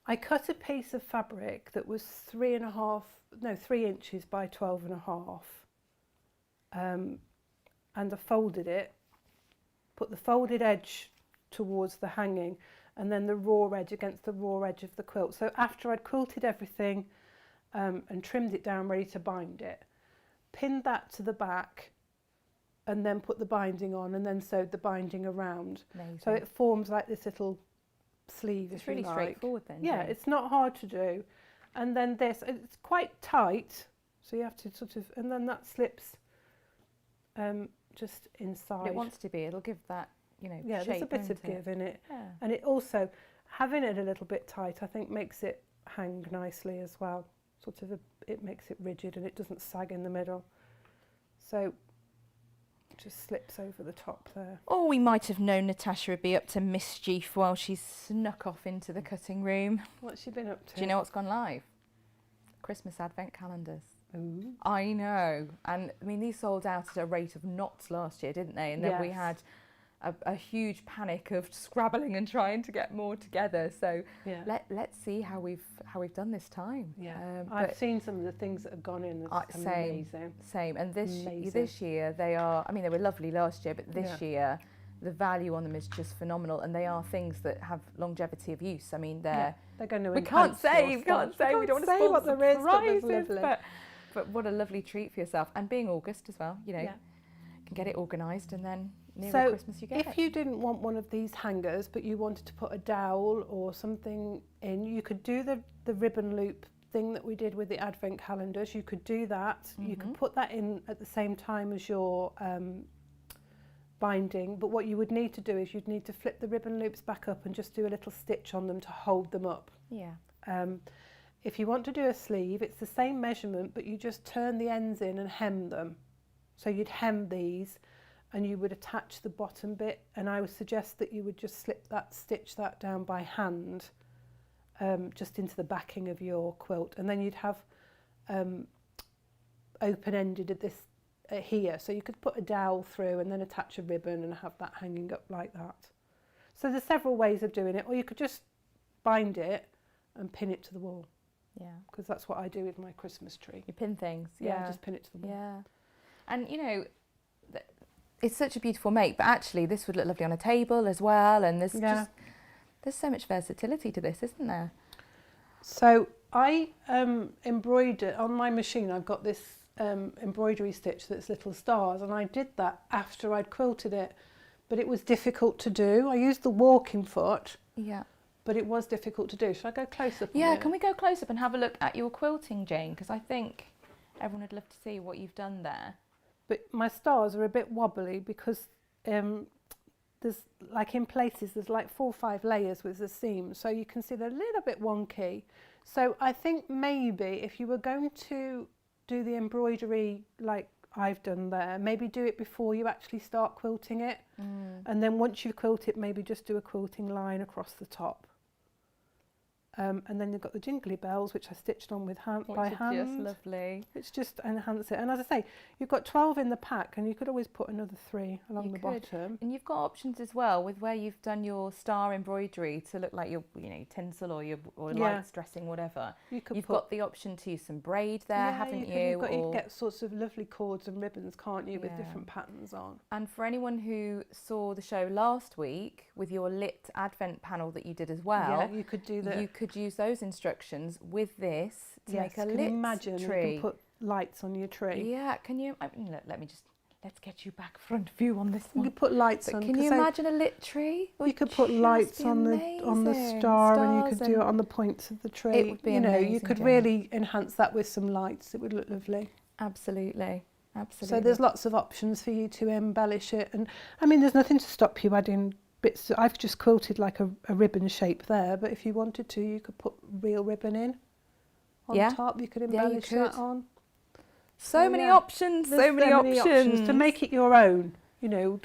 I cut a piece of fabric that was 3 inches by 12.5, and I folded it, put the folded edge towards the hanging, and then the raw edge against the raw edge of the quilt. So after I'd quilted everything and trimmed it down ready to bind it, pinned that to the back and then put the binding on and then sewed the binding around. Amazing. So it forms like this little sleeve, it's if you really like. straightforward then. Yeah, Jane. it's not hard to do. And then this, it's quite tight, so you have to sort of, and then that slips just inside. It wants to be. It'll give that, Yeah, shape, there's a bit won't of give in it. Yeah. And it also, having it a little bit tight, I think makes it hang nicely as well. It makes it rigid and it doesn't sag in the middle. So it just slips over the top there. Or we might have known Natasha would be up to mischief while she's snuck off into the cutting room. What's she been up to? Do you know what's gone live? Christmas advent calendars. Ooh. I know. And I mean, these sold out at a rate of knots last year, didn't they? And then we Yes. had a huge panic of scrabbling and trying to get more together. So Yeah. let's see how we've done this time. Yeah. I've but seen some of the things that have gone in. It's same. amazing. Same. And this Amazing. year they are. I mean, they were lovely last year, but this year the value on them is just phenomenal, and they are things that have longevity of use. I mean, they're going to. we can't say we don't want to spoil what there is, but there's surprises, lovely. but what a lovely treat for yourself, and being August as well. You Yeah. can get it organised, and then near So Christmas you get if it. you didn't want one of these hangers, but you wanted to put a dowel or something in, you could do the ribbon loop thing that we did with the advent calendars. You could do that. You could put that in at the same time as your binding, but what you would need to do is you'd need to flip the ribbon loops back up and just do a little stitch on them to hold them up. Yeah. If you want to do a sleeve, it's the same measurement, but you just turn the ends in and hem them. So you'd hem these and you would attach the bottom bit, and I would suggest that you would just stitch that down by hand, just into the backing of your quilt, and then you'd have open-ended at this here, so you could put a dowel through and then attach a ribbon and have that hanging up like that. So there's several ways of doing it, or you could just bind it and pin it to the wall, Yeah. because that's what I do with my Christmas tree. You pin things. Yeah, just pin it to the wall. Yeah. And it's such a beautiful make, but actually this would look lovely on a table as well, and there's so much versatility to this, isn't there? So I embroider on my machine. I've got this embroidery stitch that's little stars, and I did that after I'd quilted it, but it was difficult to do. I used the walking foot, Yeah. but it was difficult to do. Should I go close up? Yeah, can we go close up and have a look at your quilting, Jane? Because I think everyone would love to see what you've done there. But my stars are a bit wobbly because there's like in places there's like 4 or 5 layers with the seams, so you can see they're a little bit wonky. So I think maybe if you were going to do the embroidery like I've done there, maybe do it before you actually start quilting it, and then once you quilt it, maybe just do a quilting line across the top. And then you've got the jingly bells, which I stitched on with by Which hand. is just lovely. It's just enhance it. And as I say, you've got 12 in the pack, and you could always put another 3 along You the could. bottom. And you've got options as well with where you've done your star embroidery to look like your, tinsel or lights dressing, whatever. You've got the option to use some braid there, haven't you? You can get sorts of lovely cords and ribbons, can't you, with different patterns on. And for anyone who saw the show last week with your lit advent panel that you did as well, you could do that. You could use those instructions with this to make a can lit you imagine tree. You can put lights on your tree. Yeah, can you? Let's get you back front view on this one. You could put lights on. Can you imagine a lit tree? You could put lights on the star, and you could do it on the points of the tree. It would be amazing. You could really enhance that with some lights. It would look lovely. Absolutely. So there's lots of options for you to embellish it, and I mean, there's nothing to stop you adding bits. I've just quilted like a ribbon shape there, but if you wanted to, you could put real ribbon in on top. You could embellish that on. So many options. So many options to make it your own.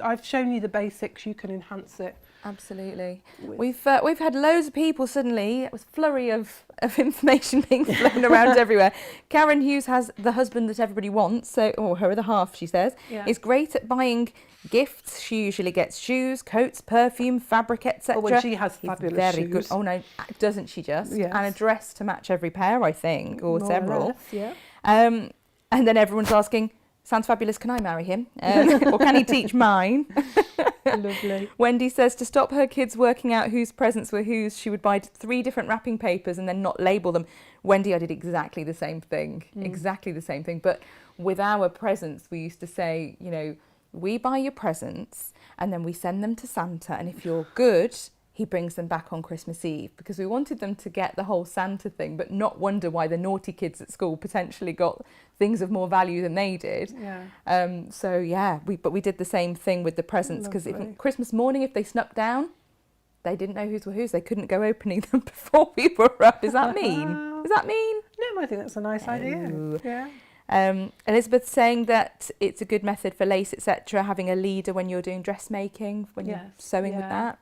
I've shown you the basics. You can enhance it. Absolutely. We've had loads of people suddenly. It was a flurry of information being flown around everywhere. Karen Hughes has the husband that everybody wants, or her other half, she says. Is great at buying gifts. She usually gets shoes, coats, perfume, fabric, etc. Oh, well, she has fabulous shoes. Good. Oh no, doesn't she just? Yes. And a dress to match every pair, I think, or More several. or less, yeah. And then everyone's asking, sounds fabulous, can I marry him? Or can he teach mine? Lovely. Wendy says to stop her kids working out whose presents were whose, she would buy 3 different wrapping papers and then not label them. Wendy, I did exactly the same thing. Exactly the same thing. But with our presents, we used to say, we buy your presents and then we send them to Santa. And if you're good, he brings them back on Christmas Eve, because we wanted them to get the whole Santa thing, but not wonder why the naughty kids at school potentially got things of more value than they did. Yeah. We did the same thing with the presents, because Christmas morning, if they snuck down, they didn't know whose were whose. They couldn't go opening them before we were up. Is that mean? Is that mean? No, I think that's a nice idea. Yeah. Elizabeth's saying that it's a good method for lace, etc., having a leader when you're doing dressmaking, when you're sewing with that.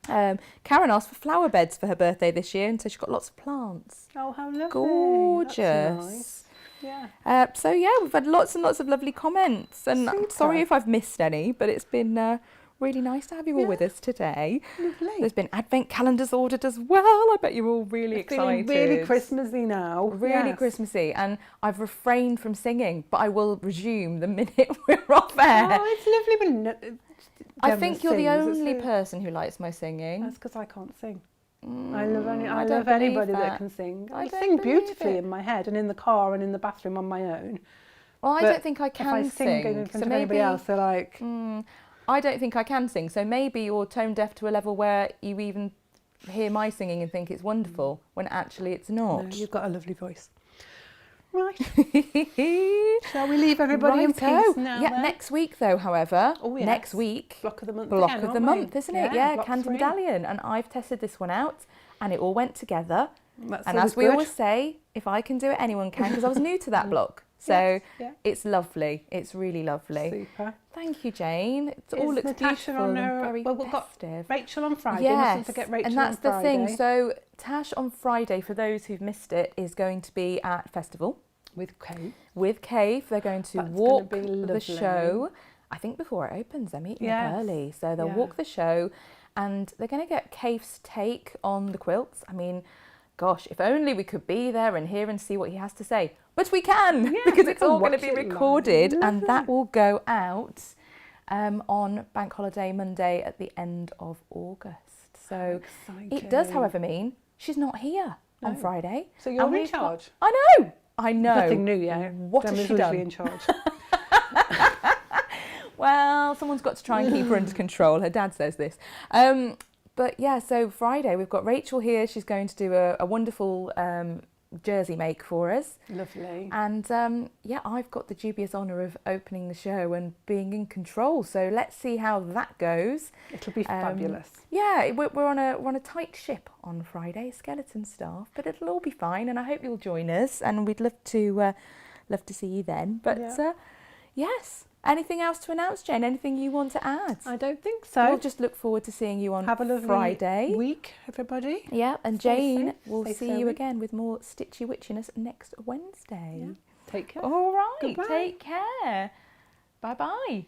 Karen asked for flower beds for her birthday this year, and so she got lots of plants. Oh, how lovely. Gorgeous. That's nice. Yeah. We've had lots and lots of lovely comments, and I'm Super. sorry if I've missed any, but it's been really nice to have you all with us today. Lovely. There's been advent calendars ordered as well. I bet you're all really excited. Feeling really Christmassy now. Really Christmassy, and I've refrained from singing, but I will resume the minute we're off air. Oh, it's lovely when I think you're the only person who likes my singing. That's because I can't sing. I love don't anybody believe that can sing. I I don't sing believe beautifully it. in my head and in the car and in the bathroom on my own. Well, I But don't think I can if I sing in front of anybody else, they're like... I don't think I can sing, so maybe you're tone deaf to a level where you even hear my singing and think it's wonderful, when actually it's not. No, you've got a lovely voice. Right. Shall we leave everybody in peace now? Yeah, then? next week though, however, next week, Block of the month block again, of the aren't month, we? isn't it? Yeah, block Candy 3. Medallion, and I've tested this one out, and it all went together. That's And always as we good. always say, if I can do it, anyone can, because I was new to that block. So it's lovely. It's really lovely. Super. Thank you, Jane. It all looks Natasha beautiful on and her... very Well, we've got festive. Rachel on Friday. Yes, Mustn't forget Rachel and that's on Friday. the thing. So Tash on Friday, for those who've missed it, is going to be at Festival. With Kate. With Cave. They're going to That's walk gonna be the lovely. show. I think before it opens, they're meeting up early. So they'll walk the show, and they're going to get Cave's take on the quilts. I mean, gosh, if only we could be there and hear and see what he has to say. But we can, because it's all going to be recorded, and that will go out on Bank Holiday Monday at the end of August. So it does, however, mean she's not here on Friday. So you're in charge? I know. Nothing new, yeah. What has she done? In charge. Well, someone's got to try and keep her under control. Her dad says this. But yeah, so Friday we've got Rachel here. She's going to do a wonderful jersey make for us. Lovely. And I've got the dubious honour of opening the show and being in control. So let's see how that goes. It'll be fabulous. Yeah, we're on a tight ship on Friday, skeleton staff, but it'll all be fine. And I hope you'll join us. And we'd love to see you then. But yes, Anything else to announce, Jane? Anything you want to add? I don't think so. We'll just look forward to seeing you on Have a lovely Friday. week, everybody. Yeah, and Stay Jane safe, will stay see you sewing. again with more stitchy witchiness next Wednesday. Yeah. Take care. All right, Goodbye. take care. Bye-bye.